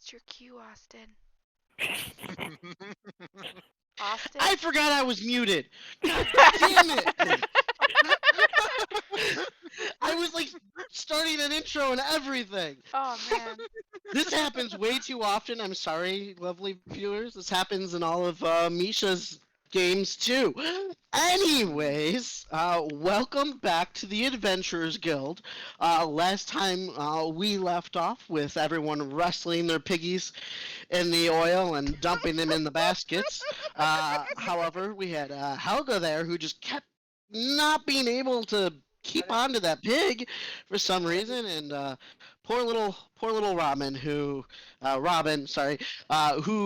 That's your cue, Austin. Austin? I forgot I was muted. God damn it! I was like starting an intro and everything. Oh, man. This happens way too often. I'm sorry, lovely viewers. This happens in all of Misha's games too. Anyways, welcome back to the Adventurers Guild. Last time we left off with everyone wrestling their piggies in the oil and dumping them in the baskets. However, we had Helga there who just kept not being able to keep on to that pig for some reason, and poor little Robin, who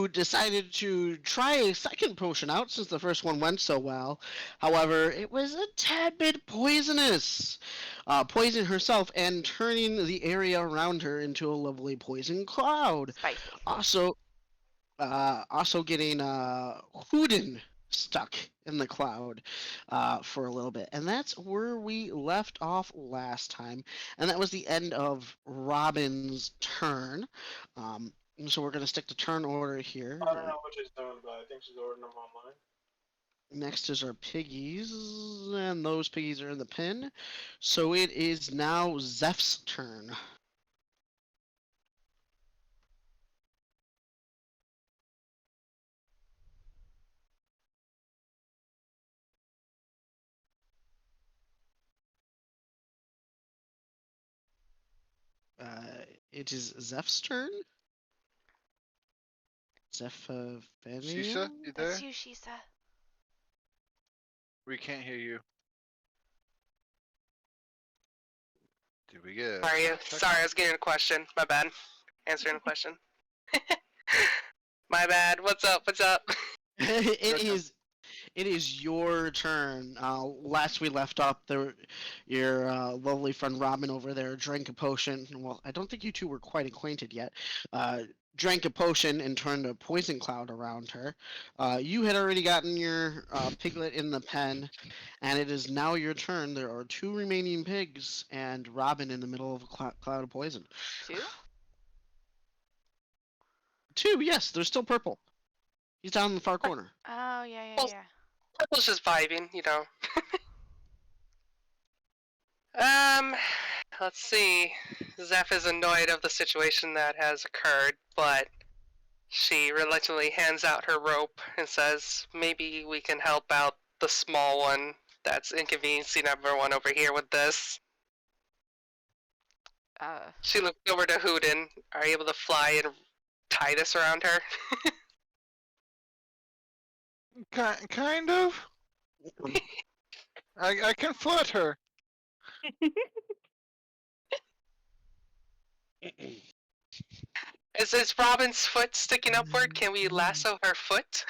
decided to try a second potion out since the first one went so well. However, it was a tad bit poisonous, poisoning herself and turning the area around her into a lovely poison cloud. Spicy. Also getting Hoodin stuck in the cloud for a little bit. And that's where we left off last time. And that was the end of Robin's turn. So we're going to stick to turn order here. I don't know what she's doing, but I think she's ordering them online. Next is our piggies, and those piggies are in the pen. So it is now Zeph's turn. It is Zeph's turn. Zephania? Shisha, you there? That's you, Shisa. We can't hear you. Did we get? Sorry, I was getting a question. My bad. Answering a question. My bad. What's up? It is your turn. Last we left off, your lovely friend Robin over there drank a potion. Well, I don't think you two were quite acquainted yet. Drank a potion and turned a poison cloud around her. You had already gotten your piglet in the pen, and it is now your turn. There are 2 remaining pigs and Robin in the middle of a cloud of poison. 2? 2, yes, they're still purple. He's down in the far corner. Oh, yeah. Purple's just vibing, you know. Let's see. Zeph is annoyed of the situation that has occurred, but she reluctantly hands out her rope and says, maybe we can help out the small one that's inconveniencing everyone over here with this. She looks over to Hoodin. Are you able to fly and tie this around her? Kind of. I can float her. Is Robin's foot sticking upward? Can we lasso her foot?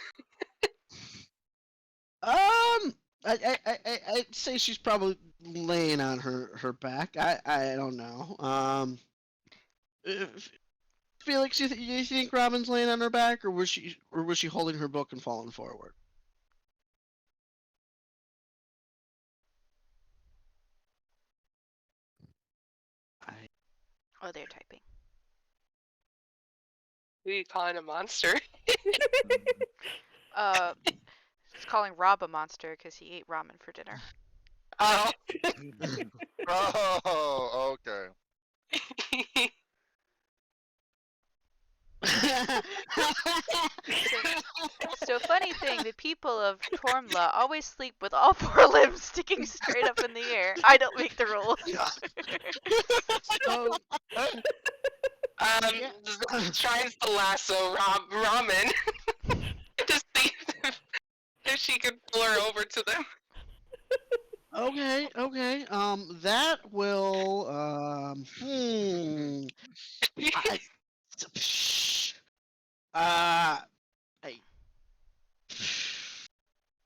I'd say she's probably laying on her back. I don't know. Felix, you think Robin's laying on her back, or was she holding her book and falling forward? Oh, they're typing. Who are you calling a monster? It's calling Rob a monster because he ate ramen for dinner. Oh. Oh, okay. So funny thing, the people of Tormla always sleep with all 4 limbs sticking straight up in the air. I don't make the rules. So, Tries to lasso Ramen to see if she can pull her over to them. Okay. That will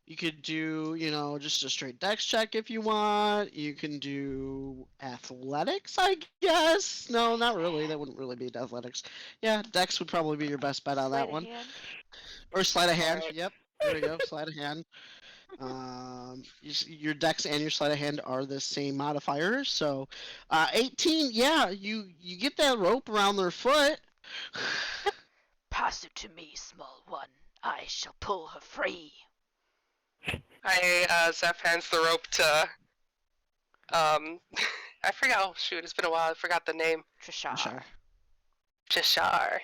you could do, just a straight dex check if you want. You can do athletics, I guess. No, not really. That wouldn't really be athletics. Yeah, dex would probably be your best bet on that one. Or sleight of hand. Yep. There we go. Sleight of hand. Your dex and your sleight of hand are the same modifier. So, 18. Yeah, you get that rope around their foot. Pass it to me, small one. I shall pull her free. Zeph hands the rope to, I forgot, oh shoot, it's been a while, I forgot the name. Trishar. Sure. Cheshire.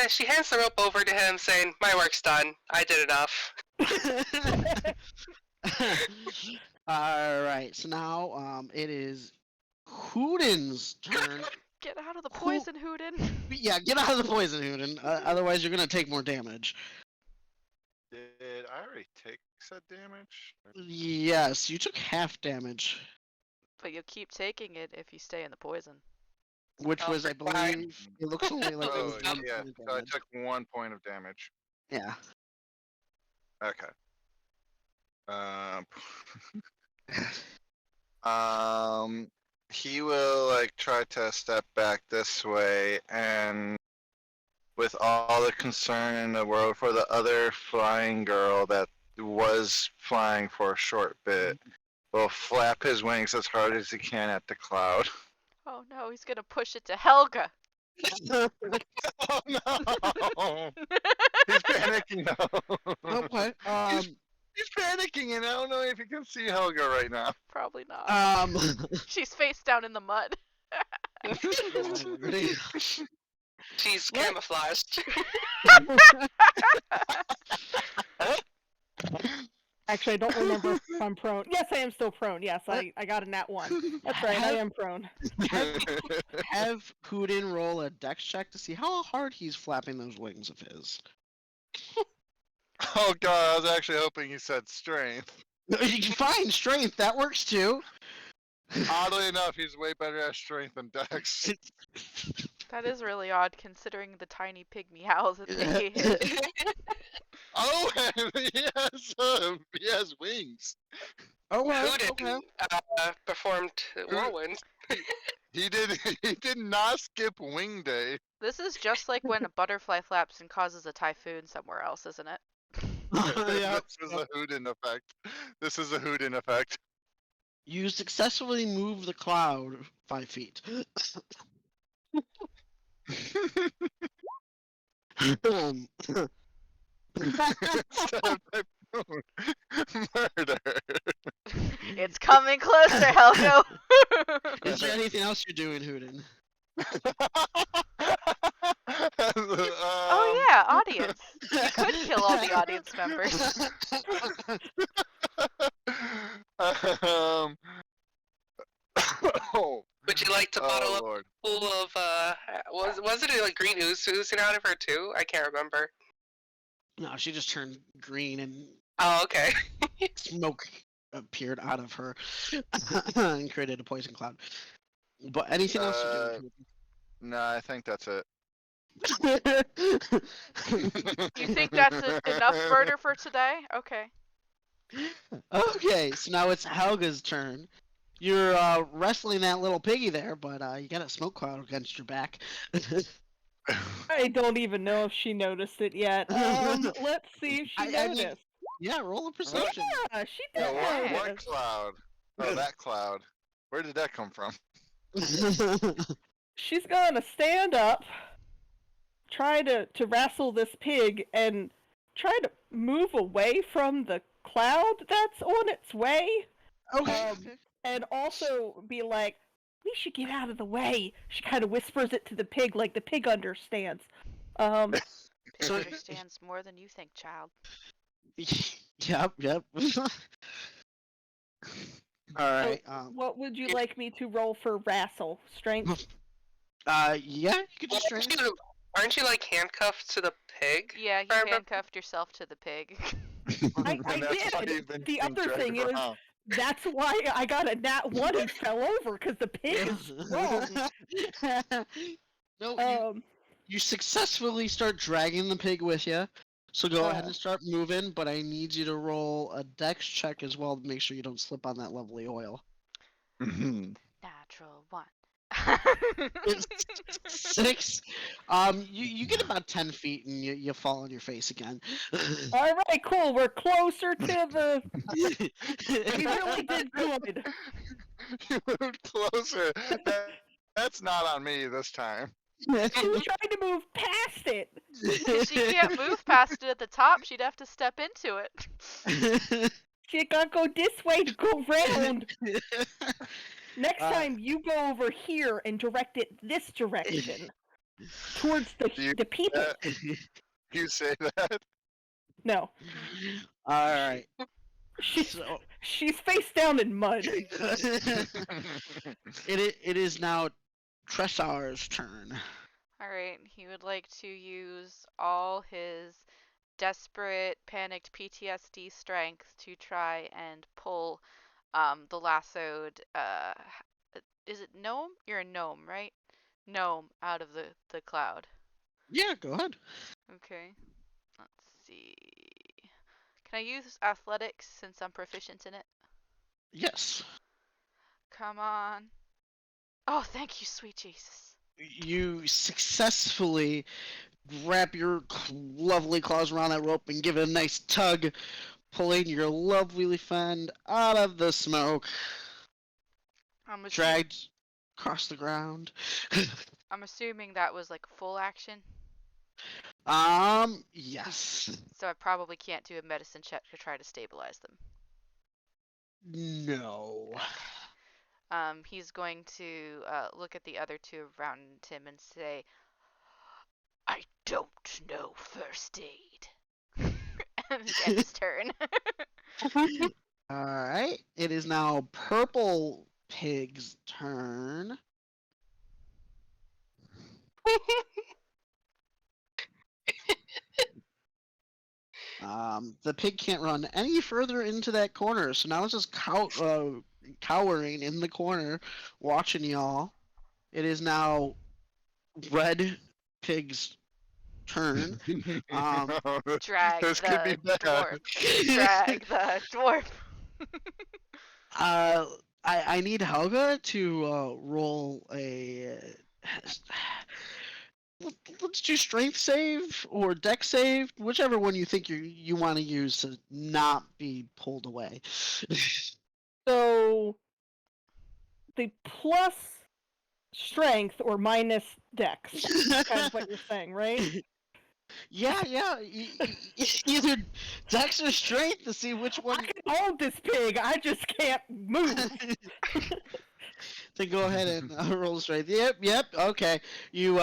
She hands the rope over to him saying, my work's done, I did enough. Alright, so now it is Hooden's turn. Get out of the Who- poison, Hooden. Yeah, get out of the poison, Hooden. Otherwise, you're gonna take more damage. Did I already take said damage? Yes, you took half damage, But you'll keep taking it if you stay in the poison. which Oh, was, I fine. believe, it looks only like it was Oh, 1 yeah. point of So I damage. took 1 point of damage. Yeah. Okay. He will like try to step back this way, and with all the concern in the world for the other flying girl that was flying for a short bit, will flap his wings as hard as he can at the cloud. Oh no, he's gonna push it to Helga. Oh no! He's panicking now. Okay. He's panicking, and I don't know if you can see Helga right now. Probably not. She's face down in the mud. She's What? camouflaged. Actually, I don't remember if I'm prone. Yes, I am still prone. Yes, I got a nat 1. That's right, I am prone. Have Hooden roll a dex check to see how hard he's flapping those wings of his. Oh god, I was actually hoping you said strength. Fine, strength, that works too. Oddly enough, he's way better at strength than Dex. That is really odd considering the tiny pig meows that they hit. Oh, and he has wings. Okay, Hooden okay. performed Whirlwind. He did not skip wing day. This is just like when a butterfly flaps and causes a typhoon somewhere else, isn't it? Yeah. This is a Hooden effect. This is a Hooden effect. You successfully move the cloud 5 feet. Instead of typhoon, murder. It's coming closer, Helgo. Is there anything else you're doing, Hooden? Oh yeah, audience. You could kill all the audience members. Oh, Would you like to bottle up Lord. full of was it like green ooze oozing out of her too? I can't remember. No, she just turned green and Oh, okay. smoke appeared out of her and created a poison cloud. But anything else you're doing? No, I think that's it. You think that's enough murder for today? Okay. Okay, so now it's Helga's turn. You're wrestling that little piggy there, but you got a smoke cloud against your back. I don't even know if she noticed it yet. Let's see if she I mean, noticed. Yeah, roll a perception. Yeah, she Yeah, did what notice. cloud? Oh, that cloud. Where did that come from? She's gonna stand up, try to wrestle this pig, and try to move away from the cloud that's on its way. Okay. And also be like, we should get out of the way. She kind of whispers it to the pig like the pig understands. It So- understands more than you think, child. Yep. Alright, What would you like me to roll for wrestle? Strength? yeah, you could just try. Aren't you like handcuffed to the pig? Yeah, you Remember- handcuffed yourself to the pig. I And that's why did. you've been The other dragged thing is, around. that's why I got a nat 1 and fell over, because the pig is strong. No, you successfully start dragging the pig with you. So go ahead and start moving, but I need you to roll a dex check as well to make sure you don't slip on that lovely oil. Natural 1. It's 6. You get about 10 feet and you fall on your face again. Alright, cool. We're closer to the... We really did good. You moved closer. That's not on me this time. She was trying to move past it. If she can't move past it at the top, she'd have to step into it. She gotta go this way to go round. Next Uh, time, you go over here and direct it this direction. Towards You- the people. You say that? No. All right. She's, So she's face down in mud. it is now Tressar's turn. Alright, he would like to use all his desperate, panicked PTSD strength to try and pull the lassoed, is it gnome? You're a gnome, right? Gnome out of the cloud. Yeah, go ahead. Okay. Let's see. Can I use athletics since I'm proficient in it? Yes. Come on. Oh, thank you, sweet Jesus. You successfully wrap your lovely claws around that rope and give it a nice tug, pulling your lovely friend out of the smoke, I'm dragged across the ground. assuming that was like full action, Yes. so I probably can't do a medicine check to try to stabilize them. No. He's going to look at the other two around him and say, I don't know first aid. And end his turn. Alright. It is now Purple Pig's turn. The pig can't run any further into that corner, so now it's just cowering in the corner, watching y'all. It is now Red Pig's turn. Drag This could be the bad. dwarf. Drag the dwarf. I need Helga to roll a. Let's do strength save or deck save, whichever one you think you want to use to not be pulled away. So the plus strength or minus dex. That's kind of what you're saying, right? Yeah. Either dex or strength to see which I one. can hold this pig, I just can't move. Then go ahead and roll strength. Yep. Okay, you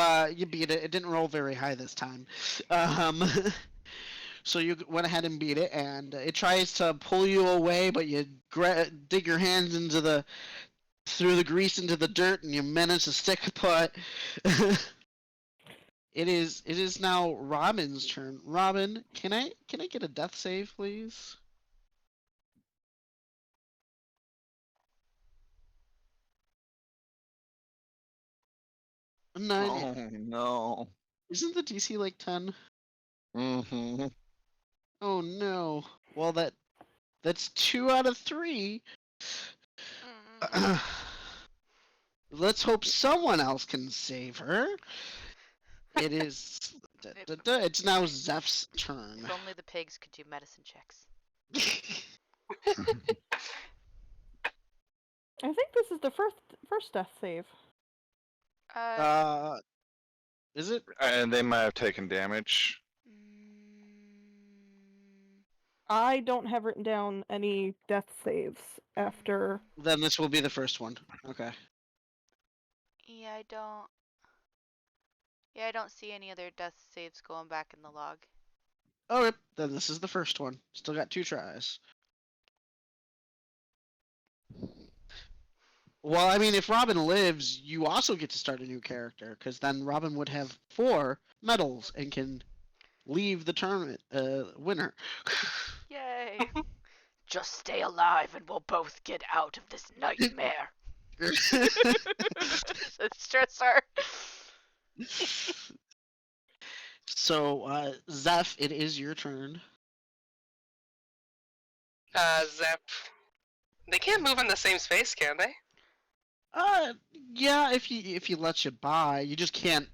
beat it. It didn't roll very high this time. So you went ahead and beat it, and it tries to pull you away, but you dig your hands through the grease into the dirt, and you manage to stick put. It is now Robin's turn. Robin, can I get a death save, please? Nine. Oh no. Isn't the DC like 10? Mm-hmm. Oh no. Well, that's 2 out of 3. Let's hope someone else can save her. It is. It's now Zeph's turn. If only the pigs could do medicine checks. I think this is the first death save. Is it? And they might have taken damage. I don't have written down any death saves after. Then this will be the first one. Okay. Yeah, I don't see any other death saves going back in the log. Okay. Then this is the first one. Still got 2 tries. Well, I mean, if Robin lives, you also get to start a new character, because then Robin would have 4 medals and can leave the tournament winner. Yay! Just stay alive and we'll both get out of this nightmare. Stressor. So, Zeph, it is your turn. Zep. They can't move in the same space, can they? Yeah, if he lets you by, you just can't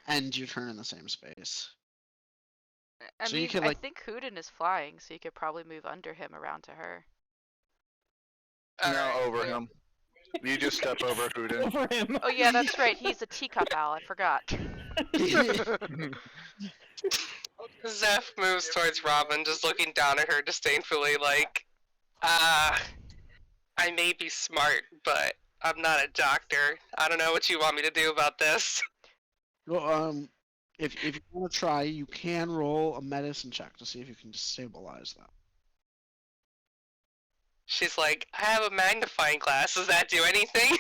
end your turn in the same space. I So you mean, could, I like- think Hooten is flying, so you could probably move under him around to her. No, Alright, over well, him. You just step over Houdin. over him. Oh yeah, that's right. He's a teacup owl. I forgot. Zeph moves towards Robin, just looking down at her disdainfully, like, I may be smart, but I'm not a doctor. I don't know what you want me to do about this. Well, if you want to try, you can roll a medicine check to see if you can stabilize that. She's like, I have a magnifying glass. Does that do anything?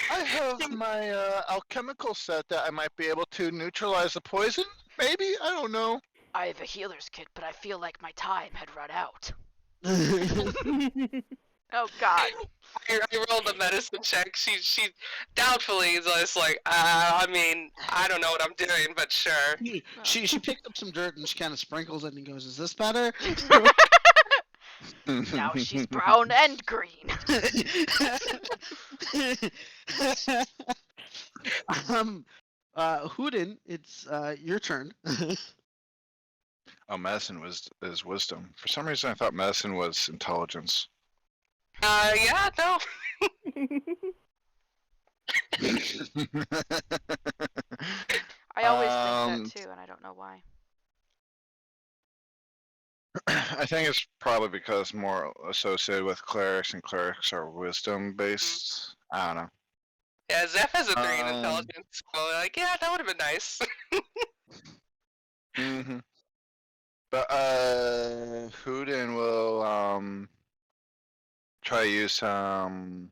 I have my alchemical set that I might be able to neutralize the poison. Maybe, I don't know. I have a healer's kit, but I feel like my time had run out. Oh God. I rolled a medicine check. She doubtfully is just like, I mean, I don't know what I'm doing, but sure. she picked up some dirt and she kind of sprinkles it and goes, "Is this better?" Now she's brown and green. Houdin, it's your turn. Oh, medicine is wisdom. For some reason, I thought medicine was intelligence. Yeah, no. I always think that too, and I don't know why. I think it's probably because more associated with clerics, and clerics are wisdom based. I don't know. Yeah, Zeph has a 3 in intelligence, so like, yeah, that would have been nice. Mm-hmm. But Houdin will try to use some.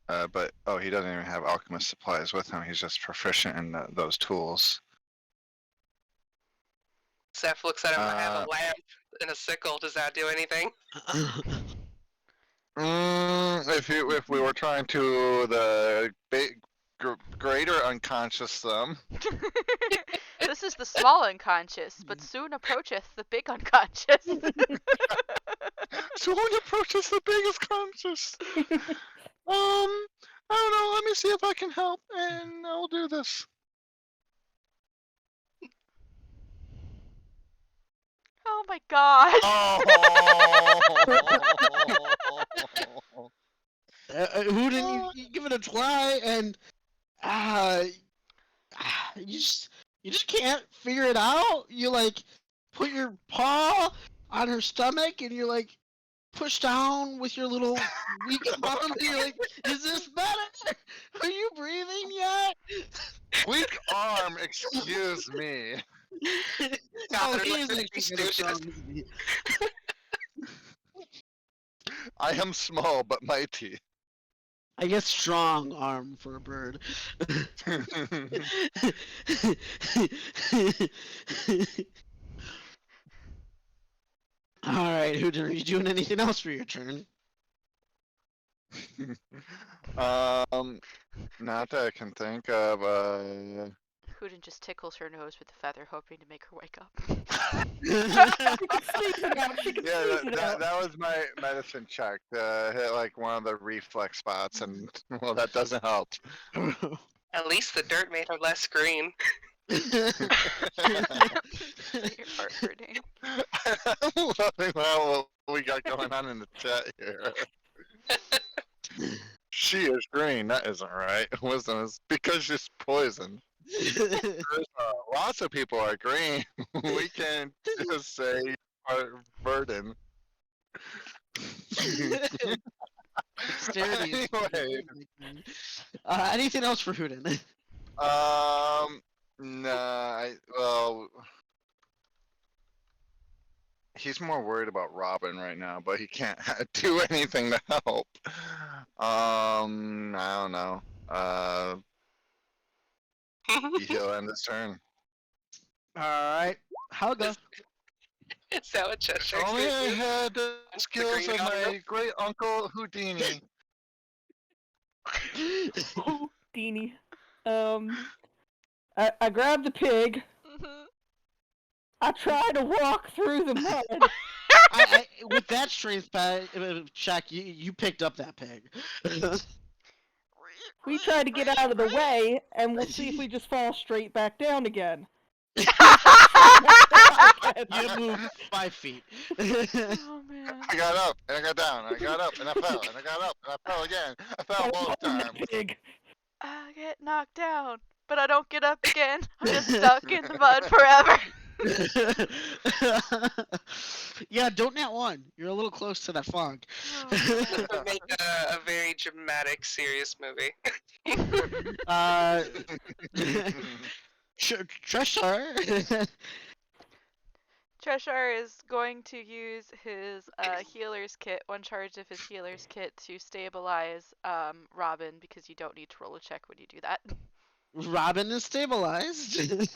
But he doesn't even have alchemist supplies with him. He's just proficient in those tools. Zeph looks at him. I have a lamp and a sickle. Does that do anything? If we were trying to the greater unconscious them. This is the small unconscious, but soon approacheth the big unconscious. Soon approaches the biggest conscious. I don't know. Let me see if I can help, and I'll do this. Oh my God. Oh. Houdin, you give it a try, and you just can't figure it out. You like put your paw on her stomach, and you're like push down with your little weak arm. And you're like, "Is this better? Are you breathing yet?" Weak arm, excuse me. Oh, they're he like is the actually Stooges. strong. I am small but mighty. I guess strong arm for a bird. Alright, Houdin, are you doing anything else for your turn? Not that I can think of. Houdin just tickles her nose with a feather, hoping to make her wake up. She can sneak it out. She can Yeah, sneak it out. that was my medicine check. Hit like one of the reflex spots, and well, that doesn't help. At least the dirt made her less green. Your heart hurting. I'm loving what we got going on in the chat here. She is green. That isn't right. Wisdom is because she's poison. Lots of people are green. We can't just say our burden. Anyway. Anything else for Houdin? Nah. He's more worried about Robin right now, but he can't do anything to help. I don't know. He'll end his turn. Alright, Helga. Is that what Cheshire Only I is? had the skills green of my guy? great uncle Houdini. Houdini. I grabbed the pig. I try to walk through the mud. With that strength check, you picked up that pig. We try to get out of the way, and we'll see if we just fall straight back down again. You move 5 feet. Oh man. I got up and I got down. And I got up and I fell and I got up and I fell again. I fell both times. Pig. I get knocked down, but I don't get up again. I'm just stuck in the mud forever. Yeah, don't nat 1. You're a little close to that fog. Oh, man. Would make a very dramatic, serious movie. Uh, Treshar. Cheshire is going to use his healer's kit, one charge of his healer's kit, to stabilize Robin, because you don't need to roll a check when you do that. Robin is stabilized.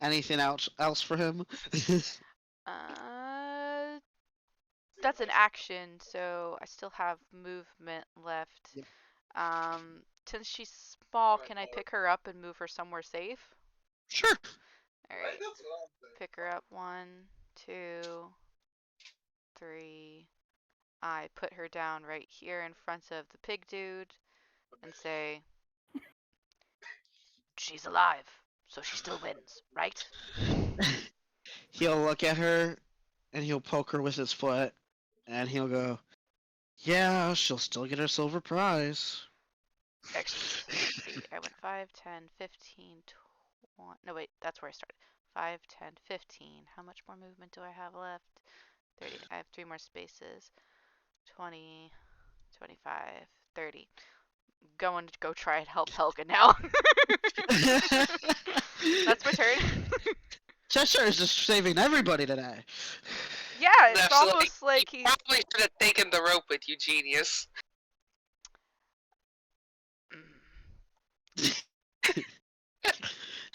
Anything else for him? That's an action, so I still have movement left. Yep. Since she's small, can I pick her up and move her somewhere safe? Sure. Alright. Pick her up. 1, 2, 3. I put her down right here in front of the pig dude and say, she's alive, so she still wins, right? He'll look at her and he'll poke her with his foot and he'll go, yeah, she'll still get her silver prize. Excellent. I went 5, 10, 15, 20. No, wait, that's where I started. 5, 10, 15. How much more movement do I have left? 30. I have 3 more spaces. 20, 25, 30. Going to go try and help Helga now. That's my turn. Cheshire is just saving everybody today. Yeah, it's Absolutely. almost like You he's. probably should have taken the rope with you, genius.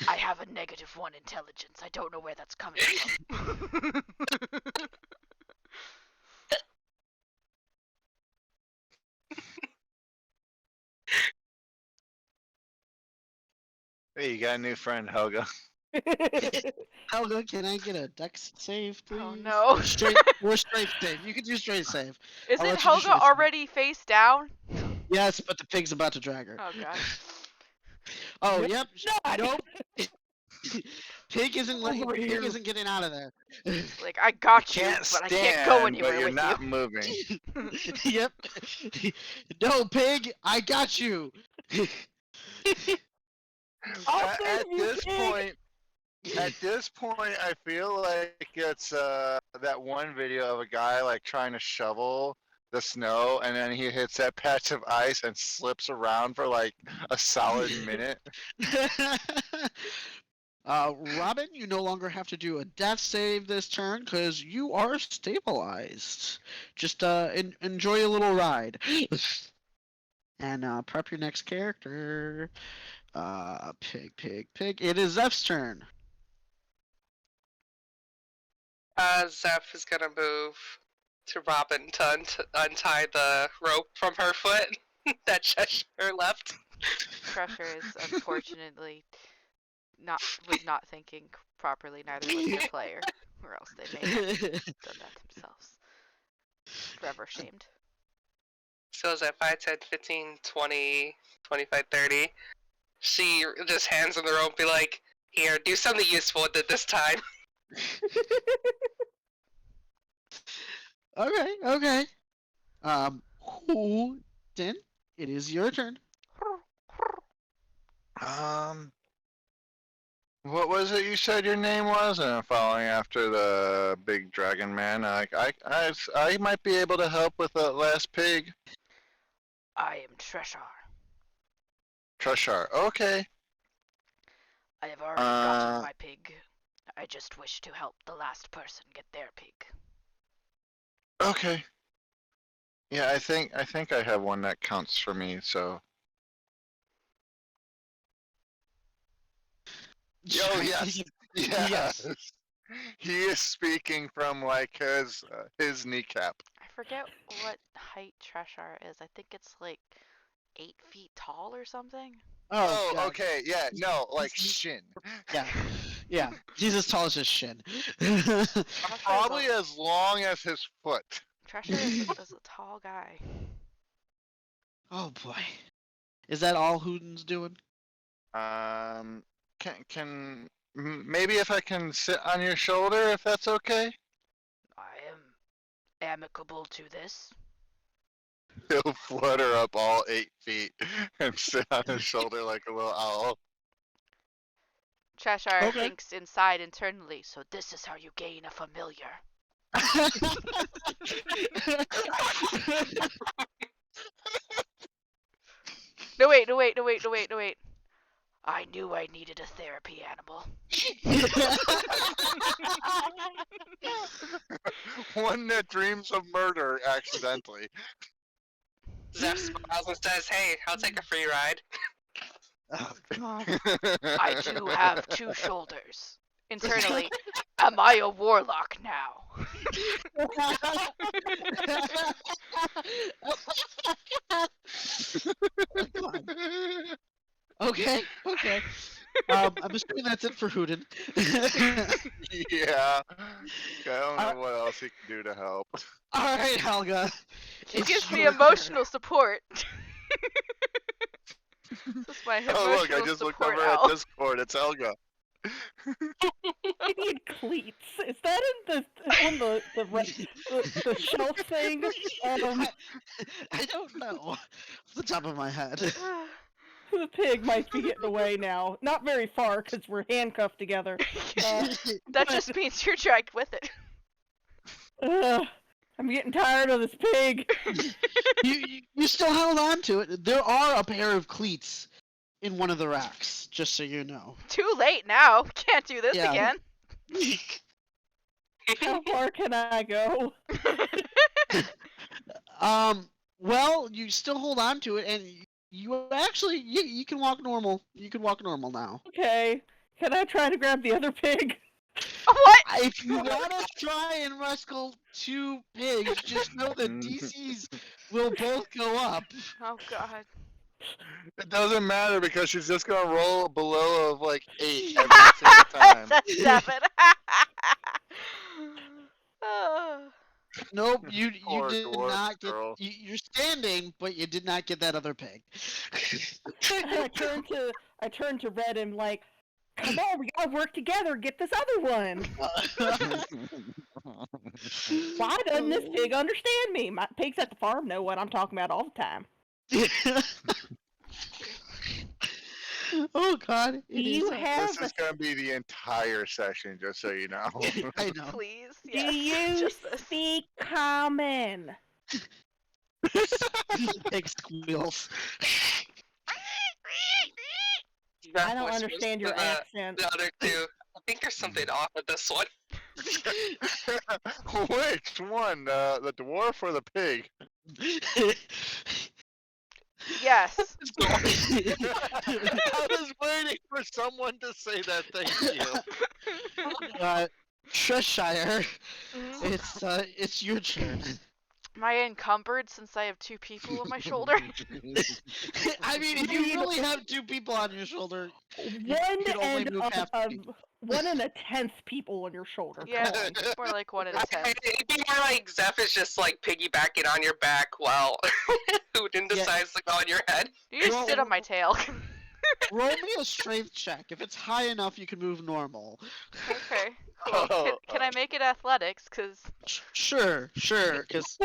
I have a -1 intelligence. I don't know where that's coming from. Hey, you got a new friend, Helga. Helga, can I get a dex save, please? Oh no. We're straight save. You can do straight save. I'll Isn't let you do Helga straight save. already face down? Yes, but the pig's about to drag her. Oh god. Oh, yep. God. Nope. Pig isn't Over Pig here. isn't getting out of there. Like, I got you, Can't but I stand, can't go but anywhere you're with not you. moving. Yep. No, pig, I got you. I'll At save you, this pig. point, at this point, I feel like it's that one video of a guy like trying to shovel the snow, and then he hits that patch of ice and slips around for like a solid minute. Robin, you no longer have to do a death save this turn because you are stabilized. Just enjoy a little ride. And prep your next character. Pig. It is Zeph's turn. Zeph is gonna move to Robin to untie the rope from her foot that Cheshire left. Crusher is unfortunately was not thinking properly, neither was their player. Or else they may have done that themselves. Forever shamed. So is that 5, 10, 15, 20, 25, 30. She just hands him the rope and be like, here, do something useful with it this time. Okay. Then it is your turn. What was it you said your name was? And I'm following after the big dragon man. I might be able to help with the last pig. I am Treshar. Treshar. Okay. I have already gotten my pig. I just wish to help the last person get their pig. Okay. Yeah, I think I have one that counts for me. So. Oh yes. Yes. He is speaking from like his kneecap. I forget what height Treshar is. I think it's like 8 feet tall or something. Oh, yeah. okay. Yeah. No, like shin. Yeah. He's as tall as his shin. Probably as long as his foot. Treshar is a tall guy. Oh boy. Is that all Hooten's doing? Can maybe if I can sit on your shoulder, if that's okay. I am amicable to this. He'll flutter up all 8 feet and sit on his shoulder like a little owl. Cheshire Okay. thinks inside internally, so this is how you gain a familiar. No wait. I knew I needed a therapy animal. One that dreams of murder accidentally. Zeph smiles and says, "Hey, I'll take a free ride." Oh, God. I too have 2 shoulders. Internally, am I a warlock now? Okay. I'm assuming that's it for Hooten. Yeah. I don't know what else he can do to help. All right, Helga. He It's gives me your emotional support. This is my emotional Oh look, I just looked support over owl. at Discord. It's Helga. I need cleats. Is that in the shelf thing? I don't know. Off the top of my head. The pig might be getting away now. Not very far because we're handcuffed together. That just means you're dragged with it. I'm getting tired of this pig. you still held on to it. There are a pair of cleats in one of the racks, just so you know. Too late now. Can't do this Yeah. again. How far can I go? Well, you still hold on to it, and you actually you can walk normal. You can walk normal now. Okay. Can I try to grab the other pig? What? If you want to try and wrestle 2 pigs, just know that DCs will both go up. Oh god. It doesn't matter because she's just gonna roll below of like 8 every single time. That's 7. Oh. Nope, you Poor did dwarf not get. girl. You're standing, but you did not get that other pig. I turn to Red and like, come on, we gotta work together. Get this other one. Why doesn't this pig understand me? My pigs at the farm know what I'm talking about all the time. Oh God! Do you have This is gonna be the entire session, just so you know. I know. Please. Do Yes. you Just this. speak common? Pig squeals. I Zeph don't whispers understand to your accent. The other 2. I think there's something off with this one. Which one? The dwarf or the pig? Yes. I was waiting for someone to say that. Thank you. Cheshire, Mhm. it's your turn. Am I encumbered since I have 2 people on my shoulder? I mean, if you really have 2 people on your shoulder, you One can only and move half the people. 1/10 people on your shoulder. Yeah. Come on. More like 1 in a 10. It'd be more like Zeph is just like piggybacking on your back while Houdin Yeah. decides to go on your head. You just Well- sit on my tail. Roll me a strength check. If it's high enough, you can move normal. Okay. Cool. Can I make it athletics? Cause Sure, because.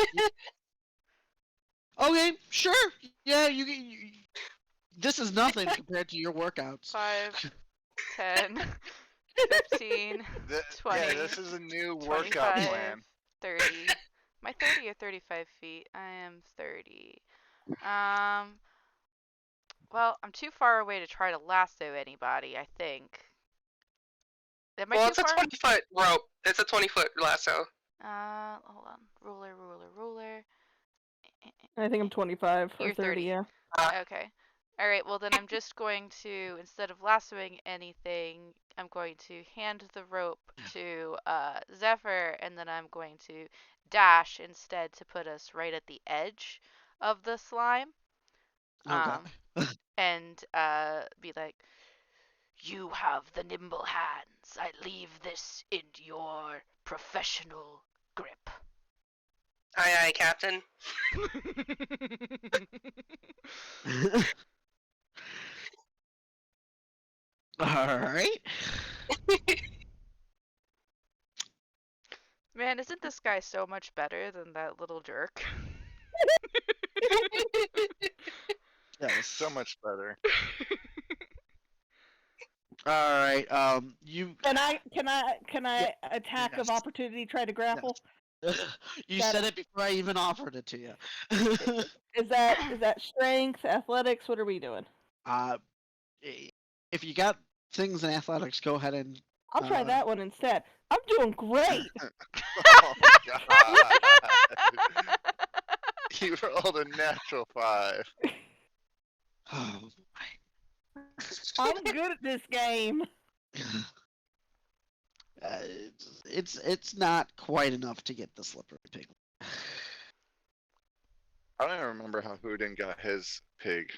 Okay, sure. Yeah, you. This is nothing compared to your workouts. 5, 10, 15, Yeah, 20, this is a new workout 25, plan. 30. Am I 30 or 35 feet? I am 30. Well, I'm too far away to try to lasso anybody, I think. Am I Well, too it's a far? 20-foot rope. It's a 20-foot lasso. Hold on. Ruler. I think I'm 25 or You're 30, 30. yeah. Okay. Alright, well then I'm just going to, instead of lassoing anything, I'm going to hand the rope to Zephyr, and then I'm going to dash instead to put us right at the edge of the slime. Okay. And be like, you have the nimble hands. I leave this in your professional grip. Aye, aye, Captain. All right. Man, isn't this guy so much better than that little jerk? Yes. So much better. All right. You Can I attack of Yes. opportunity try to grapple? you Got said it before I even offered it to you. Is that strength, athletics? What are we doing? uh, if you got things in athletics, go ahead and. I'll try that one instead. I'm doing great. Oh god. You rolled a natural 5. Oh, I'm good at this game. it's not quite enough to get the slippery pig. I don't even remember how Houdin got his pig.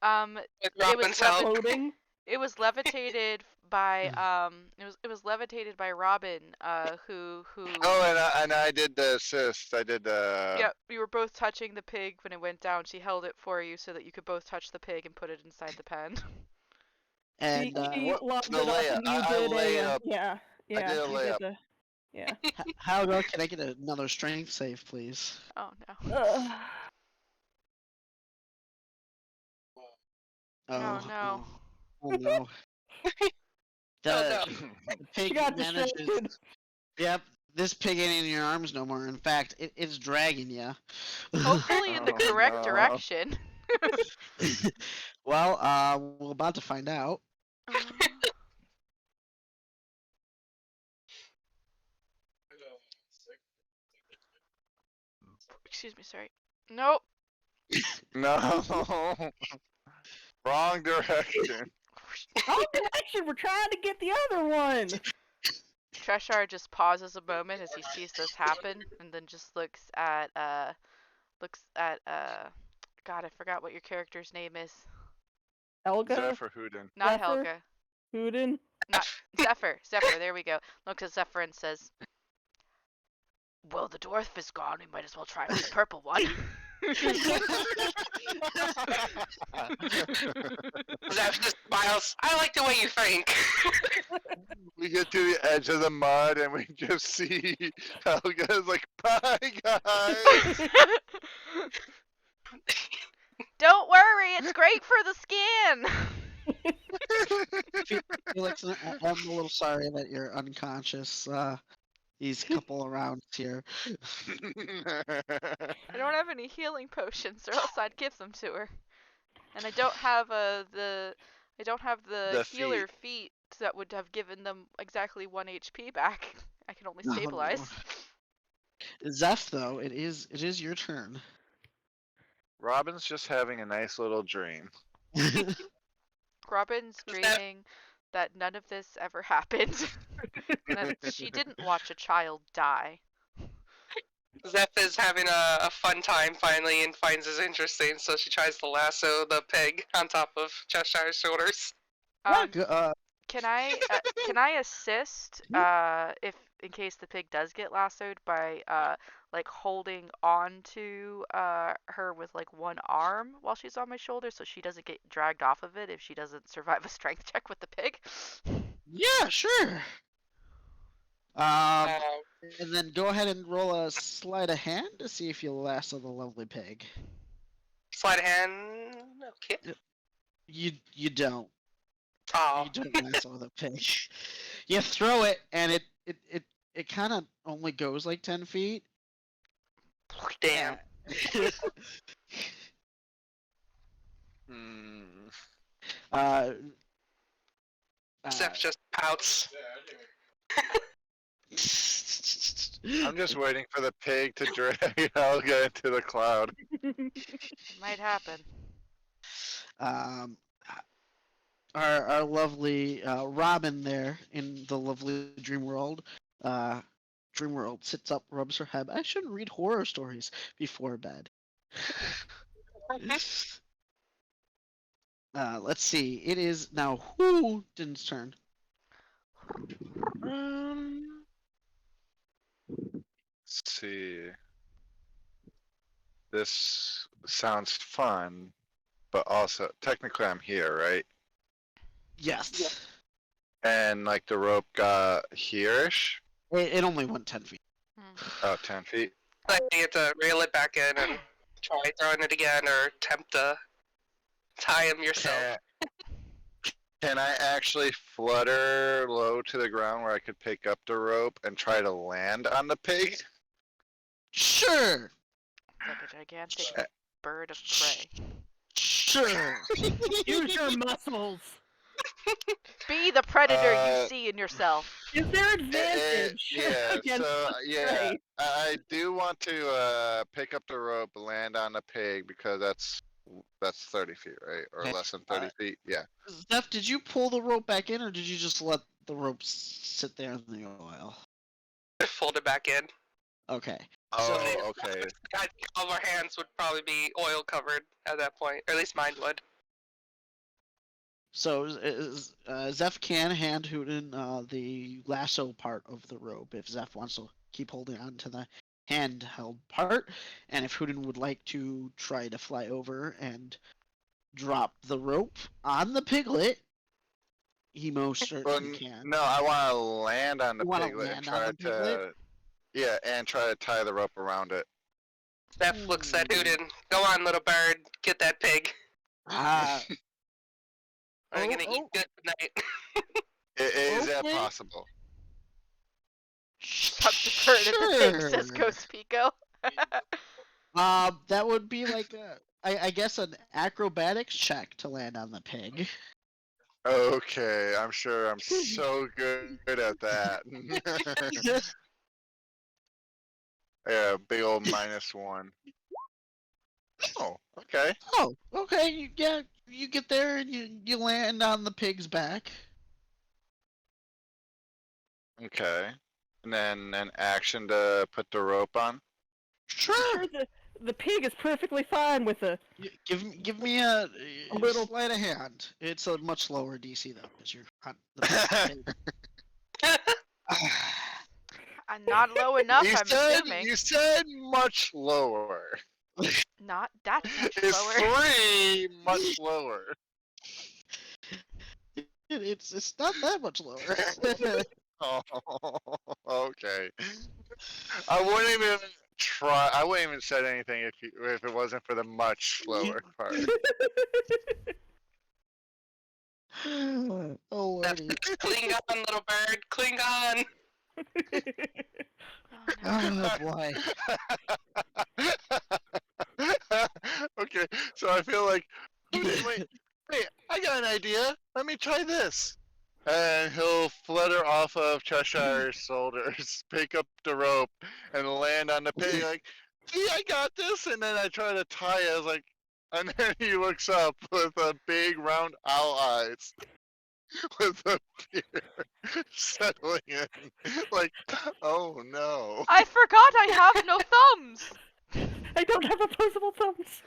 With It Robin's was help. Floating. It was levitated by it was levitated by Robin, who Oh, and I did the assist. I did the. yeah, you were both touching the pig when it went down. She held it for you so that you could both touch the pig and put it inside the pen. And She what- locked the it up layup. and you I did lay a up. yeah. did a you layup. the yeah. how about can I get another strength save, please? Oh no. Ugh. Oh, no. Oh no. The, Oh, the pig She got manages. distracted. Yep, this pig ain't in your arms no more. In fact, it's dragging you. Hopefully in the Oh, correct no. direction. Well, we're about to find out. Excuse me, sorry. Nope. No. Wrong direction. Oh, connection! We're trying to get the other one. Treshar just pauses a moment as he sees this happen, and then just looks at God, I forgot what your character's name is. Helga, Zephyr Houdin. Not Zephyr? Helga. Houdin. Not Zephyr. Zephyr, there we go. Looks at Zephyr and says, well, the dwarf is gone, we might as well try for the purple one. Zeph just smiles. I like the way you think. We get to the edge of the mud and we just see Helga's like, bye guys. Don't worry, it's great for the skin. Felix, I'm a little sorry that you're unconscious. These couple of rounds here. I don't have any healing potions, or else I'd give them to her. And I don't have the healer feat that would have given them exactly 1 HP back. I can only Oh, no. stabilize. Zeph, though, it is your turn. Robin's just having a nice little dream. Robin's dreaming that none of this ever happened. And that she didn't watch a child die. Zeph is having a fun time finally and finds this interesting, so she tries to lasso the pig on top of Cheshire's shoulders. Can I assist if in case the pig does get lassoed by like holding on to her with like one arm while she's on my shoulder so she doesn't get dragged off of it if she doesn't survive a strength check with the pig? Yeah, sure. And then go ahead and roll a sleight of hand to see if you lasso the lovely pig. Sleight of hand. Okay. You don't. Oh. You don't lasso the pig. You throw it, and it kind of only goes like 10 feet. Damn. Zeph just pouts. I'm just waiting for the pig to drag Helga into the cloud. Might happen. Our lovely Robin there in the lovely Dream World. Dream World sits up, rubs her head. I shouldn't read horror stories before bed. Let's see. It is now Houdin's turn. Let's see. This sounds fun, but also technically I'm here, right? Yes. and like the rope got here-ish. It only went 10 feet. Oh, 10 feet. Like you get to reel it back in and try throwing it again, or attempt to tie him yourself. Can I actually flutter low to the ground where I could pick up the rope and try to land on the pig? Sure. It's like a gigantic bird of prey. Sure. Use your muscles. Be the predator Uh, you see in yourself. Is there advantage? Yeah, against so yeah, prey? I do want to pick up the rope, land on the pig because that's 30 feet, right? Or Okay, less than 30 feet. Yeah. Zeph, did you pull the rope back in, or did you just let the rope sit there in the oil? Fold it back in. Okay. Oh, okay. I think all of our hands would probably be oil covered at that point, or at least mine would. So Zeph can hand Hooten the lasso part of the rope if Zeph wants to keep holding on to the handheld part, and if Hooten would like to try to fly over and drop the rope on the piglet, he most certainly can. No, I want to land on the You wanna piglet and land on try the piglet? to. Yeah, and try to tie the rope around it. Steph looks at Hooten. Go on, little bird. Get that pig. Ah, I'm gonna oh. eat good tonight. Is that Okay. possible? Shut the bird at the pig, says sure. Ghost Pico. That would be like I guess an acrobatics check to land on the pig. Okay, I'm sure I'm so good at that. Yeah, big old -1. Oh, okay. Oh, okay. You get there and you land on the pig's back. Okay. And then an action to put the rope on. Sure. Sure, the pig is perfectly fine with a. Give me a little- sleight of hand. It's a much lower DC though, because you're on the pig. Not low enough, you I'm said assuming. you said much lower. Not that much It's lower. 3 much lower. It's not that much lower. Oh, okay. I wouldn't even try. I wouldn't even said anything if it wasn't for the much lower part. Oh lordy. Cling on, little bird. Cling on. Oh, no. Oh boy. Okay, so I feel like wait, I got an idea. Let me try this. And he'll flutter off of Cheshire's shoulders, pick up the rope, and land on the pig. Like, see, I got this. And then I try to tie it. I was like, and then he looks up with a big round owl eyes, with a tear settling in. Like, oh no. I forgot I have no thumbs. I don't have opposable thumbs.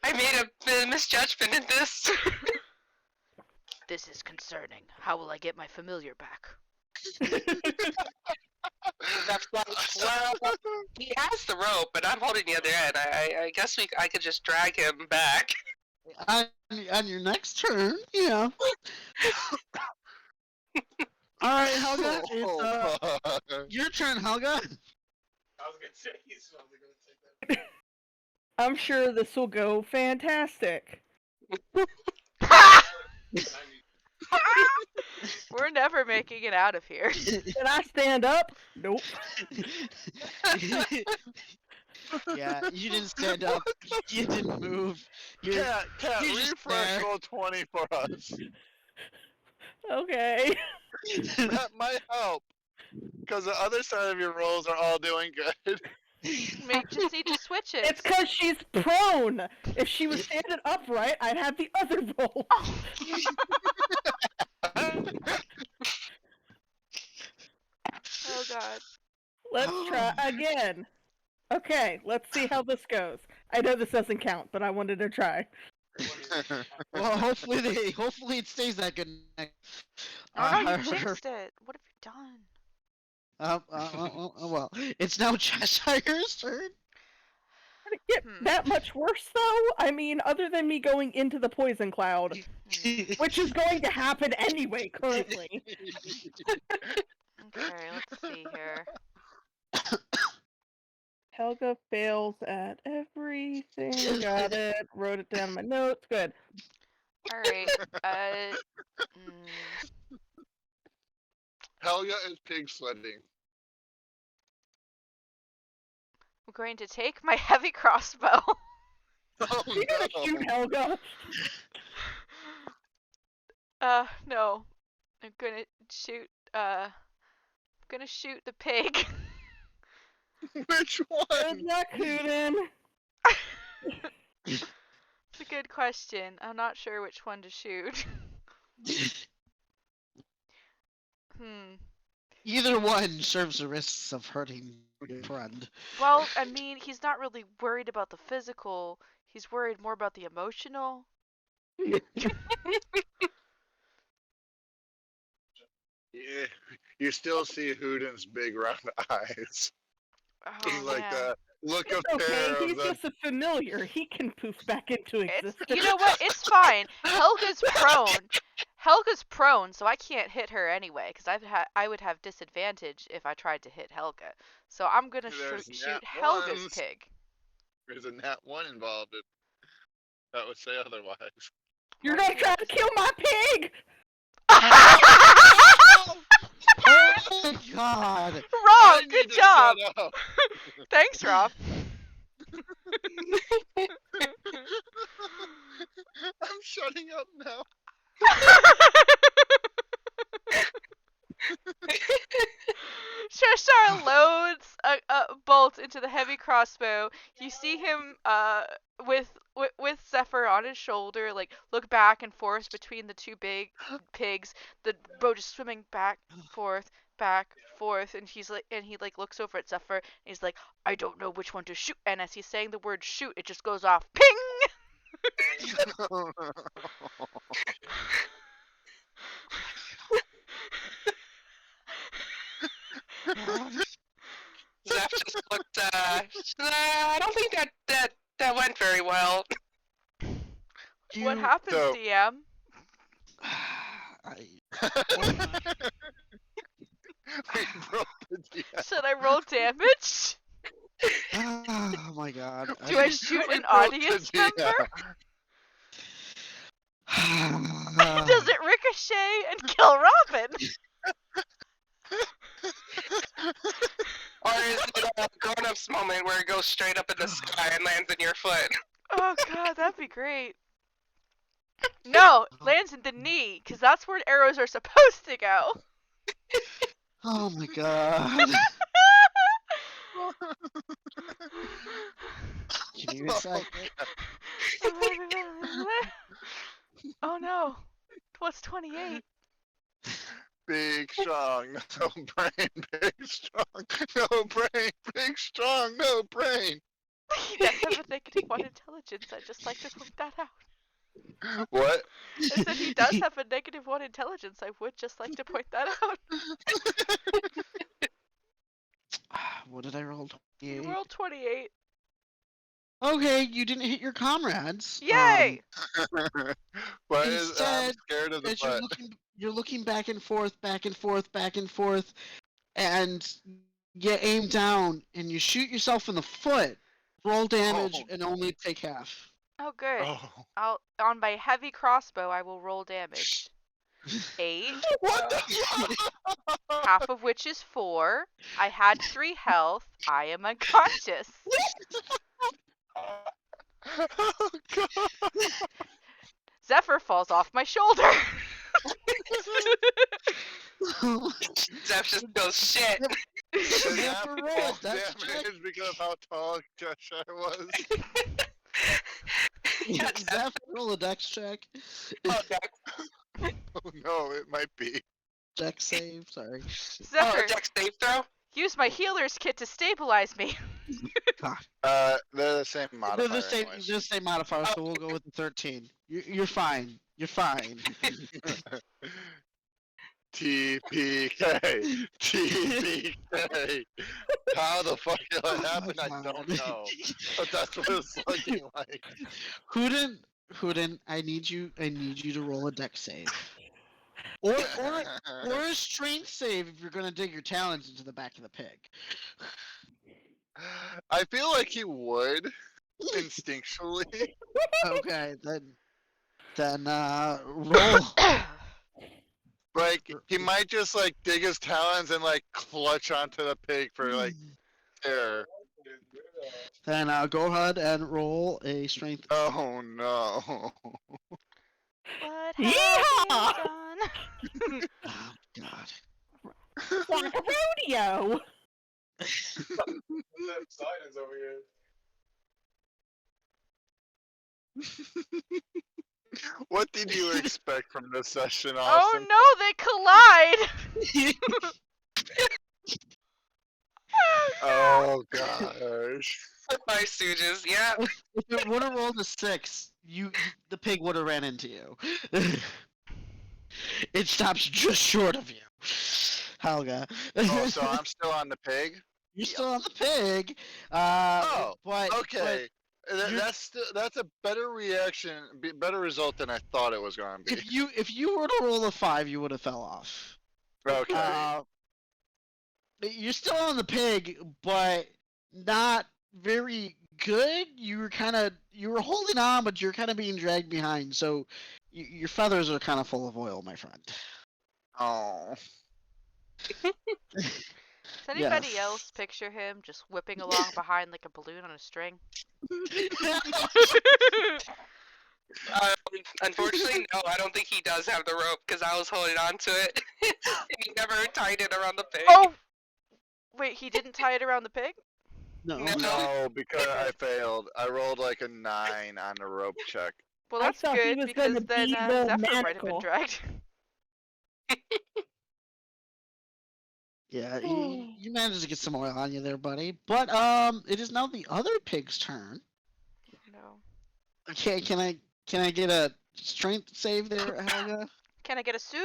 I made a misjudgment in this. This is concerning. How will I get my familiar back? That's like, well, he has the rope, but I'm holding the other end. I guess I could just drag him back. On your next turn, you know. All right, Helga, it's your turn, Helga. I was gonna say he's probably gonna take that. I'm sure this will go fantastic. We're never making it out of here. Can I stand up? Nope. Yeah, you didn't stand up. You didn't move. You're Cat, you're just refresh there. roll 20 for us. Okay. That might help. Because the other side of your rolls are all doing good. Just need to switch it. It's because she's prone. If she was standing upright, I'd have the other roll. Oh god. Let's try again. Okay, let's see how this goes. I know this doesn't count, but I wanted to try. Well, hopefully it stays that good. Oh no, you jinxed it. What have you done? Well, it's now Cheshire's turn. Get get that much worse, though? I mean, other than me going into the poison cloud, which is going to happen anyway, currently. Okay, let's see here. Helga fails at everything. Got it. Wrote it down in my notes. Good. Alright, Helga is pig sledding. I'm going to take my heavy crossbow. Oh You're gonna shoot Helga. No. I'm gonna shoot, the pig. Which Good one? luck, Hooten. It's a good question. I'm not sure which one to shoot. Either one serves the risks of hurting your friend. Well, I mean, he's not really worried about the physical. He's worried more about the emotional. Yeah, you still see Hooten's big round eyes. Oh, He's like man. that look of Okay, terror he's of the. just a familiar. He can poof back into existence. You know what? It's fine. Helga's prone. Helga's prone, so I can't hit her anyway, because I would have disadvantage if I tried to hit Helga. So I'm gonna There's shoot nat Helga's ones. pig. There's a nat 1 involved. That would say otherwise. You're gonna try to kill my pig! Oh my god! Rob, I need good to job. shut up. Thanks, Rob. I'm shutting up now. Cheshire loads a bolt into the heavy crossbow. You see him with Zephyr on his shoulder, like look back and forth between the two big pigs. The bow just swimming back, forth, and he looks over at Zephyr and he's like, I don't know which one to shoot. And as he's saying the word shoot, it just goes off, ping. Zeph just looked, I don't think that went very well. What happens, So- DM? We broke the DM. Should I roll damage? Oh my god. Do I shoot We an broke the audience DM. member? Does it ricochet and kill Robin? Or is it a grown-ups moment where it goes straight up in the sky and lands in your foot? Oh god, that'd be great. No, lands in the knee, because that's where arrows are supposed to go. Oh my god. Can you recite it? Oh no. What's 28? Big strong, no brain, big strong, no brain, big strong, no brain. He does have a -1 intelligence, I'd just like to point that out. What? I said he does have a -1 intelligence, I would just like to point that out. What did I roll? You 28? rolled 28. Okay, you didn't hit your comrades. Yay! What is? I'm Instead, scared of the As butt. you're looking back and forth, back and forth, back and forth, and you aim down and you shoot yourself in the foot. Roll damage Oh. and only take half. Oh good. Oh. On my heavy crossbow I will roll damage. 8, What the fuck? half of which is 4. I had 3 health. I am unconscious. Oh, God. Zephyr falls off my shoulder. Zeph just goes, shit! Did Yeah, that for roll, fall that's check. damage because of how tall Cheshire was? Zeph, roll a dex check. Okay. Oh no, it might be. Dex save, sorry. Oh, Zephyr, dex save throw? use my healer's kit to stabilize me. They're the same modifier. They're the same, anyways. just same modifier, so we'll go with the 13. You're fine. You're fine. TPK. TPK. How the fuck did that happen? I God. don't know. But that's what it's looking like. Hooden, I need you to roll a deck save. Or a strength save if you're gonna dig your talons into the back of the pig. I feel like he would instinctually. Okay, then roll. Like he might just like dig his talons and like clutch onto the pig for like terror. Then go ahead and roll a strength. Oh no. What have Yeehaw! you done? Oh God. Like a rodeo. Them silence over here. What did you expect from this session, Oh Austin? no, they collide! Oh gosh. My stooges, yeah. If it would have rolled a 6, the pig would have ran into you. It stops just short of you. Helga. Oh, so I'm still on the pig? You're still on the pig. Oh, but Okay. you're- That's a better reaction, better result than I thought it was gonna But be. if you were to roll a 5, you would have fell off. Okay. You're still on the pig, but not very good. You were holding on, but you're kind of being dragged behind. So your feathers are kind of full of oil, my friend. Oh. Does anybody Yes. else picture him just whipping along behind like a balloon on a string? Unfortunately, no, I don't think he does have the rope because I was holding on to it. And he never tied it around the pig. Oh! Wait, he didn't tie it around the pig? No. No. No, because I failed. I rolled like a 9 on the rope check. Well, I that's thought he good was because gonna then be the Zephyr might have been manacle. dragged. Yeah, you managed to get some oil on you there, buddy. But it is now the other pig's turn. No. Okay, can I get a strength save there, Helga? Can I get a suey?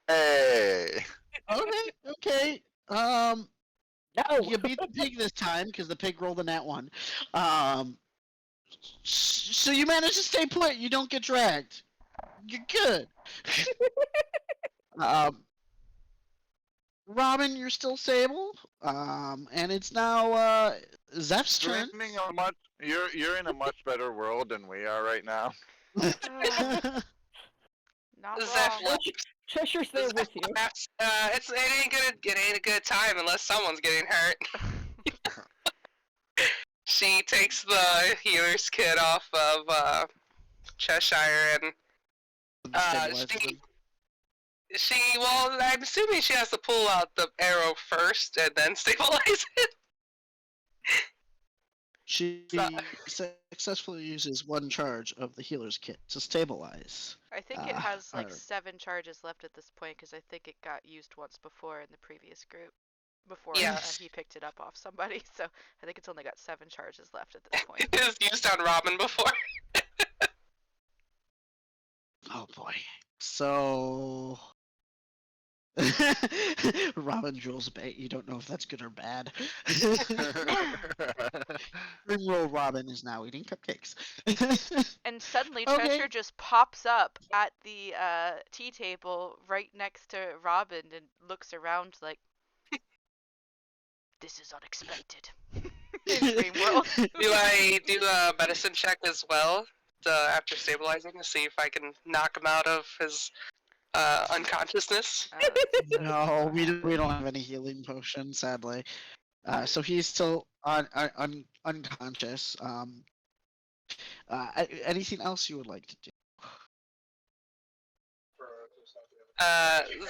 Hey. Okay. No. You beat the pig this time because the pig rolled a nat 1. So you managed to stay put. You don't get dragged. You're good. Robin, you're still Sable. And it's now Zeph's turn. Dreaming a much, you're in a much better world than we are right now. Not Zeph wrong. left. Cheshire's there with you. It ain't a good time unless someone's getting hurt. She takes the healer's kit off of Cheshire and well, I'm assuming she has to pull out the arrow first and then stabilize it. She successfully uses one charge of the healer's kit to stabilize. I think it has like or- 7 charges left at this point because I think it got used once before in the previous group. Before Yes. he picked it up off somebody, so I think it's only got 7 charges left at this point. It was used on Robin before. Oh boy. So Robin draws bait. You don't know if that's good or bad. Rimroll Robin is now eating cupcakes. And suddenly Okay. Cheshire just pops up at the tea table right next to Robin and looks around like, this is unexpected. In Dreamworld. Do I do a medicine check as well after stabilizing to see if I can knock him out of his unconsciousness? No, we don't have any healing potion, sadly. So he's still unconscious. Anything else you would like to do?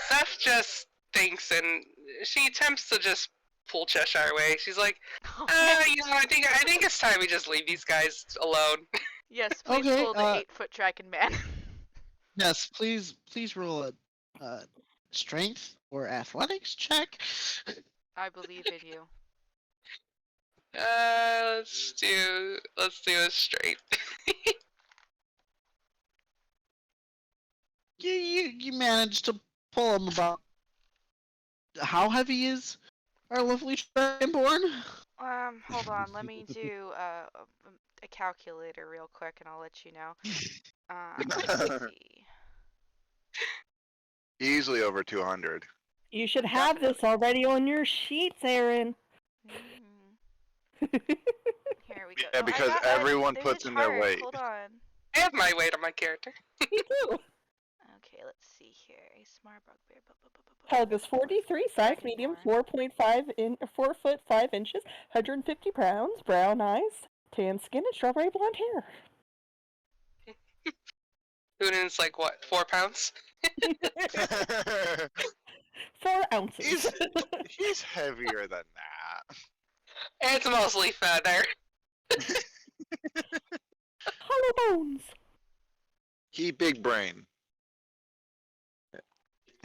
Zeph just thinks and she attempts to just pull Cheshire away. She's like, Oh, I think it's time we just leave these guys alone. yes, please Okay, pull the 8-foot dragon man. Yes, please roll a strength or athletics check. I believe in you. Let's do it straight. you managed to pull him about. How heavy is our lovely Dragonborn? Hold on. Let me do a calculator real quick, and I'll let you know. Let's see. Easily over 200. You should have this already on your sheets, Aaron. Here we go. Yeah, Oh, I because got- everyone there's puts a in their chart. weight. Hold on. I have my weight on my character. Me too. Okay, let's see here. A smart bugbear. Pug is 43, size medium, Dragonborn. 4 foot 5 inches, 150 pounds, brown eyes, tan skin, and strawberry blonde hair. Udin's like what, 4 pounds? 4 ounces. He's heavier than that. It's mostly feather. Hollow bones. He big brain.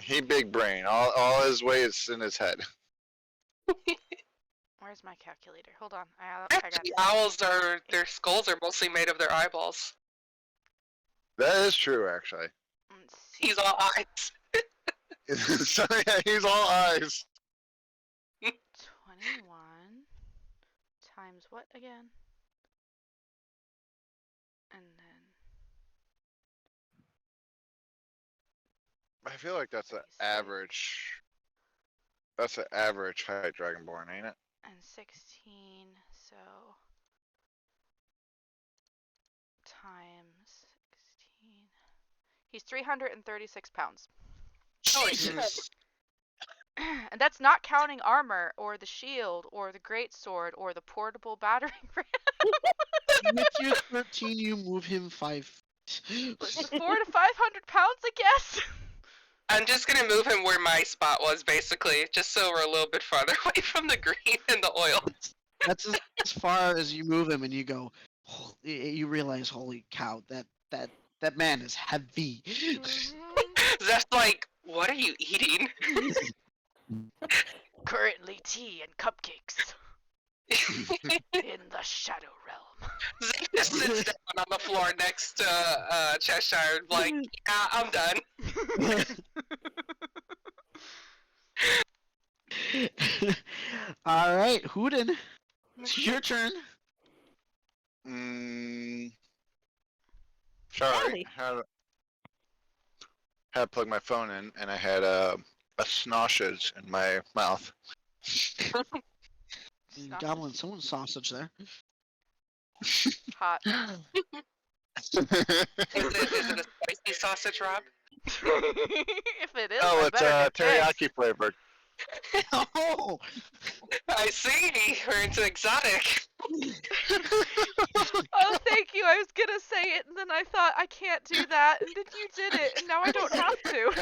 He big brain. All his weight is in his head. Where's my calculator? Hold on. I got Actually, it. owls their skulls are mostly made of their eyeballs. That is true, actually. Let's see. He's all eyes. So, yeah, he's all eyes. 21 times what again? And then I feel like that's an 36. average. That's an average height Dragonborn, ain't it? and 16, so times 16. He's 336 pounds. Jesus! And that's not counting armor or the shield or the greatsword or the portable battering ram. With your 13, you move him 5 feet. 400 to 500 pounds, I guess. I'm just gonna move him where my spot was, basically, just so we're a little bit farther away from the green and the oil. That's as far as you move him, and you go. You realize, holy cow, that man is heavy. Zeph's like, what are you eating? Currently tea and cupcakes in the Shadow Realm. Zeph just sits down on the floor next to Cheshire, like, yeah, I'm done. All right, Hooden, it's your turn. Sorry, had to plug my phone in, and I had a snoshes in my mouth. Goblin, someone's sausage there. Hot. Is it a spicy sausage, Rob? If it is, Oh, I it's better get teriyaki fixed. flavored. Oh, I see, we're into exotic. Oh, thank you. I was gonna say it, and then I thought I can't do that, and then you did it, and now I don't have to.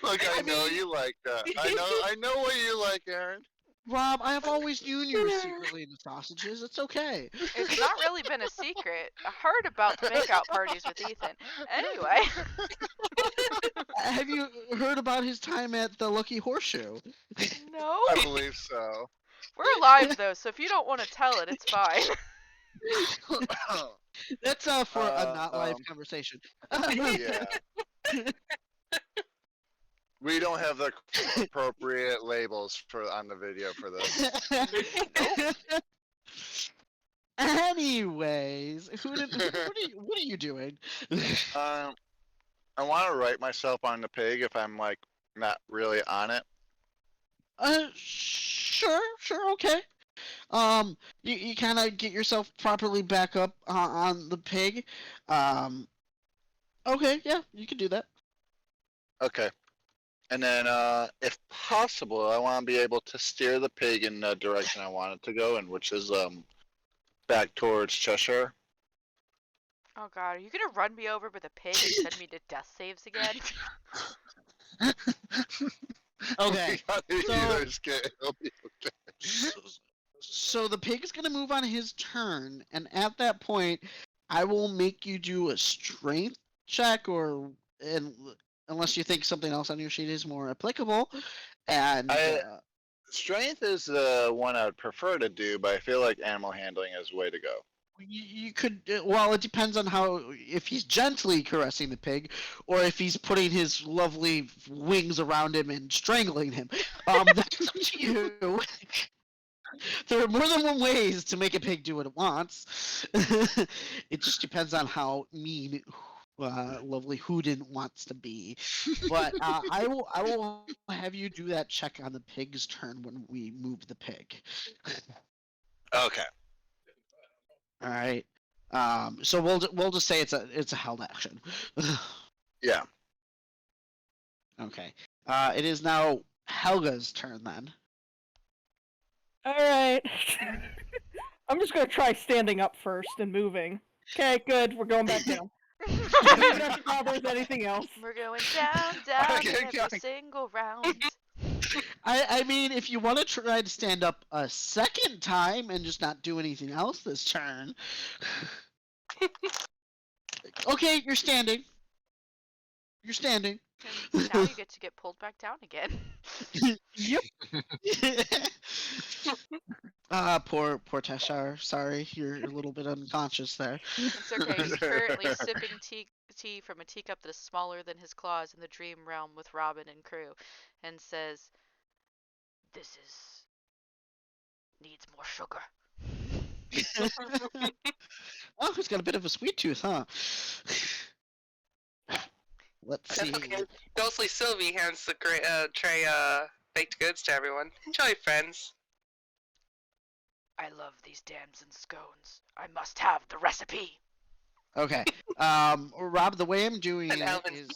Look, I know you like that. I know what you like, Aaron. Rob, I have always known you were secretly into sausages. It's okay. It's not really been a secret. I heard about the makeout parties with Ethan. Anyway. Have you heard about his time at the Lucky Horseshoe? No. I believe so. We're live though, so if you don't want to tell it, it's fine. That's for a not live conversation. Yeah. We don't have the appropriate labels on the video for this. Anyways, what are you doing? I want to write myself on the pig if I'm like not really on it. Sure, okay. You kind of get yourself properly back up on the pig. Okay, yeah, you can do that. Okay. And then, if possible, I want to be able to steer the pig in the direction I want it to go, and which is back towards Cheshire. Oh god, are you gonna run me over with a pig and send me to death saves again? Okay. So, So the pig is gonna move on his turn, and at that point, I will make you do a strength check, unless you think something else on your sheet is more applicable. And strength is the one I would prefer to do, but I feel like animal handling is the way to go. you could. Well, it depends on how. If he's gently caressing the pig, or if he's putting his lovely wings around him and strangling him. That's up to you. There are more than one ways to make a pig do what it wants. It just depends on how mean lovely Hoodin wants to be. But I will have you do that check on the pig's turn when we move the pig. Okay. All right. So we'll just say it's a held action. Yeah. Okay. It is now Helga's turn then. All right. I'm just gonna try standing up first and moving. Okay, good. We're going back down. Doesn't bother with anything else. We're going down, down Okay, every going. single round. I mean, if you want to try to stand up a second time and just not do anything else this turn. Okay, you're standing. You're standing. And now you get to get pulled back down again. Yep. Poor Teshar. Sorry, you're a little bit unconscious there. It's okay. He's currently sipping tea from a teacup that is smaller than his claws in the dream realm with Robin and crew, and says, "This needs more sugar." Oh, he's got a bit of a sweet tooth, huh? Let's see. That's okay. Ghostly Sylvie hands the tray baked goods to everyone. Enjoy, friends. I love these damson scones. I must have the recipe. Okay. Rob, the way I'm doing And it Alvin. is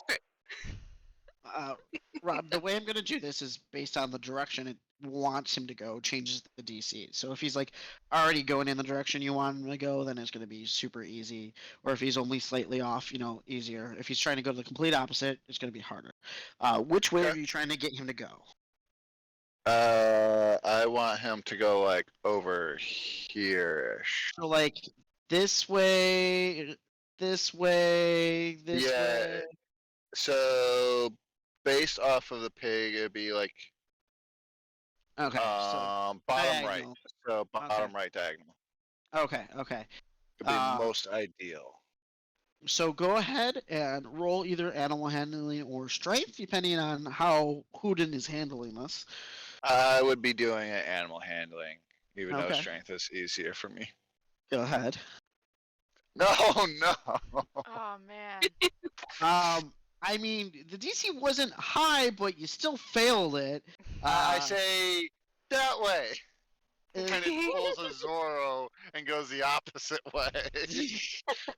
Rob, the way I'm gonna do this is based on the direction it wants him to go, changes the DC. So if he's like already going in the direction you want him to go, then it's gonna be super easy. Or if he's only slightly off, easier. If he's trying to go to the complete opposite, it's gonna be harder. Which way Okay. are you trying to get him to go? I want him to go like over here-ish. So like this way, this way, this Yeah. way. So based off of the pig, it'd be like Okay. So bottom right. diagonal. So bottom Okay. right diagonal. Okay. It'd be Uh, most ideal. So go ahead and roll either animal handling or strength, depending on how Hoodin is handling this. I would be doing it animal handling, even though Okay. strength is easier for me. Go ahead. No, no. Oh man. I mean, the DC wasn't high, but you still failed it. I say that way. uh, And it pulls a Zorro and goes the opposite way.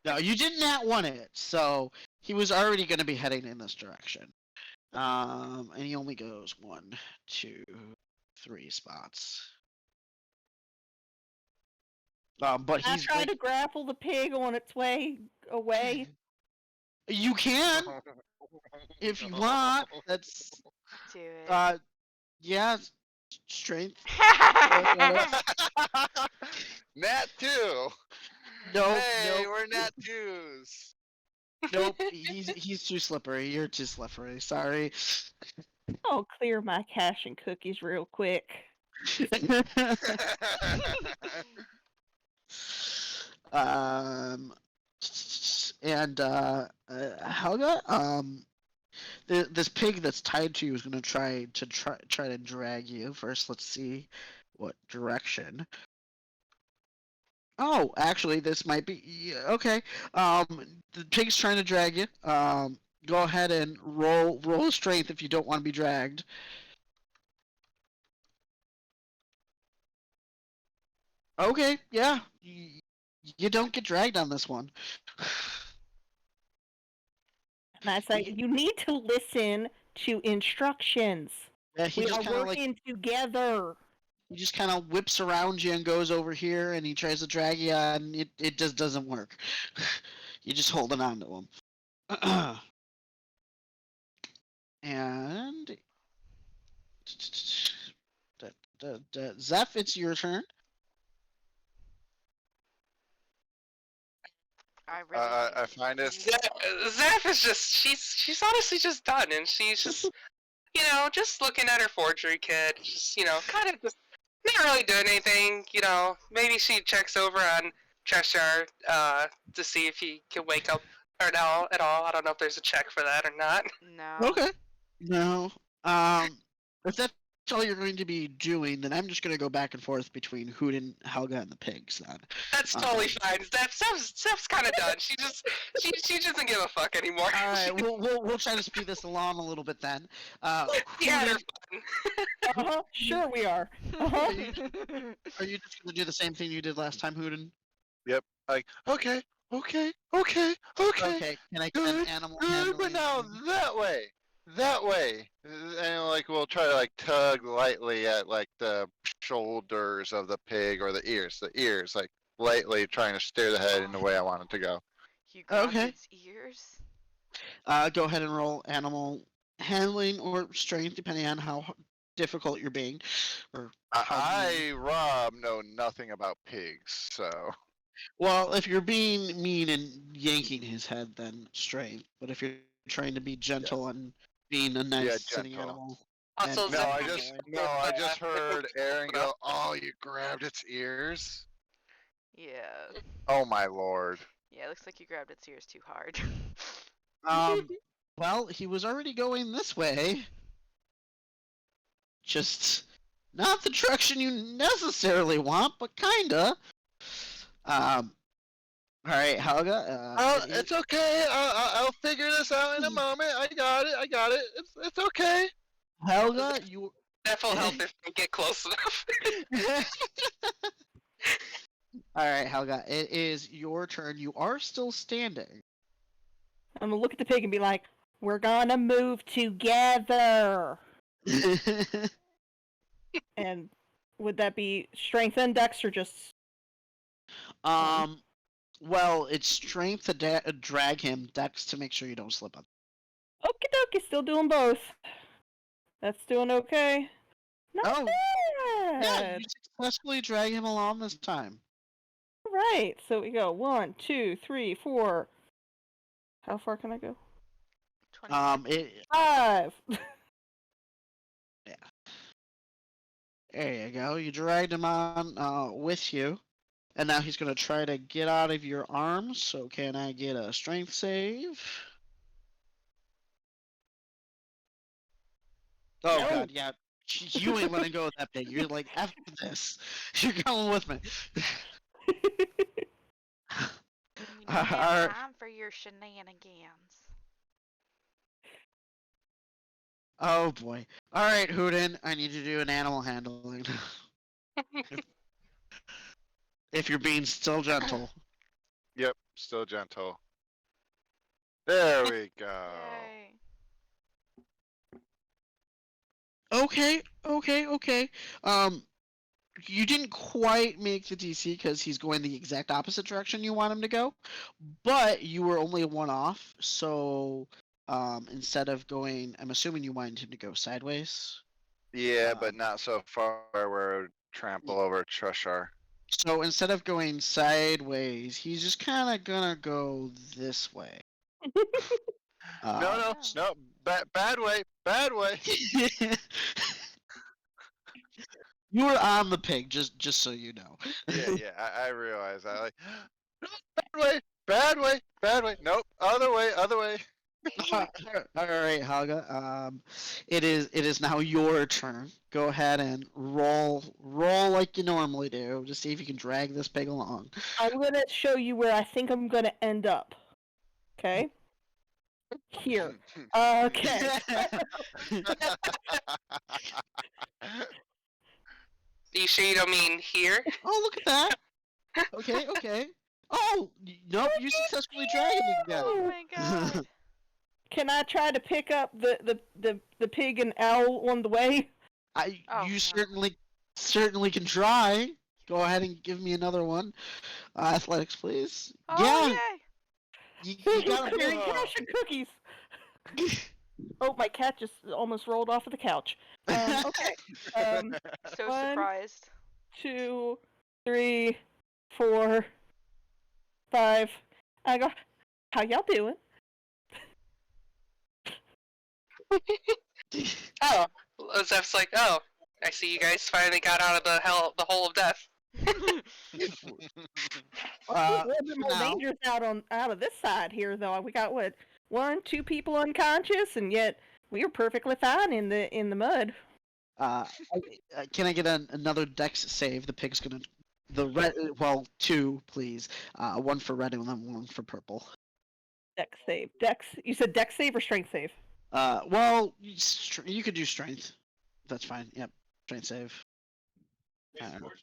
no, you did not want it, so he was already going to be heading in this direction. And he only goes 1, 2, 3 spots. But I he's try like, to grapple the pig on its way away. you can if you want. That's Do it. yeah, strength. Nat 2. Nope, Hey, nope, we're Nat 2s. nope. He's too slippery. You're too slippery. Sorry. I'll clear my cache and cookies real quick. And Helga, this pig that's tied to you is gonna try to drag you. First, let's see what direction. Oh, actually, this might be okay. The pig's trying to drag you. Go ahead and roll strength if you don't want to be dragged. Okay, yeah. You don't get dragged on this one. And I say, you need to listen to instructions. Yeah, he We just are kind of like working together. he just kind of whips around you and goes over here, and he tries to drag you, and it just doesn't work. You're just holding on to him. And Zeph, it's your turn. I really I find it. Zeph is just she's honestly just done, and she's just just looking at her forgery kit, just kind of just not really doing anything. Maybe she checks over on Cheshire to see if he can wake up or no at all. I don't know if there's a check for that or not. No. Okay. No. If that's all you're going to be doing, then I'm just going to go back and forth between Hooten, Helga, and the pigs. Then. That's totally fine. Steph's kind of done. She doesn't give a fuck anymore. All right, we'll try to speed this along a little bit then. Yeah, they're Hooten, fun. Sure we are. are you just going to do the same thing you did last time, Hooten? Like, okay. Okay. Can Can I get an Good, animal Good, but handling? now that way, and like we'll try to like tug lightly at like the shoulders of the pig or the ears, like lightly trying to steer the head in the way I want it to go. You grabbed Okay. its ears? Go ahead and roll animal handling or strength, depending on how difficult you're being, or how you- Rob, know nothing about pigs, so Well, if you're being mean and yanking his head, then strength. But if you're trying to be gentle and being a nice sitting gentle. animal, Also, And- no, Zeph- I just heard Aaron go, "Oh, you grabbed its ears." Yeah. Oh my lord. Yeah, it looks like you grabbed its ears too hard. well, he was already going this way. Just not the direction you necessarily want, but kinda. All right, Helga. Oh, it is- it's okay. I'll figure this out in a moment. I got it. It's okay. Helga, you. Zeph will help if we get close enough. All right, Helga. It is your turn. You are still standing. I'm gonna look at the pig and be like, "We're gonna move together." And would that be strength and dex or just? Well, it's strength to drag him, dex to make sure you don't slip up. Okie dokie, still doing both. That's doing okay. Not Oh, Yeah, bad. you successfully drag him along this time. Right. So we go 1, 2, 3, 4. How far can I go? 20. 5. There you go. You dragged him on with you. And now he's going to try to get out of your arms. So can I get a strength save? Oh, No. God, yeah. You ain't letting go of that pig. You're like, after this, you're going with me. We don't have Alright. time for your shenanigans. Oh, boy. All right, Hooten, I need you to do an animal handling. If you're being still gentle. Yep, still gentle. There we go. Yay. Okay. You didn't quite make the DC because he's going the exact opposite direction you want him to go, but you were only one off. So, instead of going, I'm assuming you wanted him to go sideways. Yeah, but not so far where it would trample over Cheshire. So instead of going sideways, he's just kind of gonna go this way. No, bad way. You were on the pig, just so you know. Yeah, I realize. I like, bad way. Nope, other way. All right, Helga. It is now your turn. Go ahead and roll like you normally do to see if you can drag this pig along. I'm gonna show you where I think I'm gonna end up. Okay? Here. Okay. You sure you don't mean here? Oh, look at that. Okay. Oh, nope, you successfully dragged him again. Oh my god. Can I try to pick up the pig and owl on the way? Oh, You no. certainly can try. Go ahead and give me another one. Athletics, please. Oh, Yeah, yay. you got Clearing it. cash and cookies. Oh, my cat just almost rolled off of the couch. Okay. So One. surprised. 2, 3, 4, 5. I go, how y'all doing? Oh, Zeph's like, oh, I see you guys finally got out of the hole of death. A little bit for more now, dangerous out of this side here, though. We got what, 1, 2 people unconscious, and yet we are perfectly fine in the mud. can I get another dex save? The pig's gonna. The red. Well, 2, please. 1 for red and then 1 for purple. Dex save. Dex. You said dex save or strength save? Well, you could do strength. That's fine. Yep, strength save.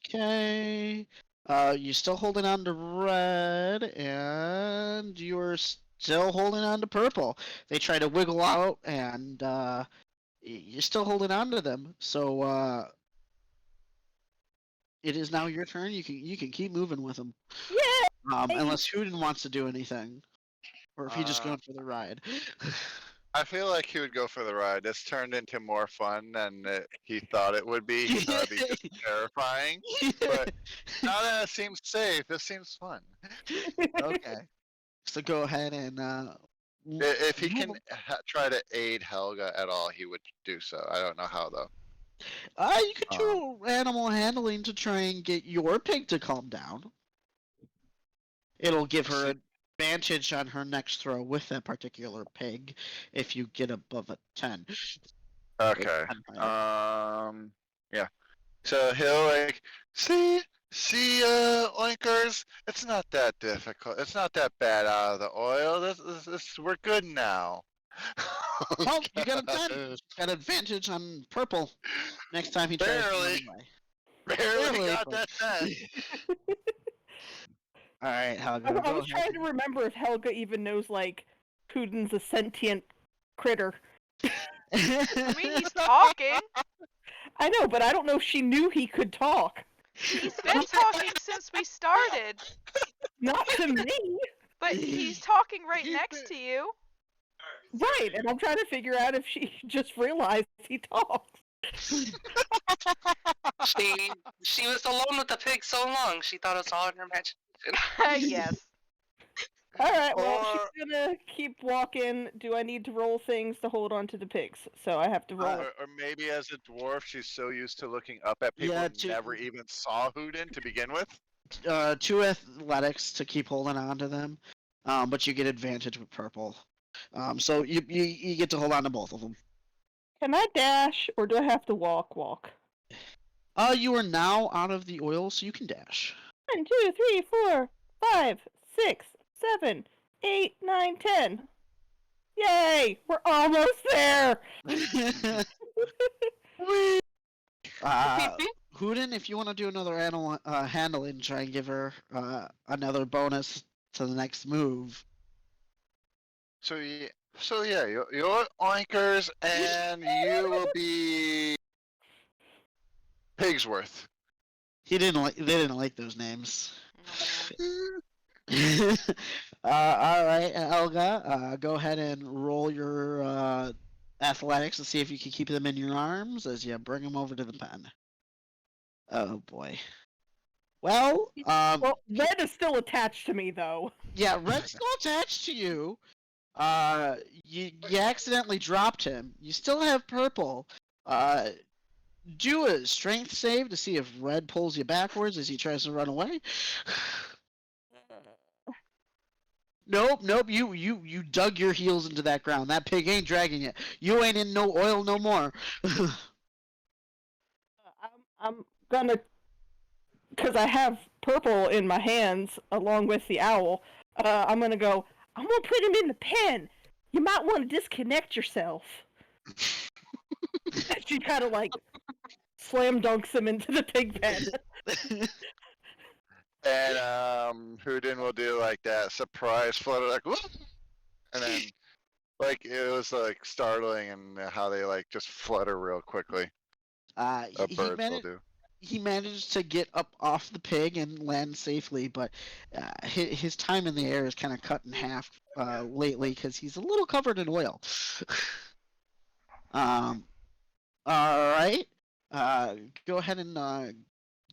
Okay. You're still holding on to red, and you're still holding on to purple. They try to wiggle out, and you're still holding on to them. So it is now your turn. You can keep moving with them. Yeah. Unless Hoodin wants to do anything, or if he's just Uh, going for the ride. I feel like he would go for the ride. This turned into more fun than he thought it would be. He thought it'd be just terrifying. But now that it seems safe, it seems fun. Okay. So go ahead and If he can try to aid Helga at all, he would do so. I don't know how though. You could do animal handling to try and get your pig to calm down. It'll give her advantage on her next throw with that particular pig if you get above a 10. Okay. Yeah. So he'll like see oinkers. It's not that difficult. It's not that bad out of the oil. This we're good now. Oh, you got a 10. Got advantage on purple next time he tries to run Barely. away. Barely got but- that 10. All right, Helga. I go was ahead. trying to remember if Helga even knows, like, Putin's a sentient critter. I mean, he's talking. I know, but I don't know if she knew he could talk. He's been talking since we started. Not to me. But he's talking right next to you. Right, and I'm trying to figure out if she just realized he talks. She was alone with the pig so long, she thought it was all in her imagination. Yes. Alright, well, Or- she's gonna keep walking. Do I need to roll things to hold on to the pigs? So I have to roll. Or maybe as a dwarf, she's so used to looking up at people Yeah, who never even saw Hoodin to begin with. 2 athletics to keep holding on to them, but you get advantage with purple. So you get to hold on to both of them. Can I dash, or do I have to walk? You are now out of the oil, so you can dash. 1, 2, 3, 4, 5, 6, 7, 8, 9, 10. Yay! We're almost there! Hoodin, if you want to do another animal handling, try and give her another bonus to the next move. So yeah, you're oinkers, and you will be Pigsworth. They didn't like those names. All right, Elga, go ahead and roll your athletics to see if you can keep them in your arms as you bring them over to the pen. Oh boy. Well, Well, Red is still attached to me, though. yeah, Red's still attached to you. You accidentally dropped him. You still have purple. Do a strength save to see if Red pulls you backwards as he tries to run away. Nope. You dug your heels into that ground. That pig ain't dragging you. You ain't in no oil no more. I'm gonna, because I have purple in my hands along with the owl. I'm gonna go. I'm gonna put him in the pen. You might want to disconnect yourself. She kind of like slam dunks him into the pig pen. And Hoodin will do like that surprise flutter, like whoop, and then like it was like startling and how they like just flutter real quickly. Birds will do. He managed to get up off the pig and land safely, but his time in the air is kind of cut in half lately because he's a little covered in oil. All right. Go ahead and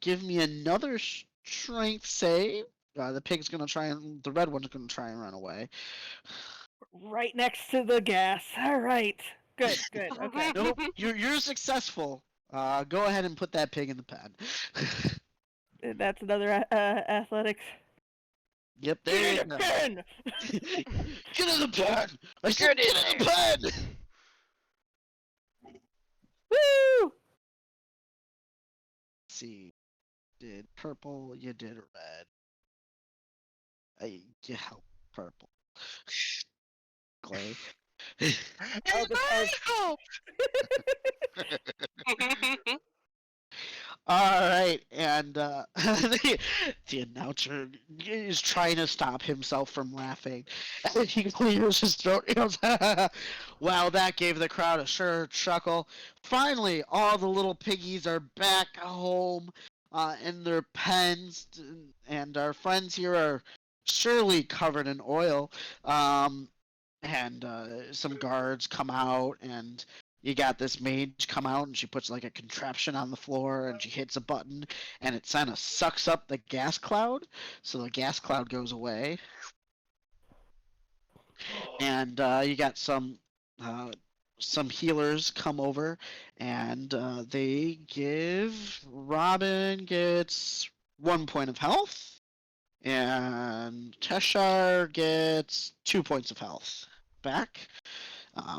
give me another strength save. The pig's gonna the red one's gonna try and run away. Right next to the gas. All right. Good. Okay. Nope, you're successful. Go ahead and put that pig in the pen. That's another athletics. Yep, there you Get in go. the pen! Get in the pen! I said Get in get in the pen! Woo! Let's see. Did purple, you did red. You help purple. Clay. Oh, because- Alright, and the announcer is trying to stop himself from laughing. And he clears his throat. He goes, well, that gave the crowd a sure chuckle. Finally, all the little piggies are back home in their pens, and our friends here are surely covered in oil. And some guards come out, and you got this mage come out, and she puts like a contraption on the floor, and she hits a button, and it kind of sucks up the gas cloud, so the gas cloud goes away. And you got some healers come over, and they give Robin gets 1 point of health, and Teshar gets 2 points of health back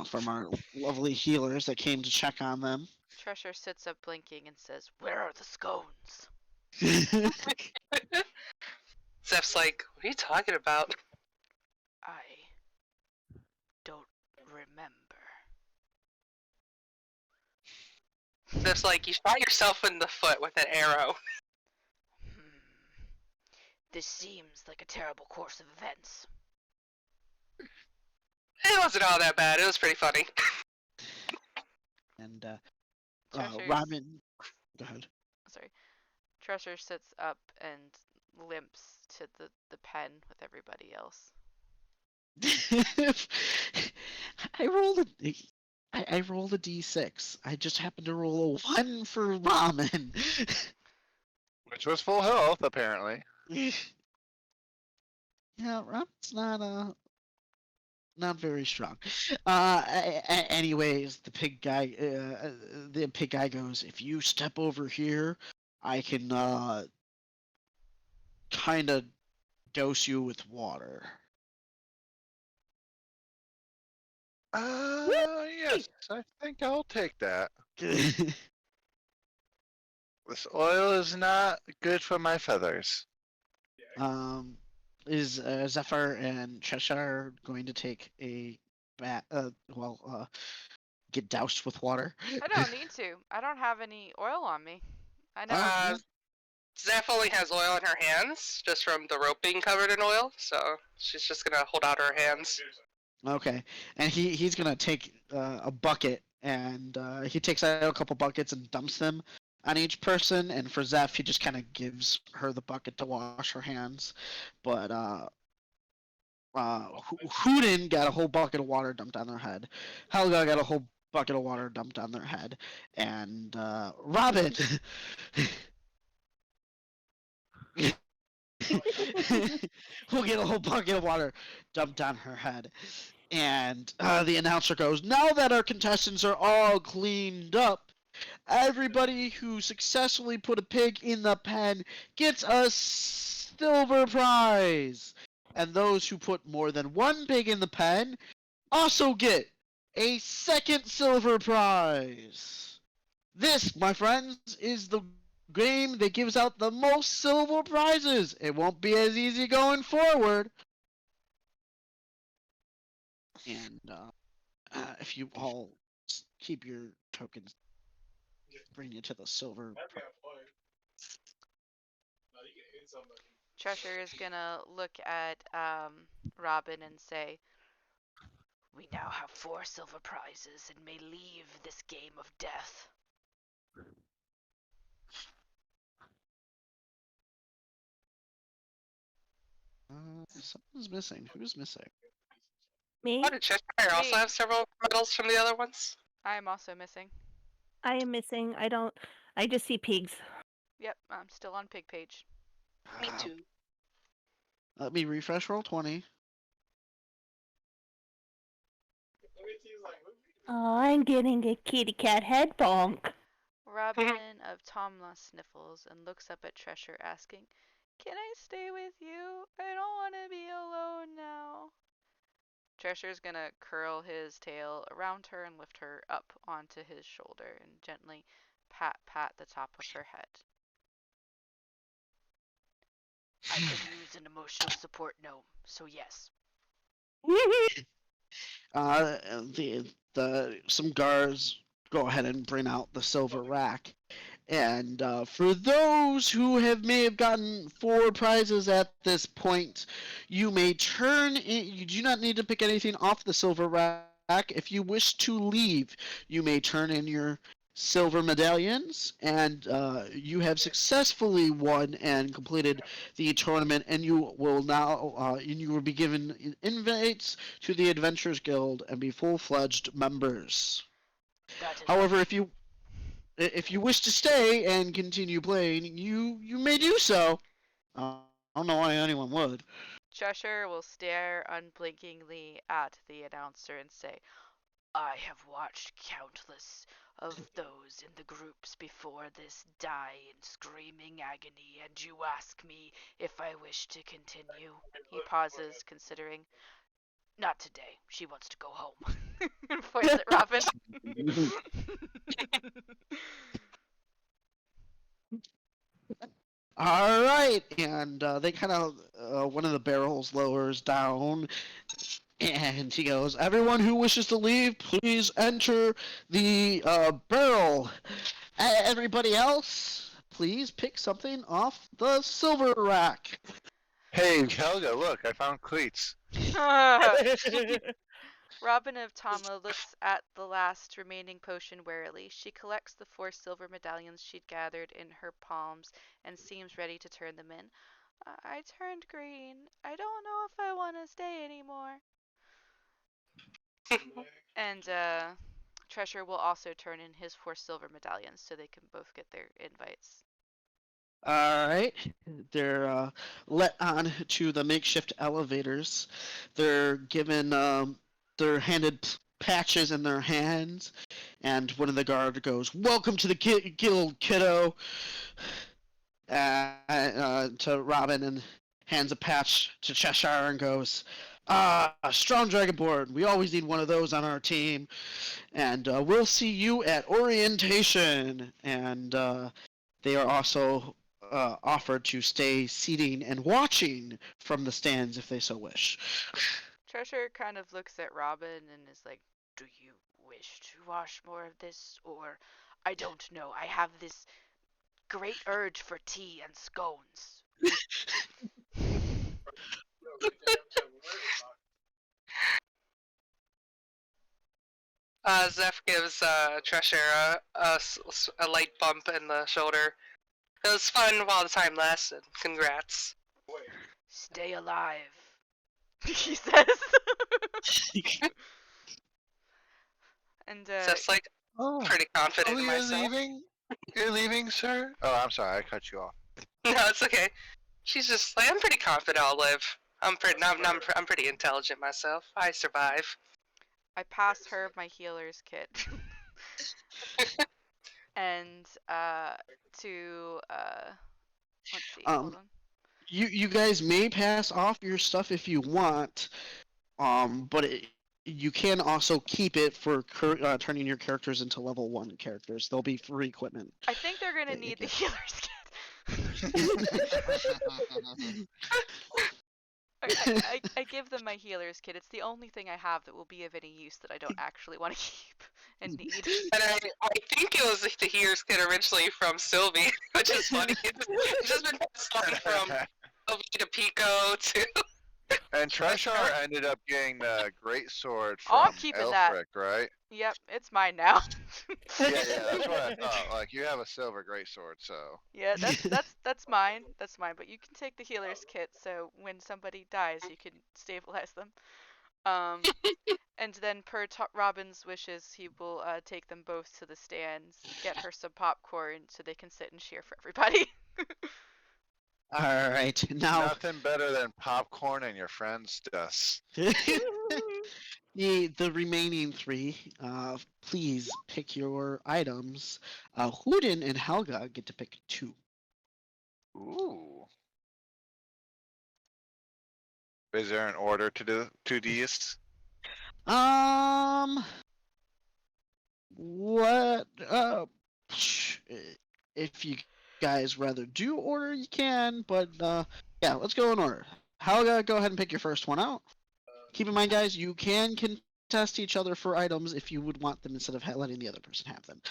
from our lovely healers that came to check on them. Treasure sits up blinking and says, "Where are the scones?" Zeph's like, what are you talking about? I don't remember. Zeph's like, you shot yourself in the foot with an arrow. This seems like a terrible course of events. It wasn't all that bad. It was pretty funny. And Treasure's- Robin, go ahead. Sorry. Treasure sits up and limps to the pen with everybody else. I rolled a d6. I just happened to roll a 1 for Ramen. Which was full health, apparently. Yeah, Ramen's not very strong. Anyways, the pig guy goes, if you step over here, I can kind of dose you with water. Yes, I think I'll take that. This oil is not good for my feathers. Is Zephyr and Cheshire going to take a get doused with water? I don't need to. I don't have any oil on me. I know. Zeph only has oil in her hands, just from the rope being covered in oil, so she's just gonna hold out her hands. Okay, and he's gonna take a bucket, and he takes out a couple buckets and dumps them on each person. And for Zeph, he just kind of gives her the bucket to wash her hands. But Hooden got a whole bucket of water dumped on their head. Helga got a whole bucket of water dumped on their head, and Robin. We'll get a whole bucket of water dumped on her head. And the announcer goes, now that our contestants are all cleaned up, everybody who successfully put a pig in the pen gets a silver prize. And those who put more than one pig in the pen also get a second silver prize. This, my friends, is the game that gives out the most silver prizes. It won't be as easy going forward. And if you all keep your tokens, bring you to the silver. Might be on point. No, you can hit somebody. Treasure is gonna look at Robin and say, "We now have 4 silver prizes and may leave this game of death." Someone's missing. Who's missing? Me? Oh, did Cheshire also Me. have several medals from the other ones? I am also missing. I am missing. I just see pigs. Yep, I'm still on pig page. Me too. Let me refresh roll 20. Let me see, like, what we- Oh, I'm getting a kitty cat head bonk. Robin of Tomla sniffles and looks up at Tresher asking, "Can I stay with you? I don't want to be alone now." Tresher's gonna curl his tail around her and lift her up onto his shoulder and gently pat the top of her head. I could use an emotional support gnome, so yes. Some guards go ahead and bring out the silver rack. And for those who may have gotten 4 prizes at this point, you may turn in. You do not need to pick anything off the silver rack. If you wish to leave, you may turn in your silver medallions, and you have successfully won and completed the tournament, and you will now you will be given invites to the Adventurers Guild and be full-fledged members. However, if you wish to stay and continue playing, you may do so. I don't know why anyone would. Cheshire will stare unblinkingly at the announcer and say, "I have watched countless of those in the groups before this die in screaming agony, and you ask me if I wish to continue." He pauses, considering. "Not today. She wants to go home." And points at Robin. All right, and they kind of one of the barrels lowers down, and he goes, "Everyone who wishes to leave, please enter the barrel. Everybody else, please pick something off the silver rack." Hey, Helga, look, I found cleats. Robin of Tomla looks at the last remaining potion warily. She collects the 4 silver medallions she'd gathered in her palms and seems ready to turn them in. "I turned green. I don't know if I want to stay anymore." And Treasure will also turn in his 4 silver medallions so they can both get their invites. All right, they're let on to the makeshift elevators. They're given, they're handed patches in their hands, and one of the guard goes, "Welcome to the guild, kiddo," to Robin, and hands a patch to Cheshire and goes, "Strong Dragonborn, we always need one of those on our team, and we'll see you at orientation." And they are also offered to stay seating and watching from the stands if they so wish. Treasure kind of looks at Robin and is like, "Do you wish to watch more of this? Or, I don't know, I have this great urge for tea and scones." Zeph gives Treasure a light bump in the shoulder. "It was fun while the time lasted. Congrats." "Stay alive," he says. And Zeph's like, Oh, pretty confident in you're myself. leaving? You're leaving, sir? Oh, I'm sorry, I cut you off. No, it's okay. She's just like, "I'm pretty confident I'll live. I'm pretty intelligent myself. I survive." I pass her my healer's kit. And let's see, hold on. You guys may pass off your stuff if you want, but you can also keep it for turning your characters into level 1 characters. They'll be free equipment. I think they're gonna need the healer's kit. I give them my healer's kit. It's the only thing I have that will be of any use that I don't actually want to keep and need. And I think it was the healer's kit originally from Sylvie, which is funny. It's just been passed on from Sylvie to Pico to. And Treasure ended up getting the great sword Oh, I'm from keeping that. Elfric, right? Yep, it's mine now. Yeah, that's what I thought. Like, you have a silver great sword, so. Yeah, that's mine. That's mine. But you can take the healer's kit, so when somebody dies, you can stabilize them. And then per Robin's wishes, he will take them both to the stands, get her some popcorn, so they can sit and cheer for everybody. All right, now Nothing better than popcorn and your friend's dust. The remaining three, please pick your items. Huden and Helga get to pick two. Ooh. Is there an order to do these? What? If you guys rather do order, you can. But yeah, let's go in order. Helga, go ahead and pick your first one out. Keep in mind, guys, you can contest each other for items if you would want them instead of letting the other person have them.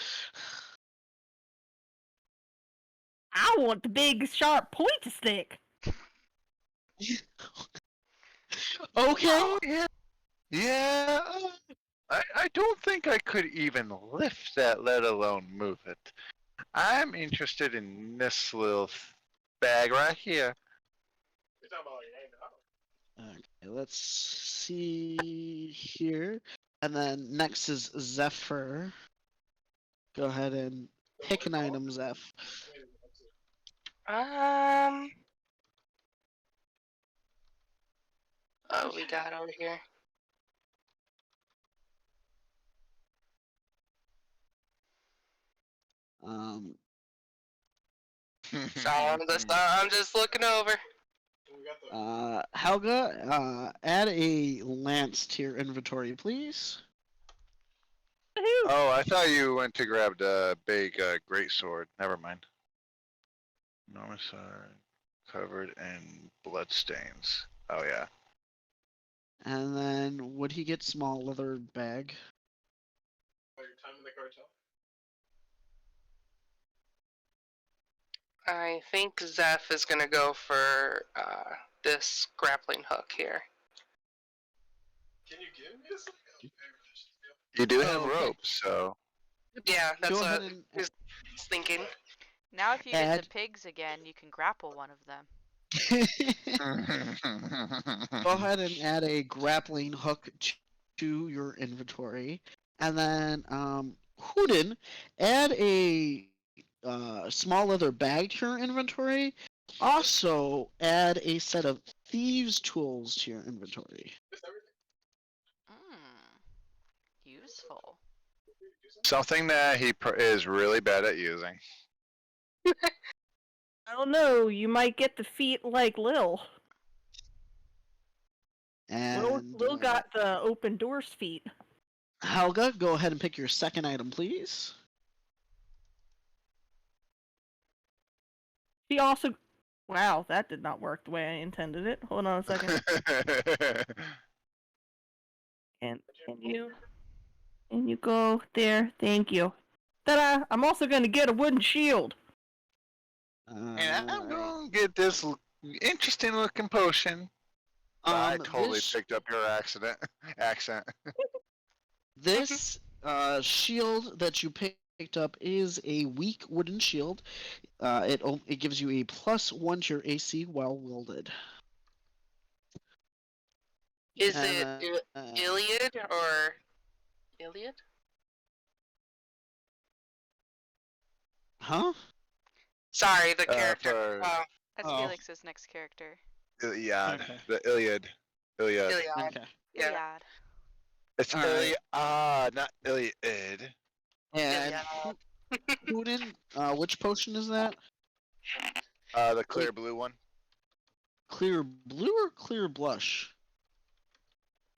I want the big sharp pointy stick. Okay. Oh, yeah. Yeah. I don't think I could even lift that, let alone move it. I'm interested in this little bag right here. You're talking about like $9. Okay, let's see here. And then next is Zephyr. Go ahead and pick an item, Zeph. Oh, we got over here. Um, So I'm just looking over. We got the Helga, add a lance to your inventory, please. Woohoo! Oh, I thought you went to grab the big great sword. Never mind. Enormous sword covered in bloodstains. Oh yeah. And then would he get small leather bag? your time in the cartel. I think Zeph is gonna go for this grappling hook here. Can you give me a second? You do have Oh, okay. ropes, so. Yeah, that's Go what ahead I and was thinking. Now, if you get Add- the pigs again, you can grapple one of them. go ahead and add a grappling hook to your inventory, and then Huden, add a small leather bag to your inventory. Also, add a set of thieves' tools to your inventory. Just everything. Useful. Something that he is really bad at using. I don't know. You might get the feet like Lil. And Lil got the open doors feet. Helga, go ahead and pick your second item, please. She also. Wow, that did not work the way I intended it. Hold on a second. Can you go there? Thank you. Ta-da! I'm also gonna get a wooden shield. And I'm Alright. gonna get this interesting looking potion. I totally this picked up your accent. this shield that you picked up is a weak wooden shield. It gives you a +1 to your AC while wielded. Is And, it Iliad or Iliad? Huh? Sorry, the character. For That's Oh. Felix's next character. Iliad. Okay. The Iliad. Iliad. Iliad. Okay. Yeah. Iliad. It's Alright. Iliad, not Iliad. And Iliad. Huden, which potion is that? The clear blue one. Clear blue or clear blush?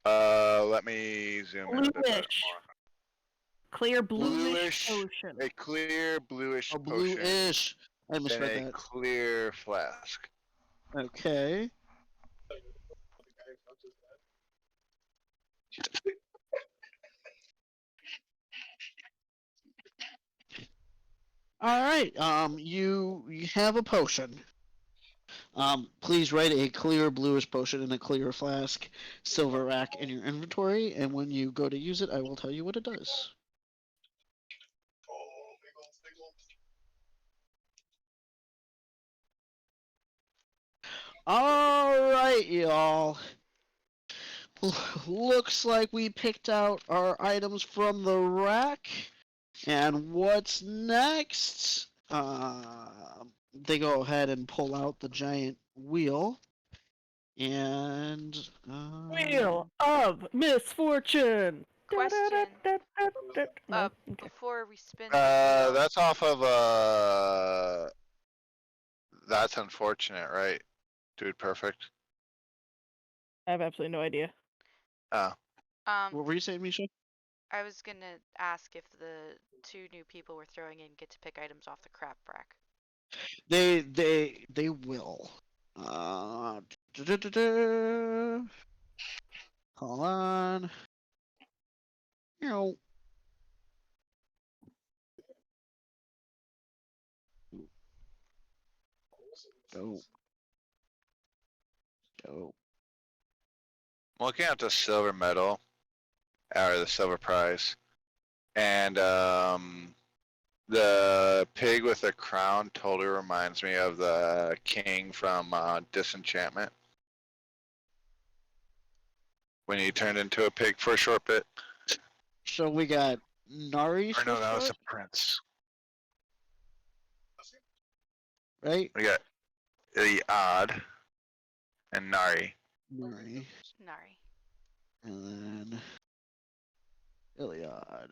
Let me zoom in a bit Bluish. more. Clear bluish Bluish. ocean. A clear bluish Oh, potion bluish. I in misread a that. clear flask. Okay. All right. You have a potion. Please write a clear bluish potion in a clear flask, silver rack in your inventory, and when you go to use it, I will tell you what it does. Oh, big old, big old. All right, y'all. Looks like we picked out our items from the rack. And what's next? They go ahead and pull out the giant wheel. And Wheel of Misfortune. Question. No, okay. Before we spin the wheel. That's off of That's Unfortunate, right? Dude, perfect. I have absolutely no idea. Oh, what were you saying, Misha? I was gonna ask if the 2 new people we're throwing in get to pick items off the crap rack. They will. Du-du-du-du. Hold on. You know. Go. Go. looking at the silver medal, or the silver prize, and the pig with the crown totally reminds me of the king from Disenchantment. When he turned into a pig for a short bit. So we got Nari Or no, so that was far, the prince. right? We got the Odd and Nari. Nari. Nari. And then Iliad.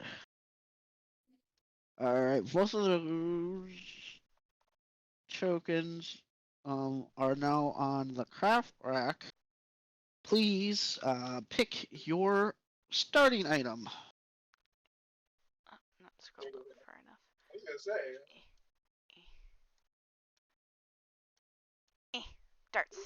Alright, both of those tokens are now on the craft rack. Please pick your starting item. Oh, not scrolled up far enough. I was gonna say. Darts.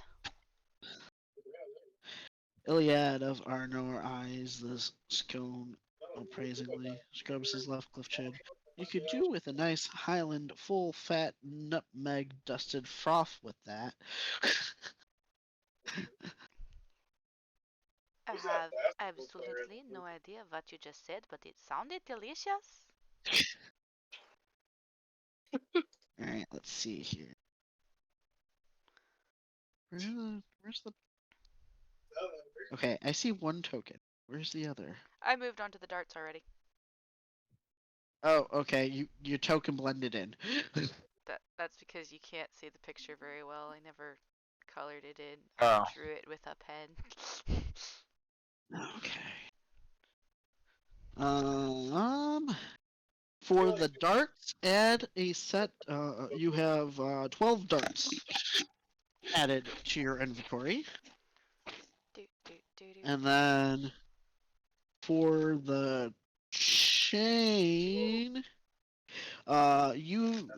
Iliad of Arnor eyes the scone appraisingly, scrubs his left cliff chin. You could do with a nice Highland full fat nutmeg dusted froth with that. I Who's that have basketball player in absolutely the no idea what you just said, but it sounded delicious. Alright, let's see here. Where's the Okay, I see one token. Where's the other? I moved on to the darts already. Oh, okay, your token blended in. That's because you can't see the picture very well. I never colored it in. Oh. I drew it with a pen. Okay. For the darts, add a set. You have 12 darts added to your inventory, do, do, do, do. and then for the chain, you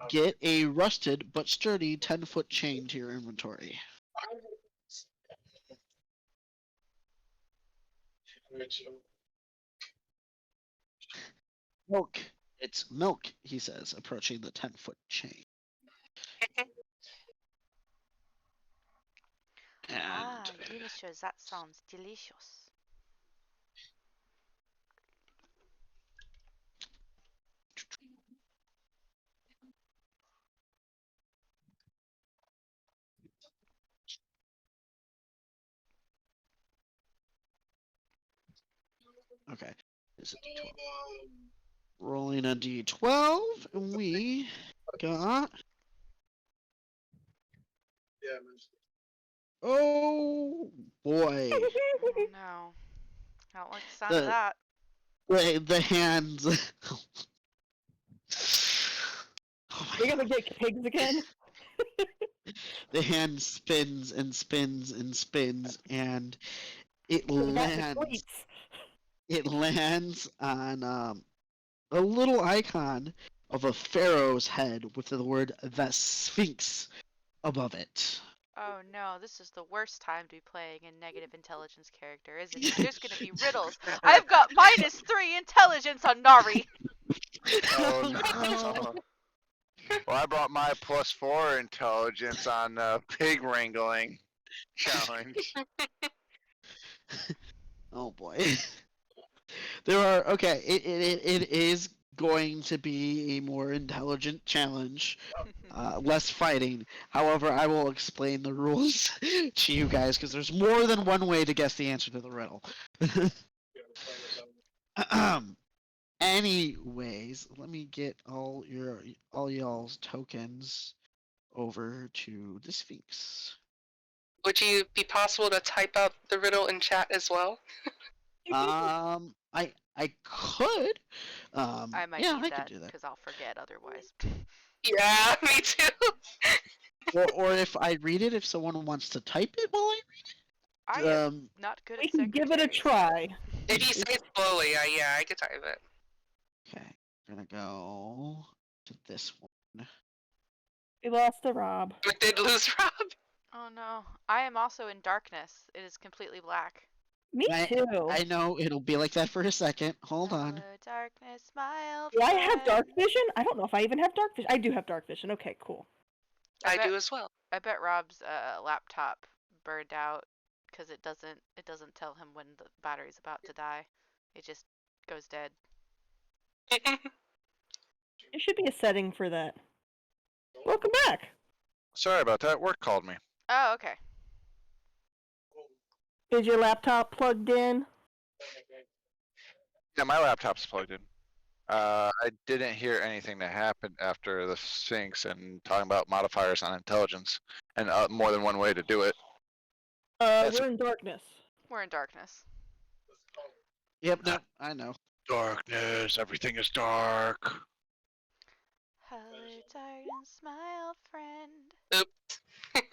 get a rusted but sturdy 10-foot chain to your inventory. Milk. It's milk, he says, approaching the 10-foot chain. And Delicious. That sounds delicious. okay, is it D12? Rolling a D12, and we got. Yeah, man. Oh boy. Oh no. I don't like the sound of The- that. The hands. Oh my We're gonna God. get pigs again. The hand spins and spins and spins, and it We got the lands. sweets. It lands on a little icon of a pharaoh's head with the word "the Sphinx" above it. Oh no, this is the worst time to be playing a negative intelligence character, isn't it? There's gonna be riddles. I've got -3 intelligence on Nari. Oh no. Well, I brought my +4 intelligence on pig wrangling challenge. Oh boy. There are okay. It is going to be a more intelligent challenge, less fighting. However, I will explain the rules to you guys because there's more than one way to guess the answer to the riddle. Anyways, let me get all y'all's tokens over to the Sphinx. Would you be possible to type out the riddle in chat as well? I could. I might Yeah, need I could that do that. because I'll forget otherwise. Yeah, me too. Or if I read it, if someone wants to type it while I I am not good We at can give it a secretaries. try. If you say it slowly, I could type it. Okay, gonna go to this one. We lost a Rob. We did lose Rob. Oh no. I am also in darkness. It is completely black. Me too. I know it'll be like that for a second. Hold on. Hello, darkness, my old Do I have dark friend. vision? I don't know if I even have dark vision. I do have dark vision. Okay, cool. I bet, do as well. I bet Rob's laptop burned out because it doesn't tell him when the battery's about to die. It just goes dead. There should be a setting for that. Welcome back. Sorry about that. Work called me. Oh, okay. Is your laptop plugged in? Yeah, my laptop's plugged in. I didn't hear anything that happened after the Sphinx and talking about modifiers on intelligence and more than one way to do it. We're in darkness. We're in darkness. Yep, no, I know. Darkness. Everything is dark. Hello, darkness, my old friend.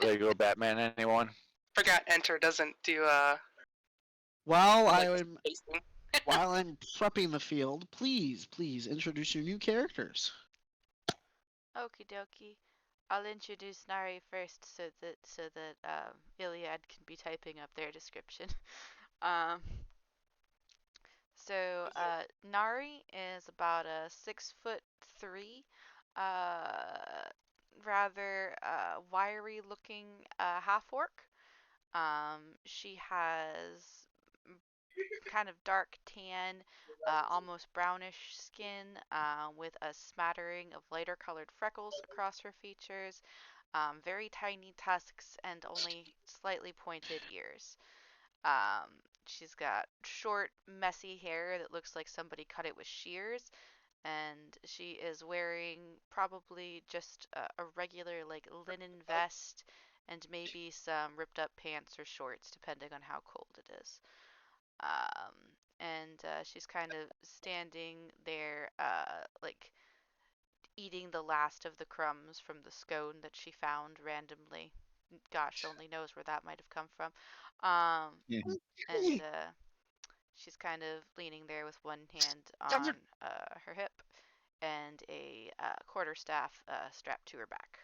Lego Batman. Anyone? Forgot enter doesn't do While like I'm spacing. while I'm prepping the field, please introduce your new characters. Okie dokie. I'll introduce Nari first so that Iliad can be typing up their description. um, Nari is about a 6'3", rather wiry looking half orc. She has kind of dark tan, almost brownish skin, with a smattering of lighter colored freckles across her features, very tiny tusks, and only slightly pointed ears. Um, she's got short, messy hair that looks like somebody cut it with shears, and she is wearing probably just a regular like linen vest and maybe some ripped up pants or shorts, depending on how cold it is. Um, and she's kind of standing there, like eating the last of the crumbs from the scone that she found randomly. Gosh, only knows where that might have come from. And she's kind of leaning there with one hand on her hip and a quarterstaff strapped to her back.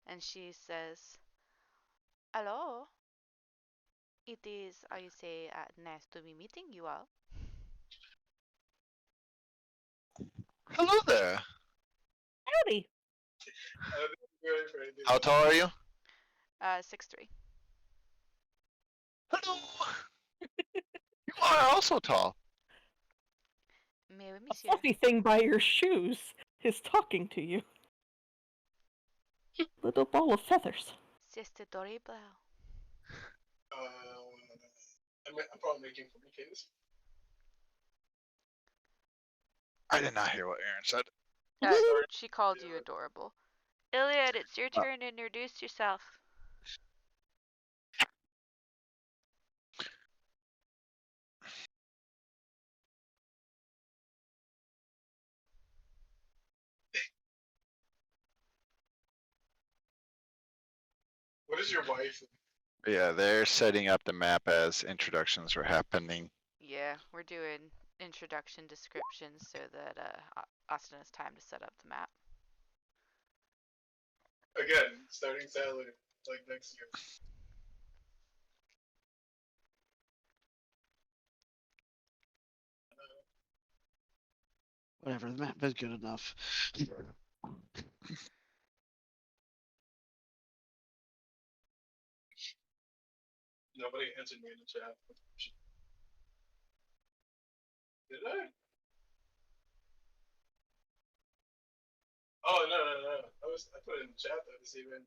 And she says, "Hello. It is, I say, nice to be meeting you all." Hello there. Howdy. How tall are you? 6'3". Hello. You are also tall. Mais oui, A monsieur. fluffy thing by your shoes is talking to you. Little ball of feathers. C'est adorable. I'm probably making for kids. I did not hear what Aaron said. She called you adorable. Iliad, it's your turn to introduce yourself. What is your wife? Yeah, they're setting up the map as introductions were happening. Yeah, we're doing introduction descriptions so that Austin has time to set up the map. Again, starting salary like next year. Whatever, the map is good enough. Nobody answered me in the chat. Did I? Oh no. I put it in the chat though to see when.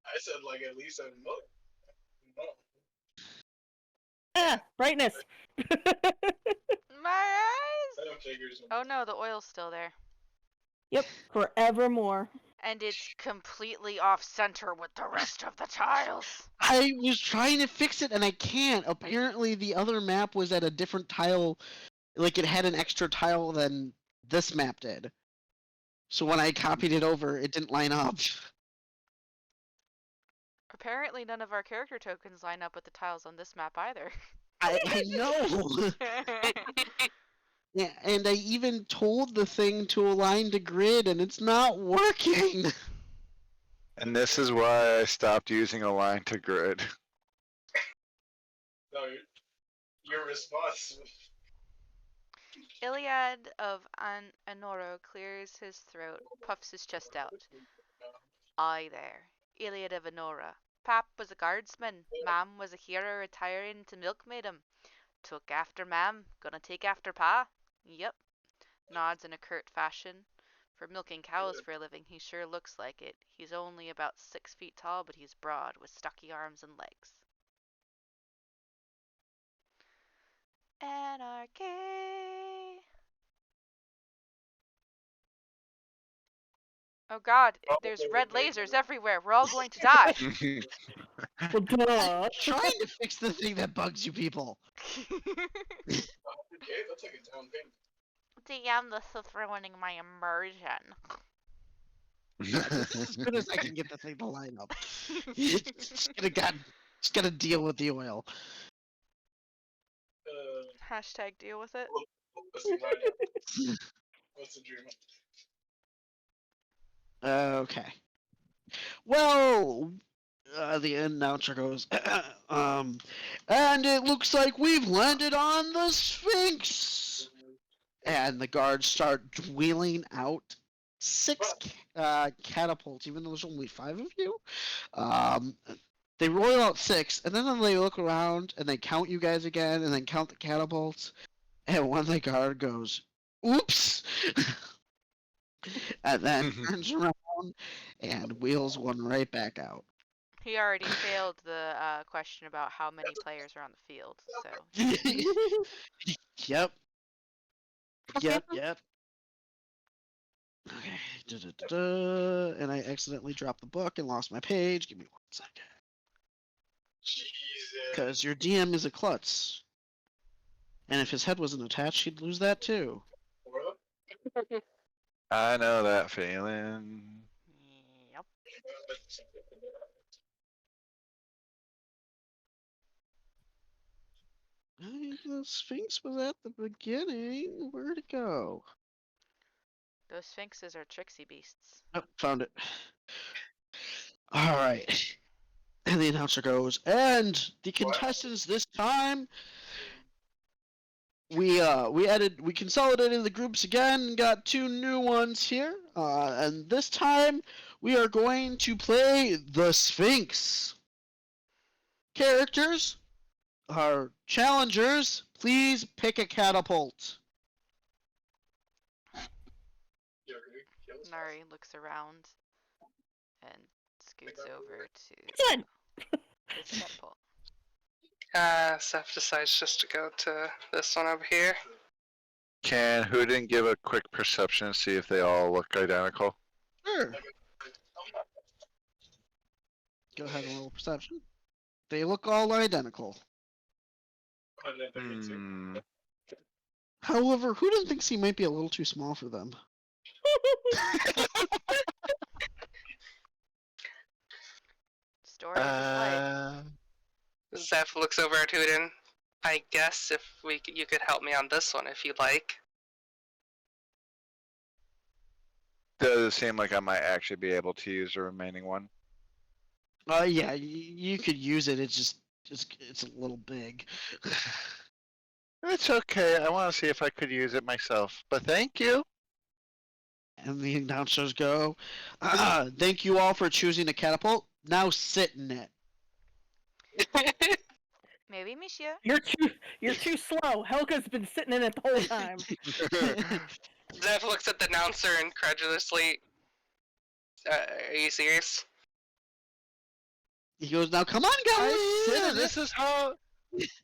I said like at least 7 million. No. Ah, brightness. My eyes! I have figures. Oh no, the oil's still there. Yep, forevermore. And it's completely off center with the rest of the tiles. I was trying to fix it and I can't. Apparently, the other map was at a different tile. Like, it had an extra tile than this map did. So when I copied it over, it didn't line up. Apparently none of our character tokens line up with the tiles on this map either. I know. Yeah, and I even told the thing to align to grid, and it's not working. And this is why I stopped using Align to Grid. No, your response. Iliad of Anoro clears his throat, puffs his chest out. Aye there, Iliad of Anora. Pap was a guardsman, Mam was a hero retiring to milkmaidom. Took after Mam, gonna take after Pa? Yep. Nods in a curt fashion. For milking cows for a living, he sure looks like it. He's only about 6 feet tall, but he's broad, with stocky arms and legs. Anarchy! Oh god, there's red lasers everywhere. We're all going to die. Well, duh. I'm trying to fix the thing that bugs you people. Okay, that's like a down payment. DM, this is ruining my immersion. This is as good as I can get the thing to line up. Just gotta deal with the oil. Hashtag deal with it. Let's see right now. What's the dream? Okay. Well, the announcer goes, and it looks like we've landed on the Sphinx. And the guards start wheeling out 6 catapults, even though there's only 5 of you. They roll out 6, and then they look around and they count you guys again, and then count the catapults. And one of the guard goes, "Oops!" and then turns around and wheels one right back out. He already failed the question about how many players are on the field, so. Yep. Yep. Okay. Da-da-da-da. And I accidentally dropped the book and lost my page. Give me 1 second. Jesus. Because your DM is a klutz. And if his head wasn't attached, he'd lose that too. What? I know that feeling. Yep. The Sphinx was at the beginning. Where'd it go? Those sphinxes are tricksy beasts. Oh, found it. All right. And the announcer goes, and the contestants this time, we consolidated the groups again and got 2 new ones here. And this time we are going to play the Sphinx. Characters are challengers. Please pick a catapult. You're gonna kill us. Nari looks around and scoots over to Done. his catapult. Seth decides just to go to this one over here. Can Hoodin give a quick perception and see if they all look identical? Sure. Go ahead and roll perception. They look all identical. Hmm. However, Hoodin thinks he might be a little too small for them. Story of his life. Zeph looks over at Hoodin. I guess if you could help me on this one if you'd like. Does it seem like I might actually be able to use the remaining one? Yeah, you could use it. It's a little big. It's okay. I want to see if I could use it myself. But thank you. And the announcers go, thank you all for choosing a catapult. Now sit in it. Maybe, monsieur. You're too slow. Helga's been sitting in it the whole time. Zeph looks at the announcer incredulously. Are you serious? He goes, now come on, guys, sit in it. This is how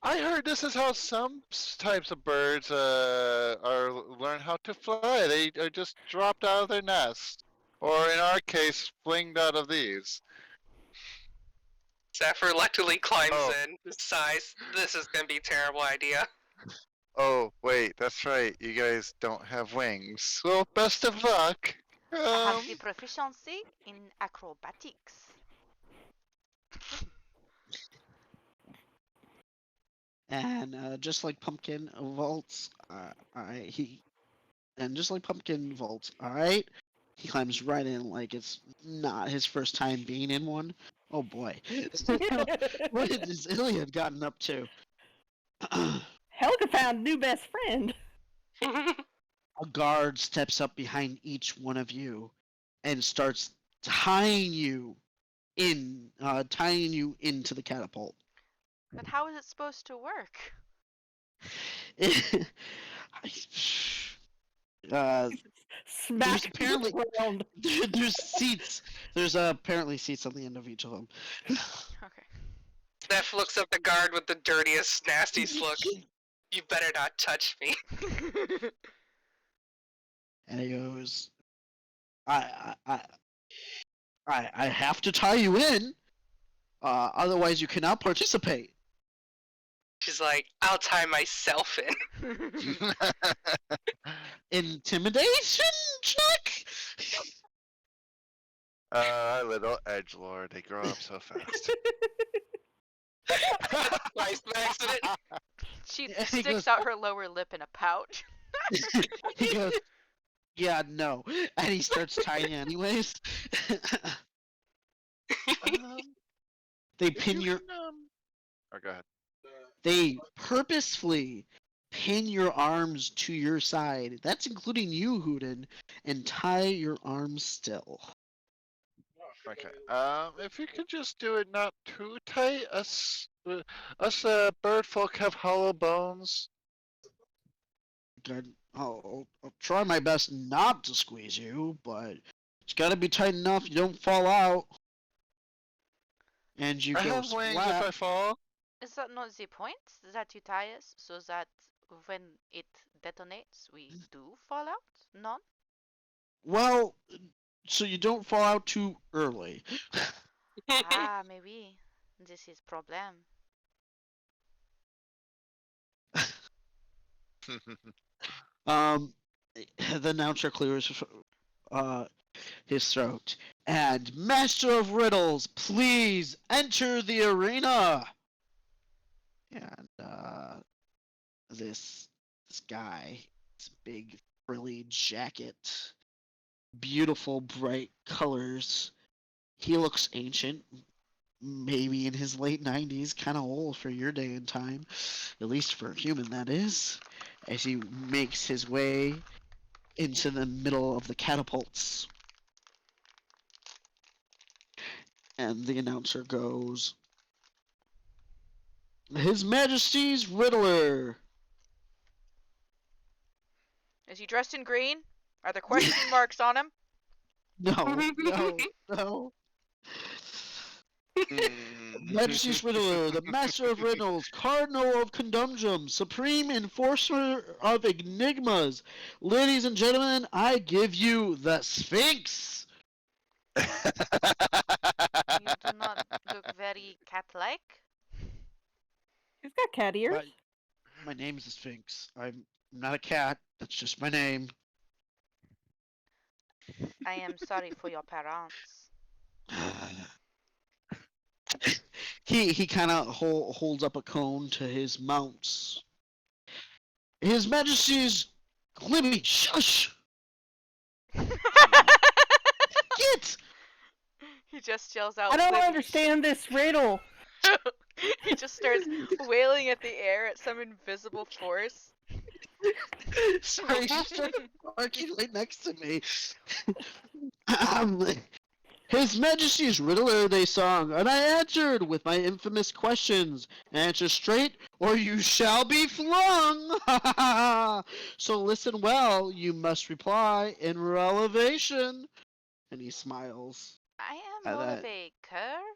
I heard this is how some types of birds are learn how to fly. They are just dropped out of their nest, or in our case, flinged out of these. Zeph reluctantly climbs Oh. in, sighs. This is gonna be a terrible idea. Oh, wait, that's right. You guys don't have wings. Well, best of luck. I have the proficiency in acrobatics. And just like Pumpkin vaults, just like Pumpkin vaults, all right, he climbs right in like it's not his first time being in one. Oh boy, what has Iliad gotten up to? Helga found new best friend. A guard steps up behind each one of you and starts tying you into the catapult. But how is it supposed to work? Smack apparently- the ground. There's seats. There's apparently seats on the end of each of them. Okay. Zeph looks at the guard with the dirtiest, nastiest look. You better not touch me. And he goes, I have to tie you in. Otherwise, you cannot participate. She's like, I'll tie myself in. Intimidation check. Little edgelord, they grow up so fast. Twice by accident. She He sticks goes- out her lower lip in a pouch. He goes, yeah, no, and he starts tying anyways. They pin your. Oh, go ahead. They purposefully pin your arms to your side. That's including you, Hooden, and tie your arms still. Okay. If you could just do it not too tight, us bird folk have hollow bones. I'll try my best not to squeeze you, but it's got to be tight enough you don't fall out. And you I go have wings splat. if I fall. Is that not the point? That you tie us so that when it detonates, we do fall out? None? Well, so you don't fall out too early. Ah, maybe. This is problem. The announcer clears his throat. And Master of Riddles, please enter the arena. And this guy, this big frilly jacket, beautiful bright colors. He looks ancient, maybe in his late 90s, kind of old for your day and time, at least for a human, that is, as he makes his way into the middle of the catapults. And the announcer goes, His Majesty's Riddler. Is he dressed in green? Are there question marks on him? No. Majesty's Riddler, the Master of Riddles, Cardinal of Conundrums, Supreme Enforcer of Enigmas. Ladies and gentlemen, I give you the Sphinx. You do not look very cat-like. He's got cat ears. My name is the Sphinx. I'm not a cat. That's just my name. I am sorry for your parents. He kind of holds up a cone to his mounts. His Majesty's Libby, shush! Get! He just yells out. I don't "Libby." understand this riddle. He just starts wailing at the air at some invisible force. Sorry, she started barking right next to me. His Majesty's Riddler they sung, and I answered with my infamous questions. Answer straight, or you shall be flung! So listen well, you must reply in relevation. And he smiles. I am At more that. of a curve.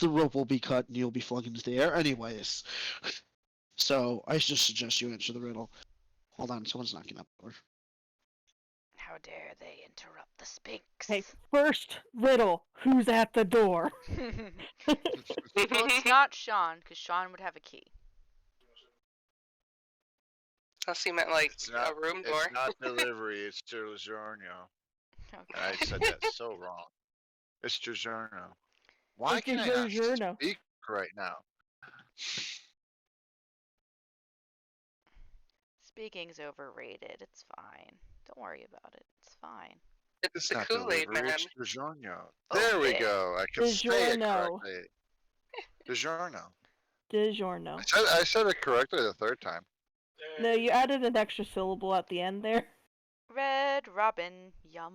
the rope will be cut and you'll be flung into the air anyways. So I just suggest you answer the riddle. Hold on, someone's knocking at the door. How dare they interrupt the Sphinx? Okay, first riddle. Who's at the door? Well, it's not Sean, because Sean would have a key. Unless you meant like It's not, a room door. it's not delivery, it's DiGiorno. And I Okay. said that so wrong. It's DiGiorno. Why It's can I not DiGiorno. speak right now? Speaking's overrated. It's fine. Don't worry about it. It's fine. It's the not Kool-Aid delivery, man. it's DiGiorno. Oh, There we yeah. go. I can say it DiGiorno. correctly. DiGiorno. DiGiorno. I said it correctly the third time. No, you added an extra syllable at the end there. Red Robin. Yum.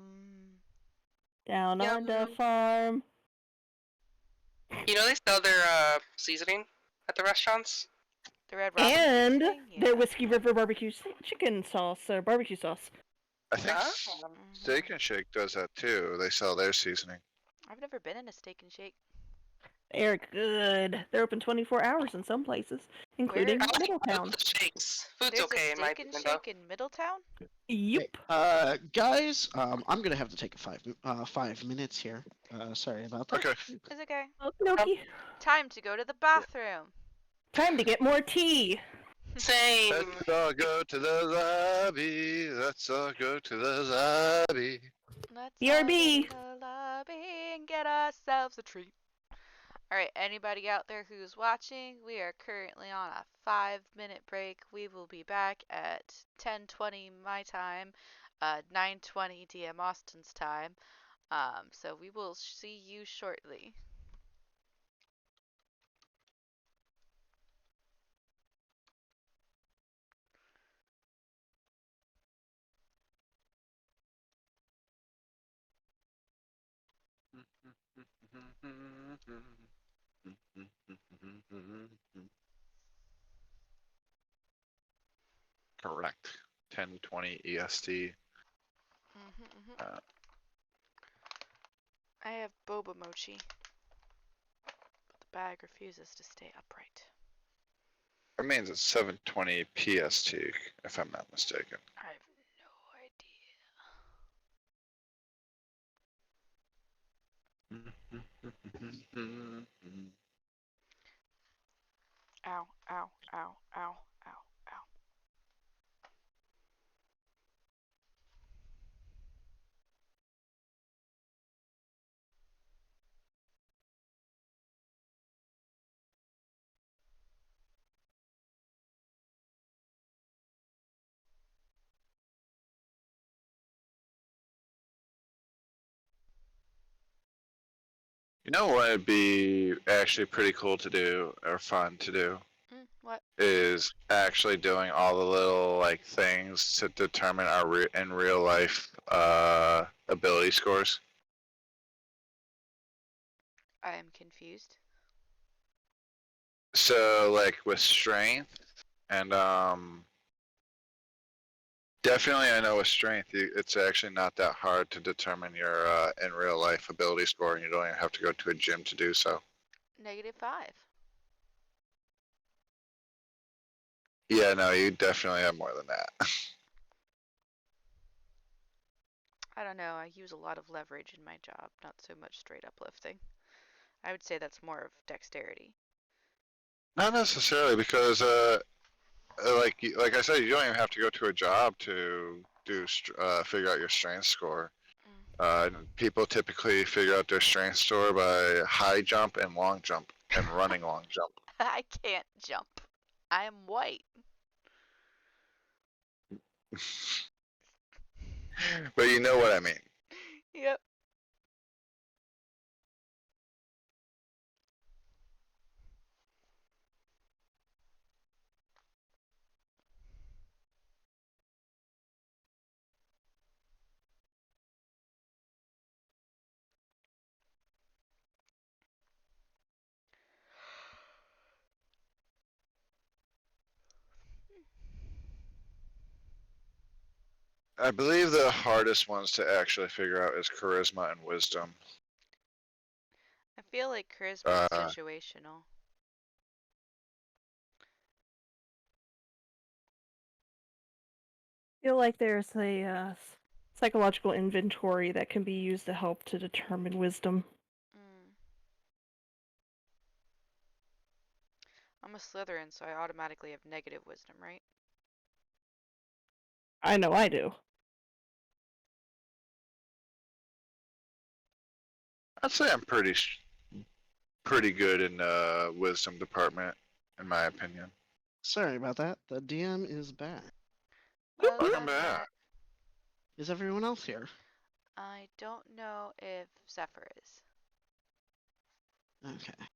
Down on the Yum. farm. You know they sell their seasoning at the restaurants? The Red Robin. And seasoning? Yeah. their Whiskey River barbecue chicken sauce, or barbecue sauce. I think Oh. Steak and Shake does that too. They sell their seasoning. I've never been in a Steak and Shake. They're good. They're open 24 hours in some places, including I like Middletown. the shakes. Food's There's okay a in my Steak and opinion though. Shake in Middletown? Yep. Guys, I'm gonna have to take a 5 minutes here. Sorry about that. Okay. It's okay. Okie Time to go to the bathroom. Time to get more tea. Same. Let's all go to the lobby. Let's all go to the lobby. Let's BRB. all go to the lobby and get ourselves a treat. Alright, anybody out there who's watching, we are currently on a 5-minute break. We will be back at 10:20 my time, 9:20 DM Austin's time. So we will see you shortly. Correct. 10:20 EST. Uh. I have boba mochi, but the bag refuses to stay upright. It means it's 7:20 PST, if I'm not mistaken. I have no idea. Ow, ow, ow, ow, ow, ow. You know what would be actually pretty cool to do, or fun to do, What? is actually doing all the little like things to determine our in real life ability scores. I am confused. So like with strength and definitely I know with strength it's actually not that hard to determine your in real life ability score, and you don't even have to go to a gym to do so. -5. Yeah, no, you definitely have more than that. I don't know, I use a lot of leverage in my job, not so much straight up lifting. I would say that's more of dexterity. Not necessarily, because like I said, you don't even have to go to a job to do figure out your strength score. People typically figure out their strength score by high jump and long jump and running long jump. I can't jump. I am white. But you know what I mean. Yep. I believe the hardest ones to actually figure out is charisma and wisdom. I feel like charisma is Uh. situational. I feel like there's a psychological inventory that can be used to help to determine wisdom. Mm. I'm a Slytherin, so I automatically have negative wisdom, right? I know I do. I'd say I'm pretty good in wisdom department, in my opinion. Sorry about that. The DM is back. Welcome That's back. it. Is everyone else here? I don't know if Zephyr is. Okay.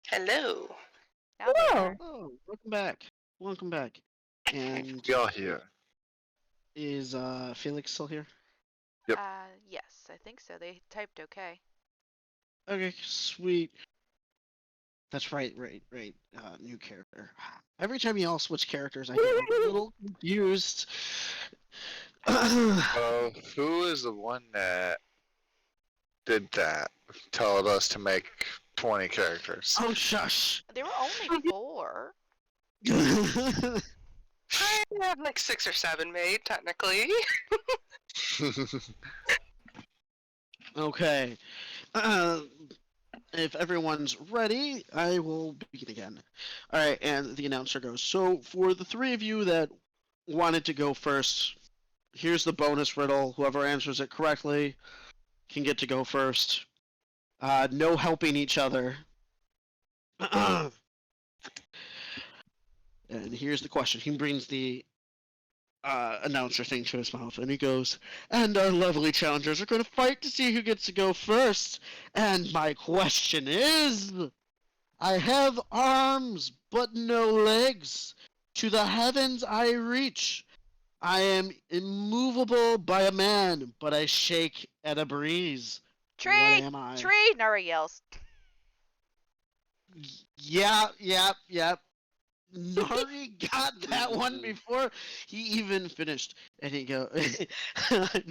Hello. Now they Hello. are. Oh, welcome back. Welcome back. And Y'all here. is Felix still here? Yep. Yes, I think so. They typed okay. Okay, sweet. That's right. New character. Every time y'all switch characters, I get a little confused. So, who is the one that did that? Told us to make 20 characters. Oh, shush. There were only 4. I have like 6 or 7 made, technically. Okay. If everyone's ready, I will begin again. Alright, and the announcer goes, so for the 3 of you that wanted to go first, here's the bonus riddle. Whoever answers it correctly can get to go first. No helping each other. And here's the question. He brings the announcer thing to his mouth, and he goes, and our lovely challengers are going to fight to see who gets to go first. And my question is, I have arms, but no legs. To the heavens I reach. I am immovable by a man, but I shake at a breeze. What Tree! am I? Tree! Nari yells. Yep. Nari got that one before he even finished, and he go, I'm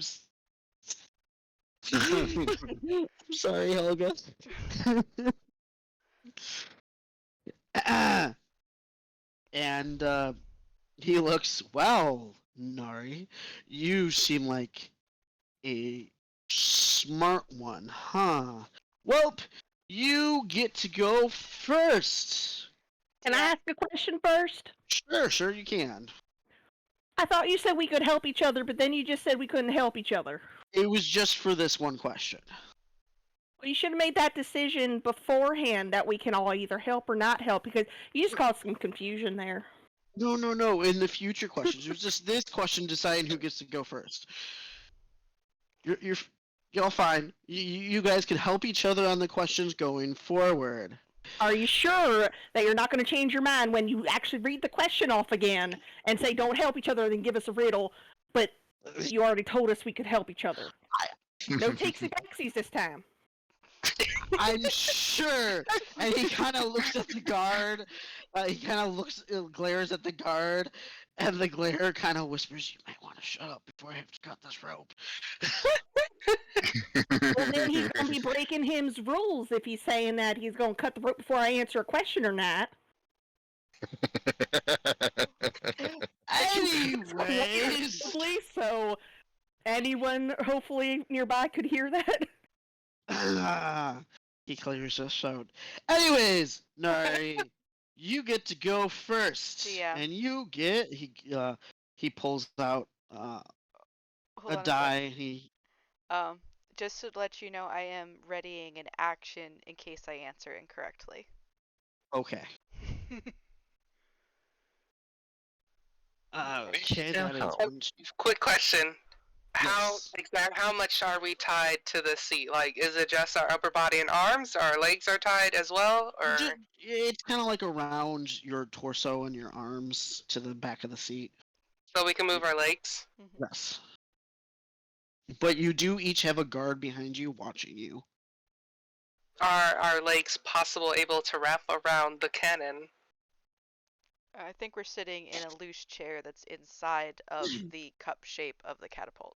sorry, Helga. And he looks, well, Nari, you seem like a smart one, huh? Well, you get to go first. Can I ask a question first? Sure, you can. I thought you said we could help each other, but then you just said we couldn't help each other. It was just for this one question. Well, you should have made that decision beforehand that we can all either help or not help, because you just caused some confusion there. No. In the future questions, it was just this question deciding who gets to go first. You're all fine. You guys can help each other on the questions going forward. Are you sure that you're not going to change your mind when you actually read the question off again and say don't help each other and then give us a riddle, but you already told us we could help each other? No takesy backsies this time. I'm sure. And he kind of looks at the guard. He kind of glares at the guard, and the glare kind of whispers, "You might want to shut up before I have to cut this rope." Well, then he's going to be breaking him's rules if he's saying that he's going to cut the rope before I answer a question or not. Anyways, So anyone hopefully nearby could hear that. he clears us out. Anyways, Nari, you get to go first, Yeah. and you get he pulls out Hold a on die. He just to let you know, I am readying an action in case I answer incorrectly. okay. Okay, that is Help. one. Quick question. How Yes. how much are we tied to the seat? Like, is it just our upper body and arms? Our legs are tied as well, or It's kind of like around your torso and your arms to the back of the seat. so we can move our legs? Yes. But you do each have a guard behind you watching you. Are our legs able to wrap around the cannon? I think we're sitting in a loose chair that's inside of the cup shape of the catapult.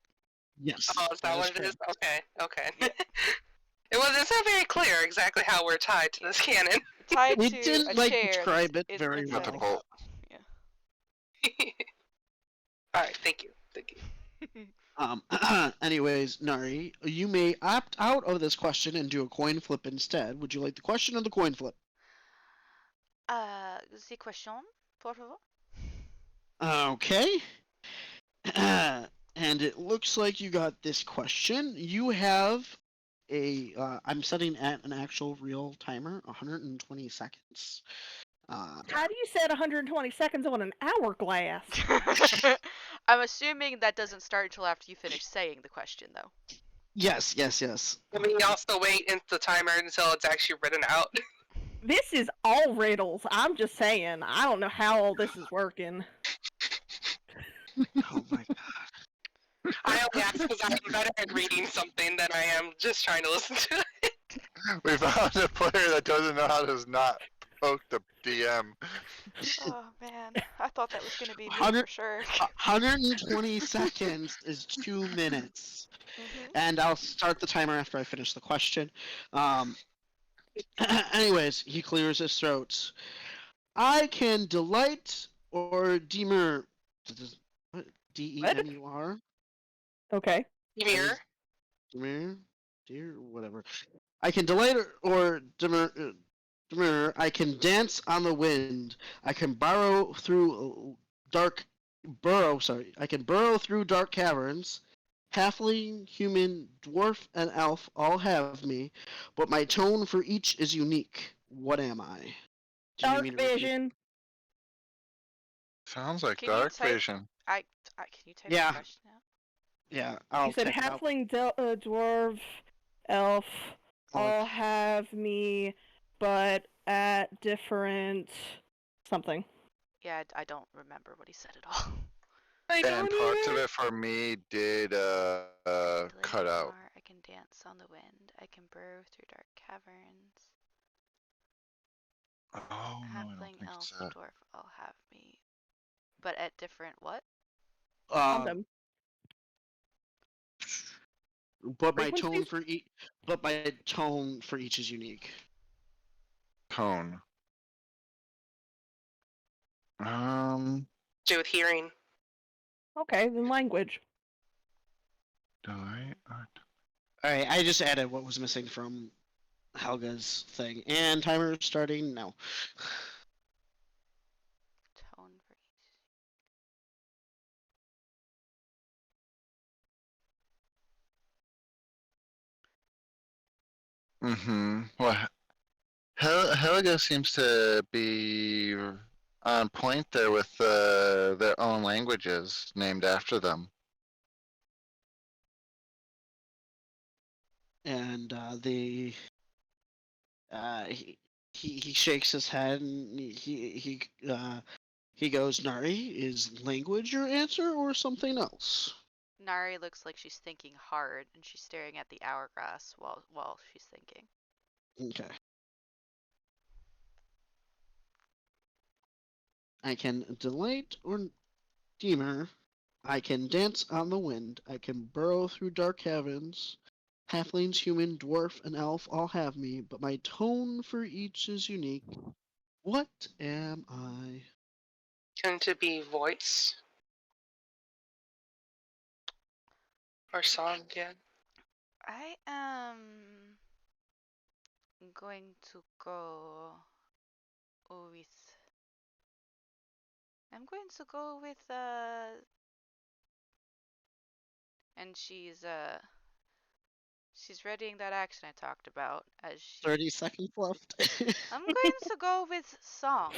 Yes. Oh, is that what it correct. is? Okay, okay. Yeah. It's not very clear exactly how we're tied to this cannon. Tied We to didn't a like chair describe it that's very inside well. the Catapult. cup. Alright, thank you. Thank you. Anyways, Nari, you may opt out of this question and do a coin flip instead. Would you like the question or the coin flip? The question, por favor. Okay. And it looks like you got this question. You have I'm setting at an actual real timer, 120 seconds. How do you set 120 seconds on an hourglass? I'm assuming that doesn't start until after you finish saying the question, though. Yes. Can we also wait in the timer until it's actually written out? This is all riddles. I'm just saying. I don't know how all this is working. Oh my god. I only ask because I'm better at reading something than I am just trying to listen to it. We found a player that doesn't know how to not poke the DM. Oh man, I thought that was gonna be me 100 for sure. 120 seconds is 2 minutes. Mhm. And I'll start the timer after I finish the question. Anyways, he clears his throat. I can delight or demur. What? D-E-M-U-R? Okay. Ymir? Demur? Dear? Whatever. I can delight or demur. I can dance on the wind. I can burrow through I can burrow through dark caverns. Halfling, human, dwarf, and elf all have me, but my tone for each is unique. What am I? Do you need Dark me to repeat? vision. Sounds like Can you Dark type- Vision. Can you type Yeah. the question out? Yeah, I'll You said type it out. halfling, dwarf, elf, Oh. all have me, but at different something. Yeah, I don't remember what he said at all. I And don't parts of either. it for me did Delight cut out. Mar, I can dance on the wind. I can burrow through dark caverns. Oh, no, I don't Halfling, think elf, it's that. dwarf all have me, but at different what? Them. But my tone Frequencies? for each is unique. Cone. Do with hearing. Okay, then language. Alright, I just added what was missing from Helga's thing. And timer starting now. Tone for each. Well, Helga seems to be on point there with their own languages named after them. And he shakes his head and he goes, Nari, is language your answer or something else? Nari looks like she's thinking hard, and she's staring at the hourglass while she's thinking. Okay. I can delight or demur. I can dance on the wind. I can burrow through dark caverns. Halflings, human, dwarf, and elf all have me, but my tone for each is unique. What am I? Can it be voice? Or song again? I am going to go with. I'm going to go with and she's readying that action I talked about as she. 30 seconds left. I'm going to go with song.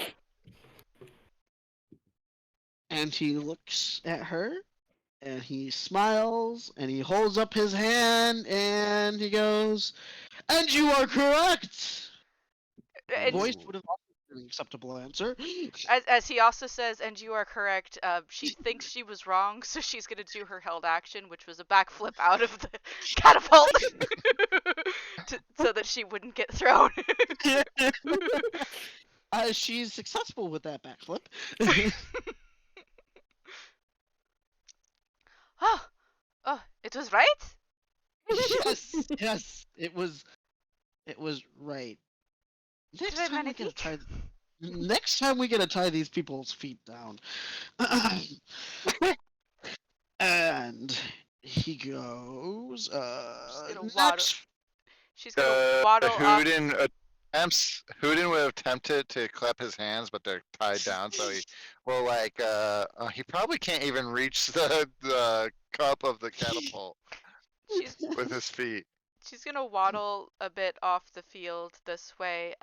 And he looks at her, and he smiles, and he holds up his hand, and he goes, and you are correct! And Voice would have also been an acceptable answer. as he also says, and you are correct, she thinks she was wrong, so she's gonna do her held action, which was a backflip out of the catapult, so that she wouldn't get thrown. She's successful with that backflip. Oh, it was right? yes, it was right. Next Très time we gotta magnifique. tie. Next time we gotta tie these people's feet down. And he goes. gonna Next. She's gonna waddle up. Houdin would have attempted to clap his hands, but they're tied down, so he will he probably can't even reach the cup of the catapult She's with his feet. she's gonna waddle a bit off the field this way,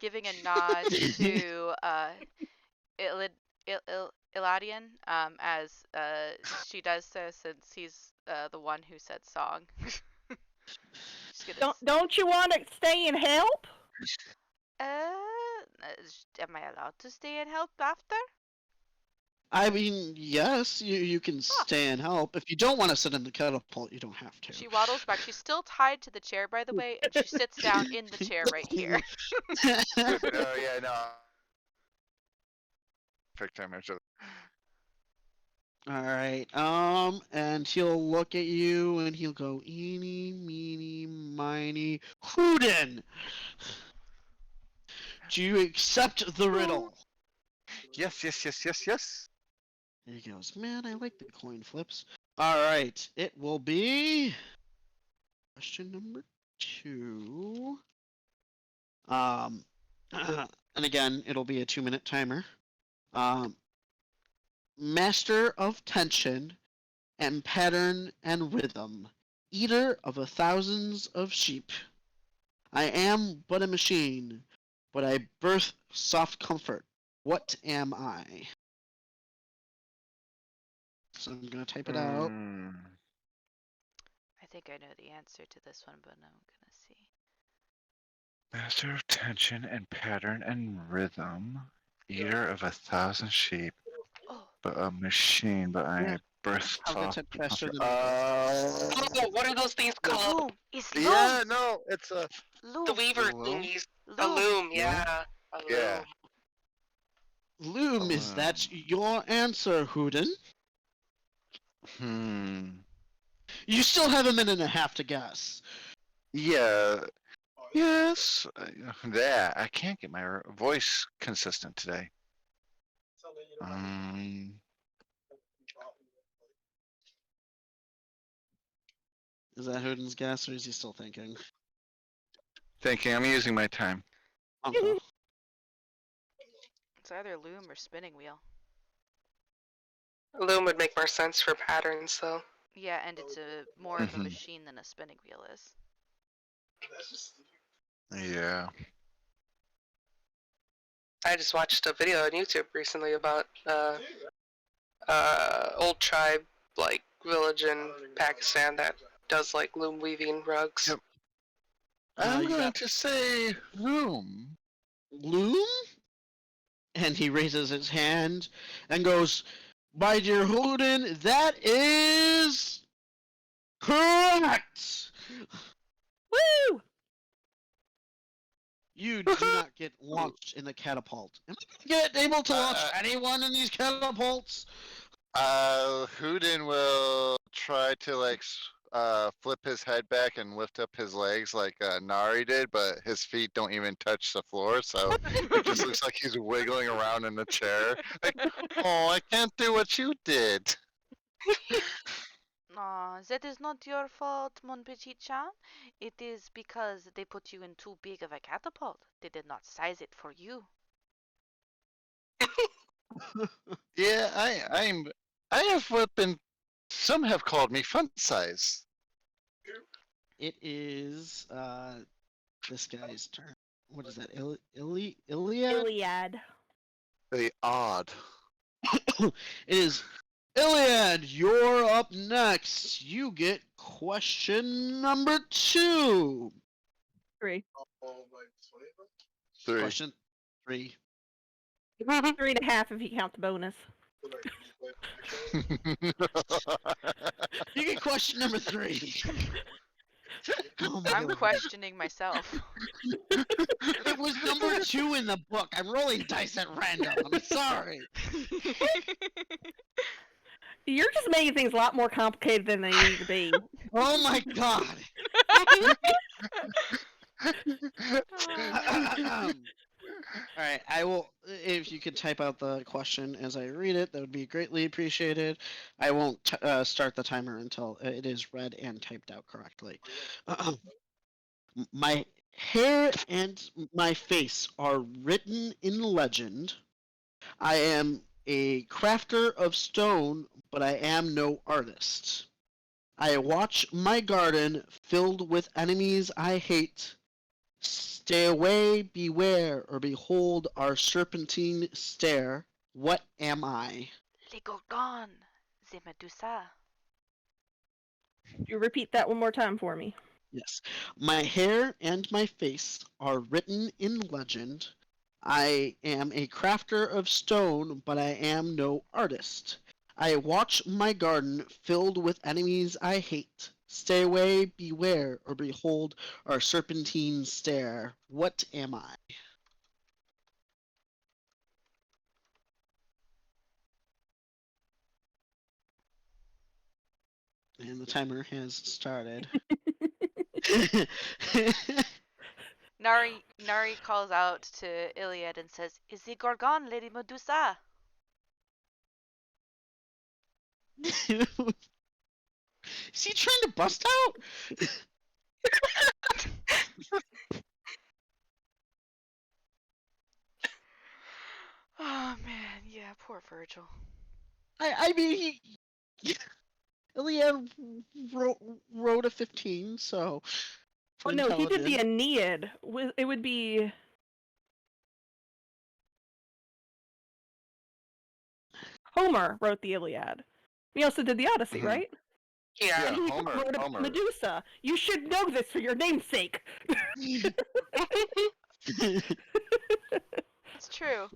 giving a nod to Iladian, as she does so, since he's the one who said song. She's gonna Don't you want to stay and help? am I allowed to stay and help after? I mean, yes, you can stay and help. If you don't want to sit in the catapult, you don't have to. She waddles back. She's still tied to the chair, by the way, and she sits down in the chair right here. Oh yeah, no. Perfect image of. All right. And he'll look at you and he'll go, "Eeny, meeny, miny, Houdin. Do you accept the riddle?" Yes, yes, yes, yes, yes. And he goes, "Man, I like the coin flips." All right. It will be question number 2. And again, it'll be a 2-minute timer. Master of tension and pattern and rhythm, eater of thousands of sheep. I am but a machine, but I birth soft comfort. What am I? So I'm gonna type it out. I think I know the answer to this one, but I'm gonna see. Master of tension and pattern and rhythm, eater of 1,000 sheep, Oh, but a machine, but I Yeah. birth I'll get soft to faster comfort. Oh, what are those things called? loom. It's loom. Yeah, no, it's a. Loom. The weaver Loom? thingies. A loom, yeah. A loom. Yeah. Loom, is that your answer, Houdin? You still have a minute and a half to guess. Yeah. Yes. Yeah, I can't get my voice consistent today. Is that Houdin's guess, or is he still thinking? Thinking, I'm using my time. Okay. It's either loom or spinning wheel. A loom would make more sense for patterns, though. Yeah, and it's more of a Mhm. machine than a spinning wheel is. Yeah. I just watched a video on YouTube recently about old tribe like village in Pakistan that does like loom weaving rugs. Yep. I'm you going got- to say loom. Loom? And he raises his hand and goes, "My dear Houdin, that is correct! Woo! You do not get launched in the catapult. Am I get able to launch anyone in these catapults?" Houdin will try to flip his head back and lift up his legs like Nari did, but his feet don't even touch the floor, so it just looks like he's wiggling around in the chair. Like, oh, I can't do what you did. Aw, that is not your fault, mon petit-chan. It is because they put you in too big of a catapult. They did not size it for you. Yeah, I have what been. Some have called me fun size. It is this guy's turn. What is that? Iliad? Iliad. The odd. It is Iliad, you're up next. You get question number 2. 3. 3. Question 3. 3.5 if you count the bonus. You get question number 3. Oh my I'm lord. questioning myself. It was number 2 in the book. I'm rolling dice at random. I'm sorry. You're just making things a lot more complicated than they need to be. Oh my god. Alright, I will. If you could type out the question as I read it, that would be greatly appreciated. I won't start the timer until it is read and typed out correctly. My hair and my face are written in legend. I am a crafter of stone, but I am no artist. I watch my garden filled with enemies I hate. Stay away, beware, or behold our serpentine stare. What am I? Les Gorgons, the Medusa. You repeat that one more time for me. Yes. My hair and my face are written in legend. I am a crafter of stone, but I am no artist. I watch my garden filled with enemies I hate. Stay away, beware, or behold our serpentine stare. What am I? And the timer has started. Nari calls out to Iliad and says, "Is the Gorgon, Lady Medusa?" Is he trying to bust out? Oh man, yeah, poor Virgil. I mean, Iliad wrote a 15, so. Oh For no, he did the intelligence. Aeneid. It would be Homer wrote the Iliad. He also did the Odyssey, Mhm. right? Yeah. And he Homer- wrote Homer. Medusa. You should know this for your namesake. It's true.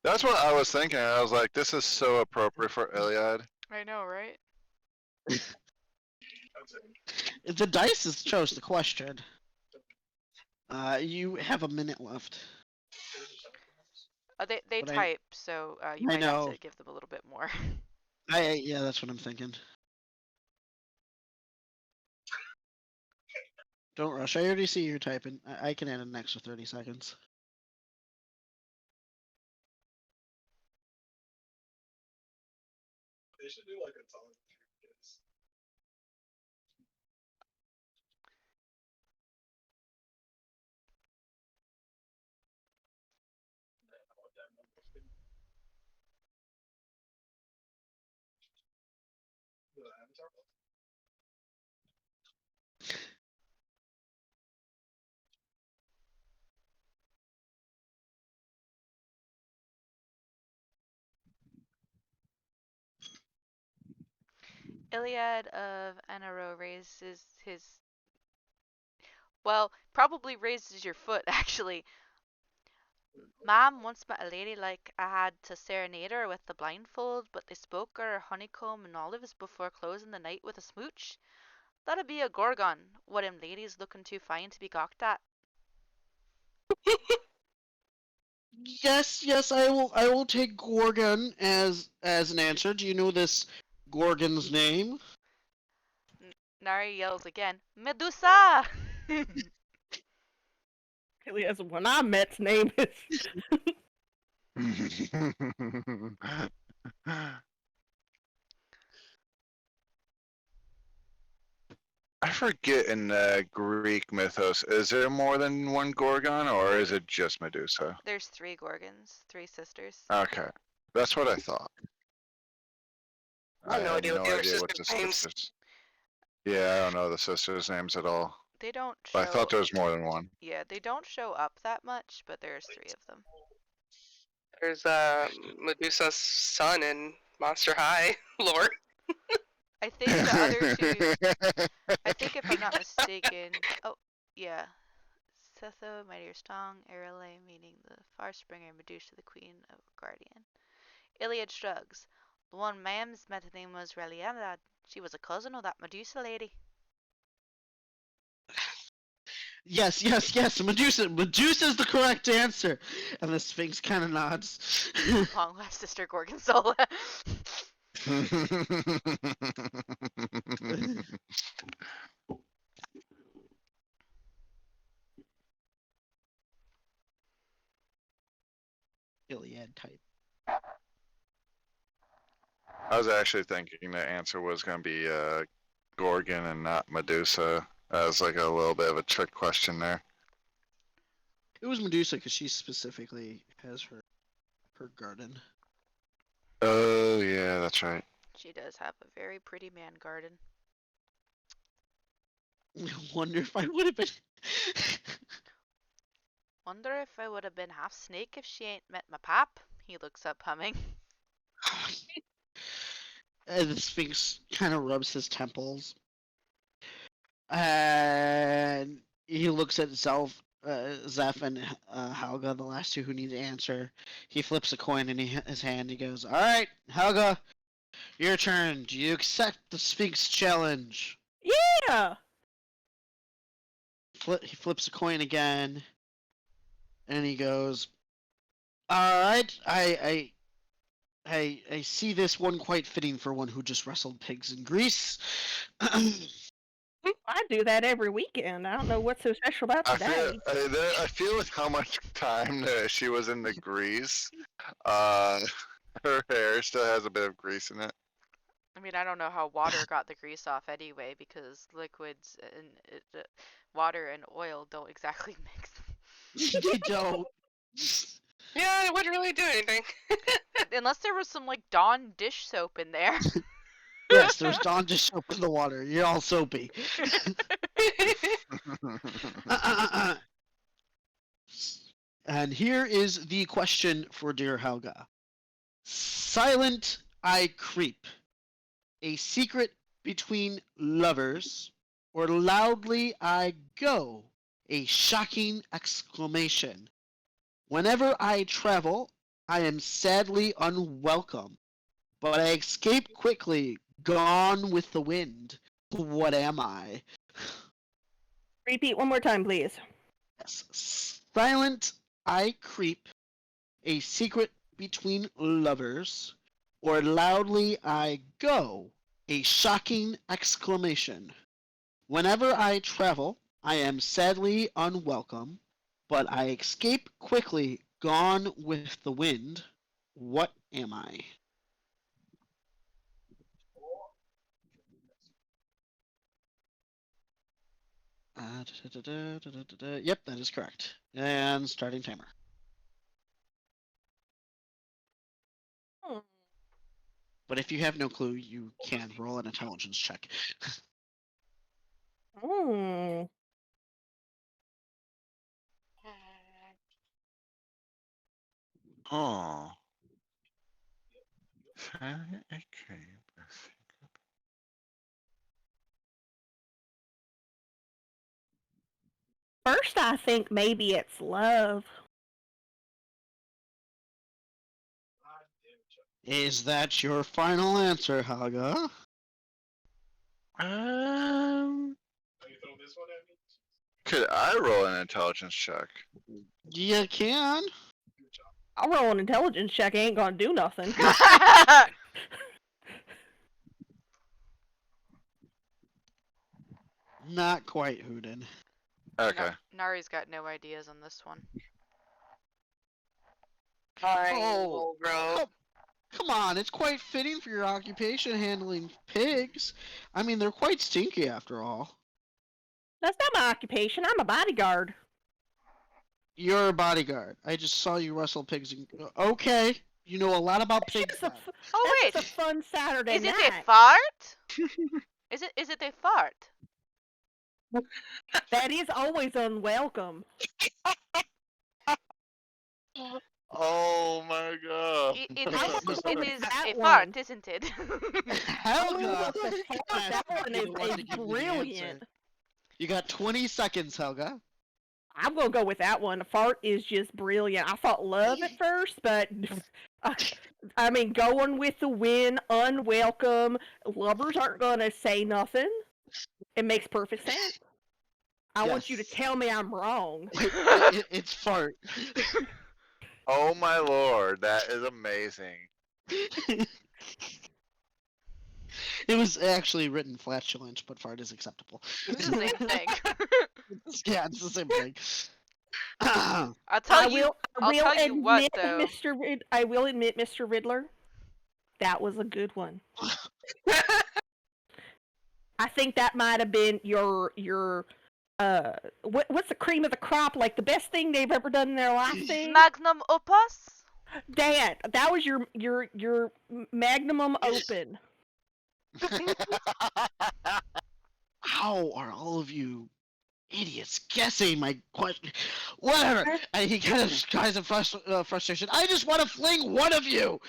That's what I was thinking. I was like, this is so appropriate for Iliad. I know, right? The dice has chose the question. You have a minute left. They But type, so you I might have know. to give them a little bit more. Yeah, that's what I'm thinking. Don't rush. I already see you typing. I can add an extra 30 seconds. They should do like a talk for kids. The Avatar book? Iliad of Anaro raises his, well, probably raises your foot actually. Mom once met a lady like I had to serenade her with the blindfold, but they spoke her honeycomb and olives before closing the night with a smooch. That'd be a gorgon. What them ladies looking too fine to be gawked at. Yes, I will take Gorgon as an answer. Do you know this Gorgon's name? Nari yells again, Medusa! Iliad's when I met's name is. I forget in the Greek mythos, is there more than one Gorgon or is it just Medusa? There's 3 gorgons, 3 sisters. Okay, that's what I thought. I have no had idea what no the other idea what the sisters' names. sisters. Yeah, I don't know the sisters' names at all. They don't show. But I thought there was more than one. Yeah, they don't show up that much, but there's 3 of them. There's Medusa's son in Monster High lore. I think the other 2. I think if I'm not mistaken. Oh, yeah. Setho, mightier strong, Arale, meaning the far springer, Medusa, the queen of guardian. Iliad shrugs. The one Mams met name was Relianad. She was a cousin of that Medusa lady. Yes, yes, yes. Medusa. Medusa's the correct answer. And the Sphinx kind of nods. Long live Sister Gorgonzola. Iliad type. I was actually thinking the answer was going to be Gorgon and not Medusa. As like a little bit of a trick question there. It was Medusa because she specifically has her garden. Oh yeah, that's right. She does have a very pretty man garden. I wonder if I would have been. Wonder if I would have been half snake if she ain't met my pap. He looks up humming. And the Sphinx kind of rubs his temples. And he looks at Zeph and Helga, the last two who need to answer. He flips a coin in his hand. He goes, "Alright, Helga, your turn. Do you accept the Sphinx challenge?" Yeah. He flips a coin again. And he goes, "Alright, I see this one quite fitting for one who just wrestled pigs in Greece." I do that every weekend. I don't know what's so special about today. I feel with how much time that she was in the grease, her hair still has a bit of grease in it. I mean, I don't know how water got the grease off anyway, because liquids and water and oil don't exactly mix. They don't. Yeah, it wouldn't really do anything. Unless there was some like Dawn dish soap in there. Yes, there's Dawn just soap in the water. You're all soapy. And here is the question for dear Helga. Silent I creep, a secret between lovers, or loudly I go, a shocking exclamation. Whenever I travel, I am sadly unwelcome, but I escape quickly, gone with the wind. What am I? Repeat one more time, please. Yes. Silent I creep, a secret between lovers, or loudly I go, a shocking exclamation. Whenever I travel, I am sadly unwelcome, but I escape quickly, gone with the wind. What am I? Yep, that is correct. And starting timer. But if you have no clue, you can roll an intelligence check. Hmm. Oh. First, I think maybe it's love. Is that your final answer, Helga? Are you throwing this one at me? Could I roll an intelligence check? You can. I'll roll an intelligence check. I ain't gonna do nothing. Not quite, Hoodin. Okay. Nari's got no ideas on this one. Oh, come on, it's quite fitting for your occupation handling pigs. I mean, they're quite stinky after all. That's not my occupation. I'm a bodyguard. You're a bodyguard. I just saw you wrestle pigs. Okay, you know a lot about pigs. It's a, then. Oh that's wait, a fun Saturday is it night. a fart? Is it a fart? That is always unwelcome. Oh my god. It I want to is go with that a one. fart, isn't it? Helga! That one is brilliant. You got 20 seconds, Helga. I'm gonna go with that one. Fart is just brilliant. I thought love at first, but I mean, going with the win, unwelcome. Lovers aren't gonna say nothing. It makes perfect sense. I want you to Yes. tell me I'm wrong. It's fart. Oh my lord, that is amazing. It was actually written flatulence, but fart is acceptable. It's the same thing. Yeah, it's the same thing. I'll I tell you. will. I'll tell you what, admit, though. I will admit, Mr. Riddler, that was a good one. I think that might have been your what's the cream of the crop, like the best thing they've ever done in their life thing. Magnum opus. Dad, that was your magnum open. How are all of you idiots guessing my question? Whatever. And he kind of cries in frustration. I just want to fling one of you.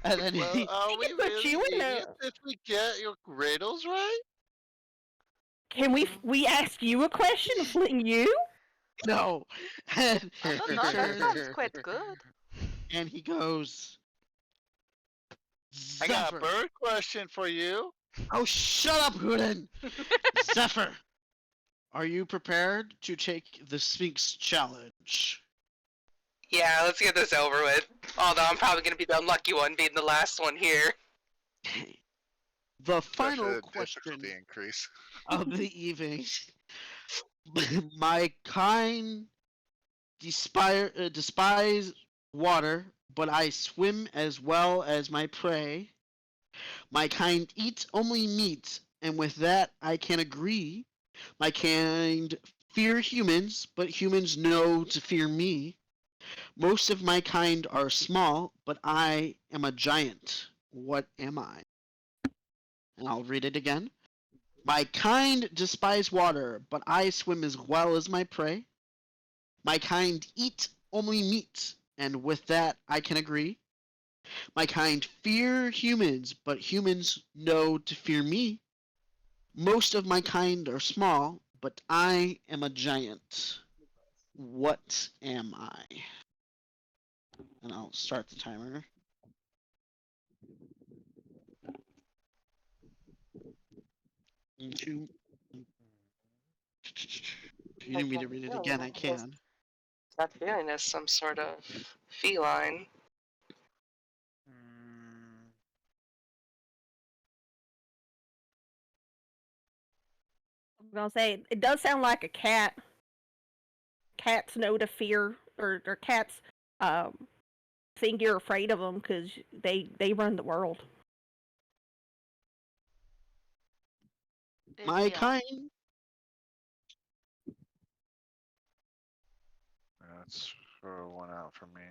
And then Well, he, are we can put really you in a- idiots if we get your riddles right? Can we ask you a question and fling you? no. And I don't he know. That turns sounds quite good. and he goes, I got a Zephyr. bird question for you. Oh, shut up, Hooten. Zephyr, are you prepared to take the Sphinx challenge? Yeah, let's get this over with. Although I'm probably gonna be the unlucky one being the last one here. The Especially final the question difficulty increase. of the evening. My kind despise water, but I swim as well as my prey. My kind eat only meat, and with that I can agree. My kind fear humans, but humans know to fear me. Most of my kind are small, but I am a giant. What am I? And I'll read it again. My kind despise water, but I swim as well as my prey. My kind eat only meat, and with that I can agree. My kind fear humans, but humans know to fear me. Most of my kind are small, but I am a giant. What am I? And I'll start the timer. Two. If you need me to read it again, I can. That feeling is some sort of feline. I'm gonna say it does sound like a cat. Cats know to fear, or cats think you're afraid of them because they run the world. My Leon. kind. That's for one out for me.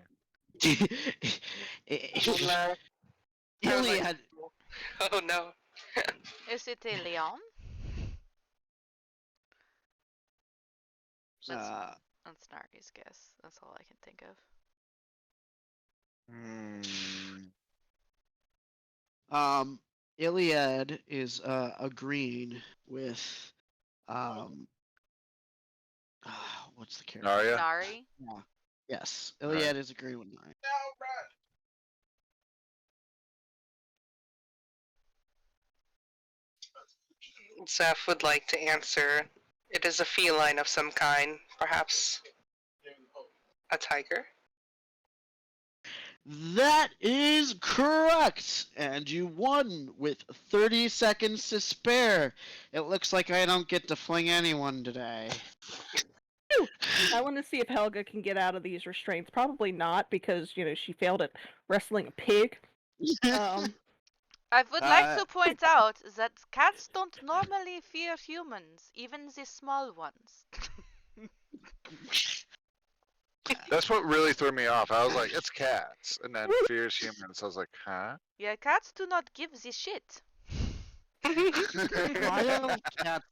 No. Iliad. Oh no. Is it a Leon? That's Nari's guess. That's all I can think of. Iliad is agreeing with what's the character? Narya? Nari? Yeah. Yes, Iliad is agreeing with Nari. Now run. Zeph would like to answer. It is a feline of some kind, perhaps a tiger. That is correct, and you won with 30 seconds to spare. It looks like I don't get to fling anyone today. I want to see if Helga can get out of these restraints. Probably not, because she failed at wrestling a pig. I would like to point out that cats don't normally fear humans, even the small ones. That's what really threw me off. I was like, it's cats. And then fears humans. I was like, huh? Yeah, cats do not give the shit. Why don't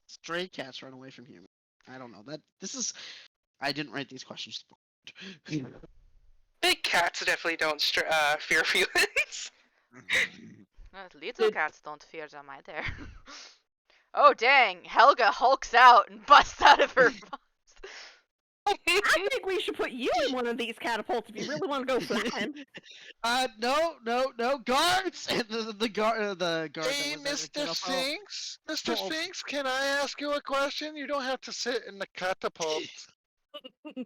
stray cats run away from humans? I don't know. I didn't write these questions. Big cats definitely don't fear feelings. Little cats don't fear them either. Oh dang, Helga hulks out and busts out of her box. I think we should put you in one of these catapults if you really want to go flying. No, guards! And the guard that Hey, was at the Mr. catapult. Sphinx. Mr. Oh. Sphinx, can I ask you a question? You don't have to sit in the catapult.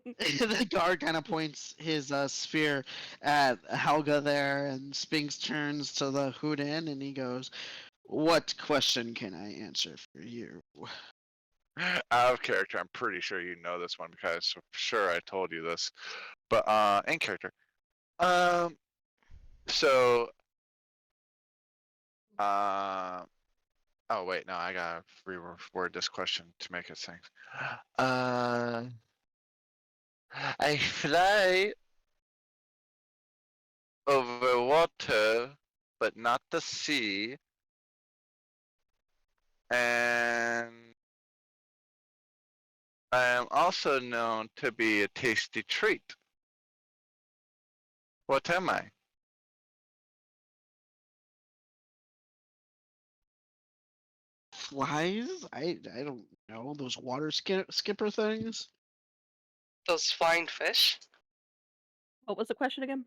The guard kind of points his sphere at Helga there, and Spinks turns to the Houdin and he goes, "What question can I answer for you?" Out of character, I'm pretty sure you know this one because I'm sure I told you this. But in character. So oh wait, no, I gotta reword this question to make it sing. I fly over water, but not the sea. And I am also known to be a tasty treat. What am I? Flies? I don't know, those water skipper things. Those flying fish. What was the question again?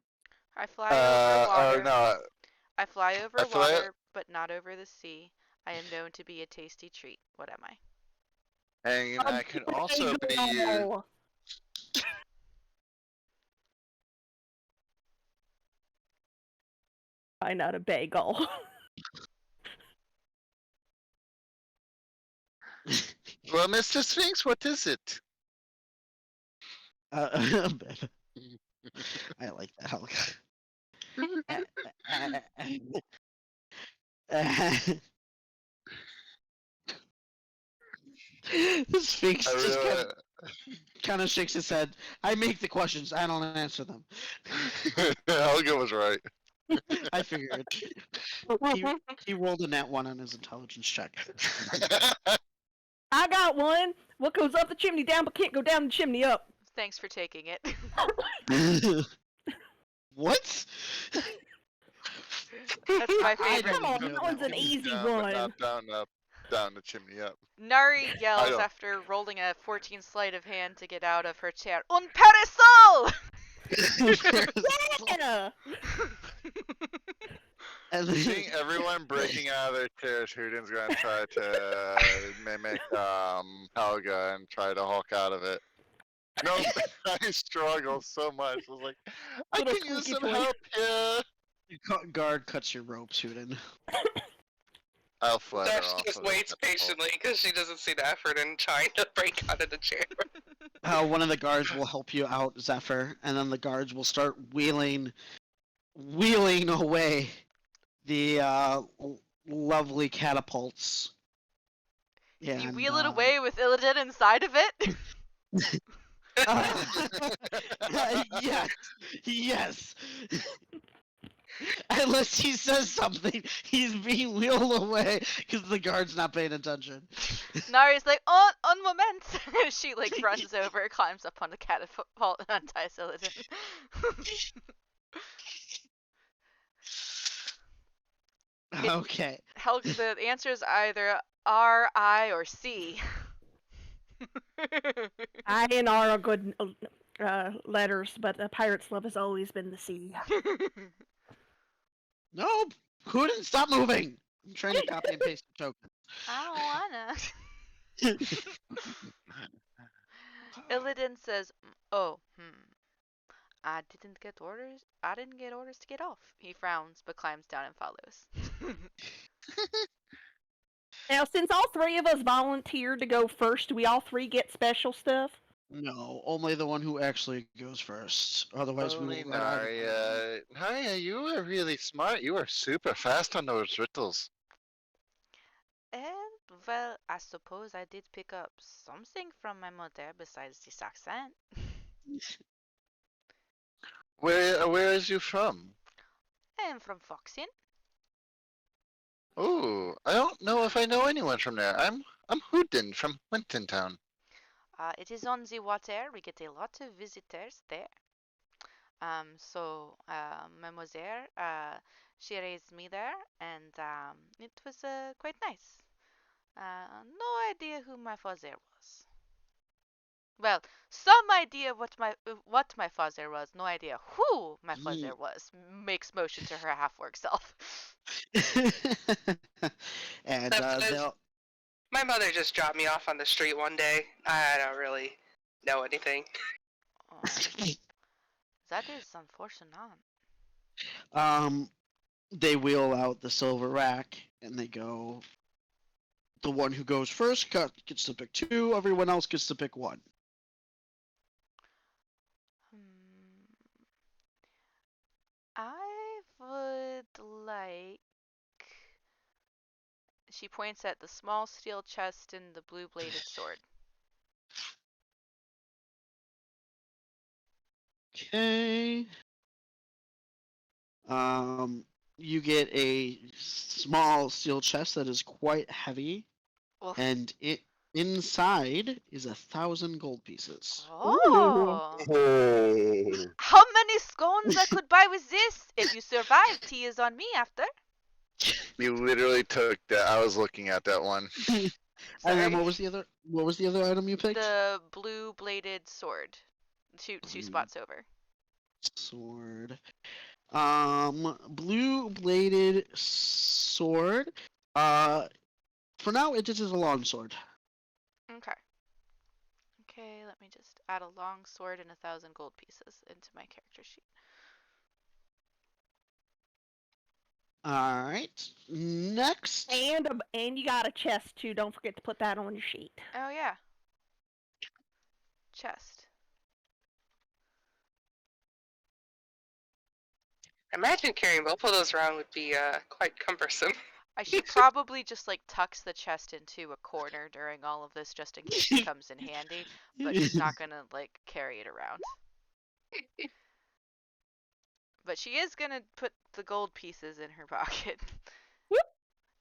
I fly over water. No, I fly over I fly- water, but not over the sea. I am known to be a tasty treat. What am I? and I can also be used. Bagel. Find out a bagel. Well, Mr. Sphinx, what is it? I like that, Helga. The Sphinx I just really, kind of shakes his head. I make the questions, I don't answer them. Helga was right. I figured. He rolled a nat 1 on his intelligence check. I got one. What goes up the chimney down but can't go down the chimney up? Thanks for taking it. What? That's my I favorite. Come on, know that one's that an one. easy Down, but one. not down, up, down the chimney up. Nari yells don't- after rolling a 14 sleight of hand to get out of her chair. Un parasol! Yeah. And then- Seeing everyone breaking out of their chairs, Houdin's gonna try to mimic Helga and try to hulk out of it. No, I struggle so much. I was like, I Little can use squeaky some toy. help here. Guard cuts your ropes, Houdin. I'll flatter Dash off just of the waits catapult. patiently because she doesn't see the effort in trying to break out of the chair. One of the guards will help you out, Zephyr, and then the guards will start wheeling away the lovely catapults. Yeah. You and, wheel it away with Illidan inside of it? Yes. Unless he says something, he's being wheeled away because the guard's not paying attention. Nari's like, oh, un moment! She like runs over, climbs up on the catapult, and unties Illidan. Okay. The answer is either R, I, or C. I and R are good letters, but a pirate's love has always been the sea. No, couldn't stop moving. I'm trying to copy and paste the token. I don't wanna. Illidan says, "Oh, I didn't get orders. I didn't get orders to get off." He frowns, but climbs down and follows. Now, since all three of us volunteered to go first, do we all three get special stuff? No, only the one who actually goes first. Otherwise, we Only will run out of Narya. Narya, you were really smart. You were super fast on those riddles. Well, I suppose I did pick up something from my mother besides this accent. Where is you from? I am from Foxin. Oh, I don't know if I know anyone from there. I'm Houdin from Winton Town. It is on the water. We get a lot of visitors there. Mademoiselle, she raised me there, and it was quite nice. No idea who my father was. Well, some idea what my father was, no idea who my father was. Makes motion to her half-orc self. And That is- they'll. My mother just dropped me off on the street one day. I don't really know anything. Oh, that is unfortunate. They wheel out the silver rack and they go. The one who goes first gets to pick two. Everyone else gets to pick one. I would like. She points at the small steel chest and the blue bladed sword. Okay. You get a small steel chest that is quite heavy, Oof. and inside is 1,000 gold pieces. Oh! Oh. How many scones I could buy with this? If you survive, tea is on me after. You literally took that. I was looking at that one. And then Sorry. what was the other? What was the other item you picked? The blue bladed sword. Two spots over. Sword. Blue bladed sword. For now it just is a long sword. Okay. Okay, let me just add a long sword and 1,000 gold pieces into my character sheet. All right. Next. And you got a chest too. Don't forget to put that on your sheet. Oh yeah. Chest. I imagine carrying both of those around would be quite cumbersome. I should probably just like tuck the chest into a corner during all of this just in case it comes in handy, but she's not gonna like carry it around. But she is gonna put the gold pieces in her pocket. Whoop.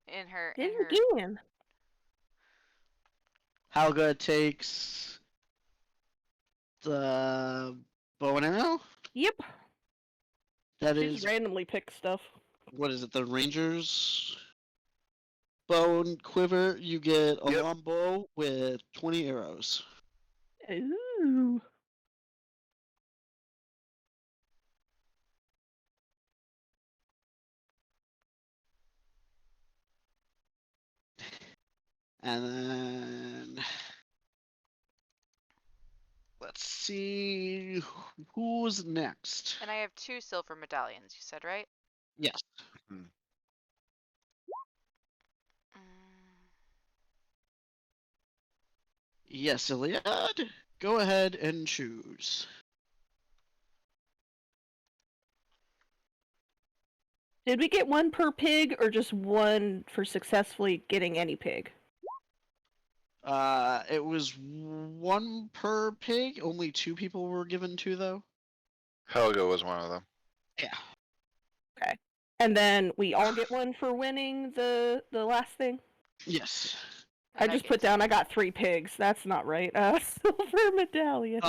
In her Did in her it again. Helga takes the bow and arrow. Yep. That She is, just randomly picks stuff. what is it? The Ranger's bow and quiver. You get a Yep. long bow with 20 arrows. Ooh. And then let's see who's next. and I have 2 silver medallions, you said, right? Yes. Mm. Yes, Iliad. Go ahead and choose. Did we get one per pig or just one for successfully getting any pig? It was one per pig. Only 2 people were given 2 though. Helga was one of them. Yeah. And then we all get one for winning the last thing? Yes. I And just get put down I got 3 pigs. That's not right. Silver medallion.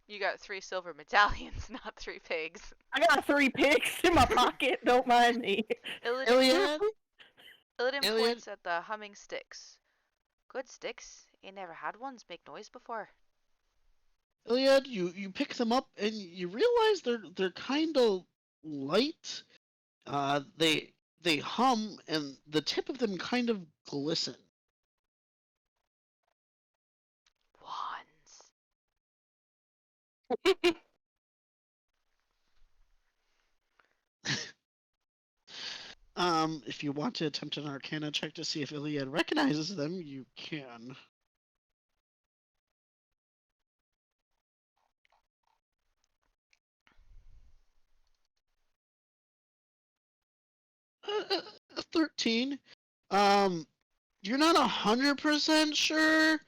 You got 3 silver medallions, not 3 pigs. I got 3 pigs in my pocket. Don't mind me. Iliad. Illidan Iliad? points at the humming sticks. Good sticks. You never had ones make noise before. Iliad, you pick them up and you realize they're kind of light. They hum and the tip of them kind of glisten. Wands. If you want to attempt an Arcana check to see if Iliad recognizes them, you can. Uh, 13. You're not 100% sure,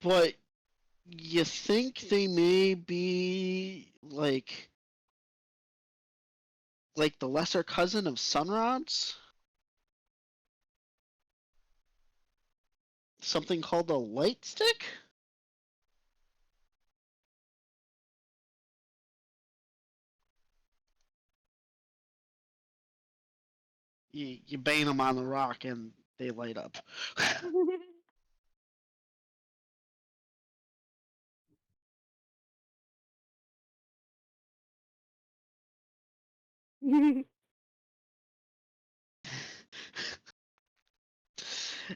but you think they may be like the lesser cousin of Sunrod's? Something called a light stick? You bang them on the rock and they light up.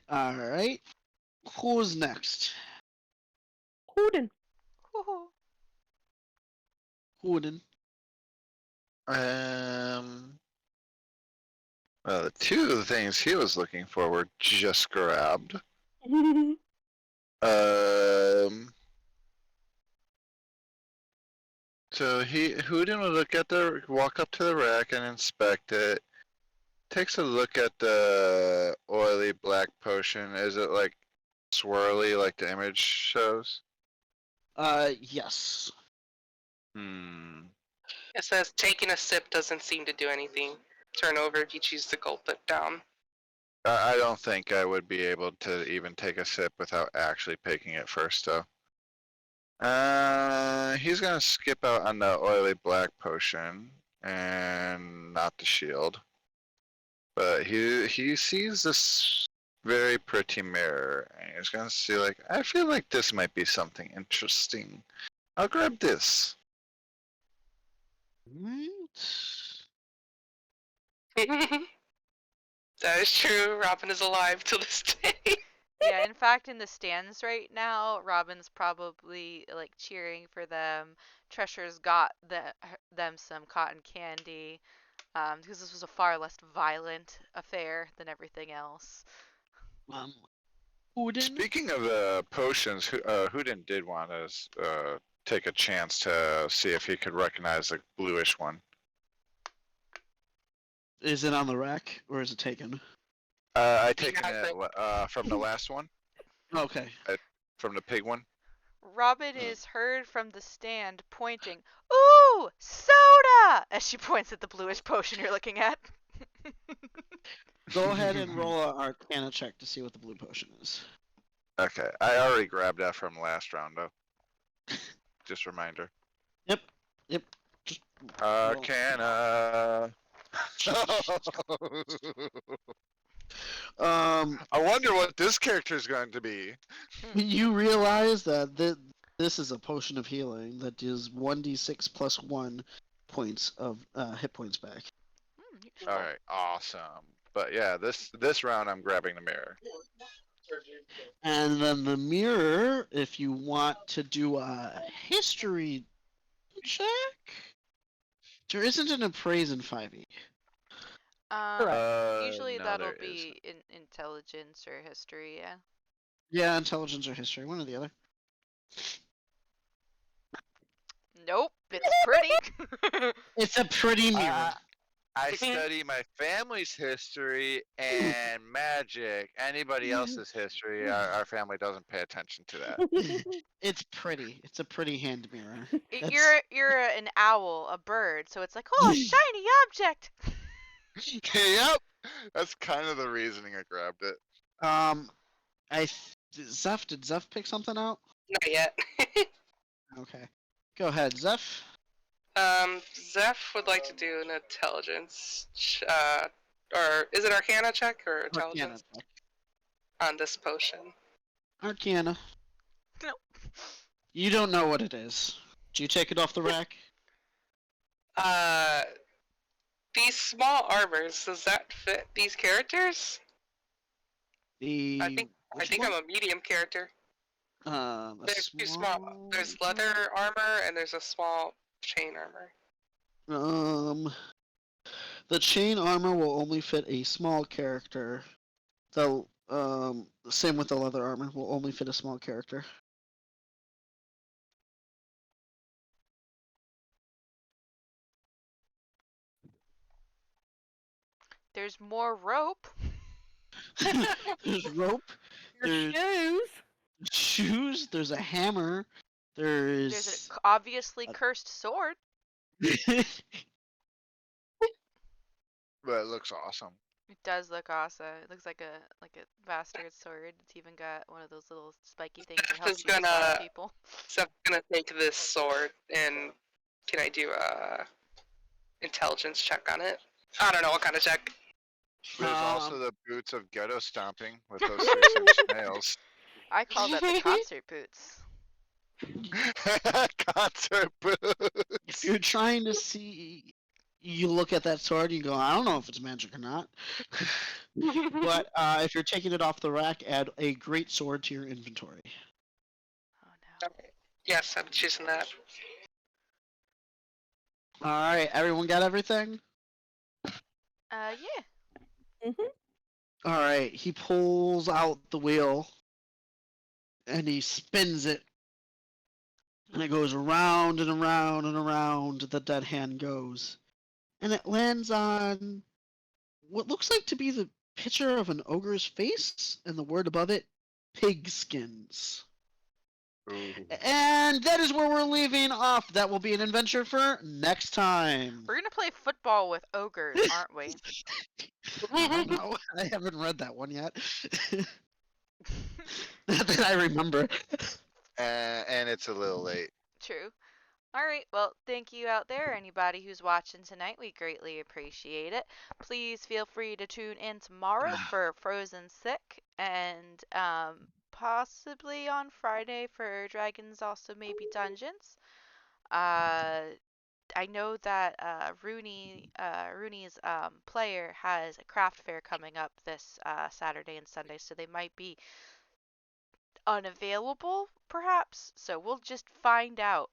All right. Who's next? Hooden. Woohoo. Wooden. Well, the two of the things he was looking for were just grabbed. So Houdin would walk up to the rack and inspect it. Takes a look at the oily black potion. Is it like swirly like the image shows? Yes. It says taking a sip doesn't seem to do anything. Turn over if you choose to gulp it down. I don't think I would be able to even take a sip without actually picking it first, though. He's gonna skip out on the oily black potion and not the shield. But he sees this very pretty mirror and he's gonna see like, I feel like this might be something interesting. I'll grab this. Right. That is true. Robin is alive to this day. Yeah, in fact, in the stands right now, Robin's probably like cheering for them. Treasure's got them some cotton candy, because this was a far less violent affair than everything else. Wooden. Speaking of potions, Houdin did want to take a chance to see if he could recognize the bluish one. Is it on the rack or is it taken? I taken has it from the last one, Okay. from the pig one. Robin is heard from the stand pointing, "Ooh, soda!" as she points at the bluish potion you're looking at. Go ahead and roll an Arcana check to see what the blue potion is. Okay, I already grabbed that from last round though. Just a reminder. Yep. Just Arcana. I wonder what this character is going to be. You realize that this is a potion of healing that deals 1d6 plus 1 points of hit points back. All right, awesome. But yeah, this round I'm grabbing the mirror. And then the mirror, if you want to do a history check, there isn't an appraise in 5e. Usually No, that'll there be in intelligence or history, yeah. Yeah, intelligence or history, one or the other. Nope, it's pretty. It's a pretty mirror. I study my family's history and magic. Anybody else's history, our family doesn't pay attention to that. It's pretty. It's a pretty hand mirror. You're an owl, a bird, so it's like, oh, shiny object. Yep, that's kind of the reasoning I grabbed it. Did Zeph pick something out? Not yet. Okay. Go ahead, Zeph. Zeph would like to do an intelligence, or is it Arcana check or Arcana intelligence check. on this potion? Arcana. No. You don't know what it is. Do you take it off the rack? These small armors, does that fit these characters? I think I'm a medium character. There's two small. There's leather armor and there's a small chain armor. The chain armor will only fit a small character. The same with the leather armor will only fit a small character. There's more rope. There's rope. Your There's shoes. shoes. There's a hammer. There's an obviously cursed sword. But it looks awesome. It does look awesome. It looks like a bastard sword. It's even got one of those little spiky things that helps Is you gonna- slap people. So I'm gonna take this sword and can I do a intelligence check on it? I don't know what kind of check. There's also Um, the boots of ghetto stomping with those 6-inch nails. I call that the concert boots. Concert boots. If you're trying to see you look at that sword and you go, I don't know if it's magic or not. But if you're taking it off the rack, add a great sword to your inventory. Oh no. Yes, I'm choosing that. All right, everyone got everything? Yeah. All right, he pulls out the wheel and he spins it. And it goes around and around and around the dead hand goes. And it lands on what looks like to be the picture of an ogre's face and the word above it, pigskins. And that is where we're leaving off. That will be an adventure for next time. We're gonna play football with ogres, aren't we? I don't know. I haven't read that one yet. Not that I remember. And it's a little late. True. All right. Well, thank you out there, anybody who's watching tonight. We greatly appreciate it. Please feel free to tune in tomorrow for Frozen Sick, and possibly on Friday for Dragons Also Maybe Dungeons. I know that Rooney's player has a craft fair coming up this Saturday and Sunday, so they might be unavailable, perhaps. So we'll just find out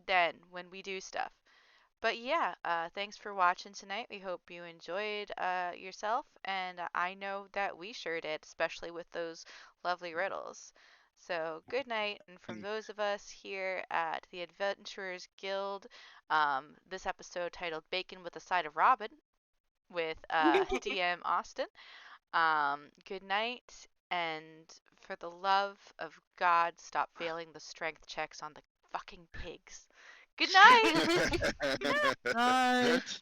then when we do stuff. But yeah, thanks for watching tonight. We hope you enjoyed yourself, and I know that we sure did, especially with those lovely riddles. So good night, and from those of us here at the Adventurers Guild, this episode titled "Bacon with a Side of Robin" with DM Austin. Good night, and for the love of God, stop failing the strength checks on the fucking pigs. Good night. Night.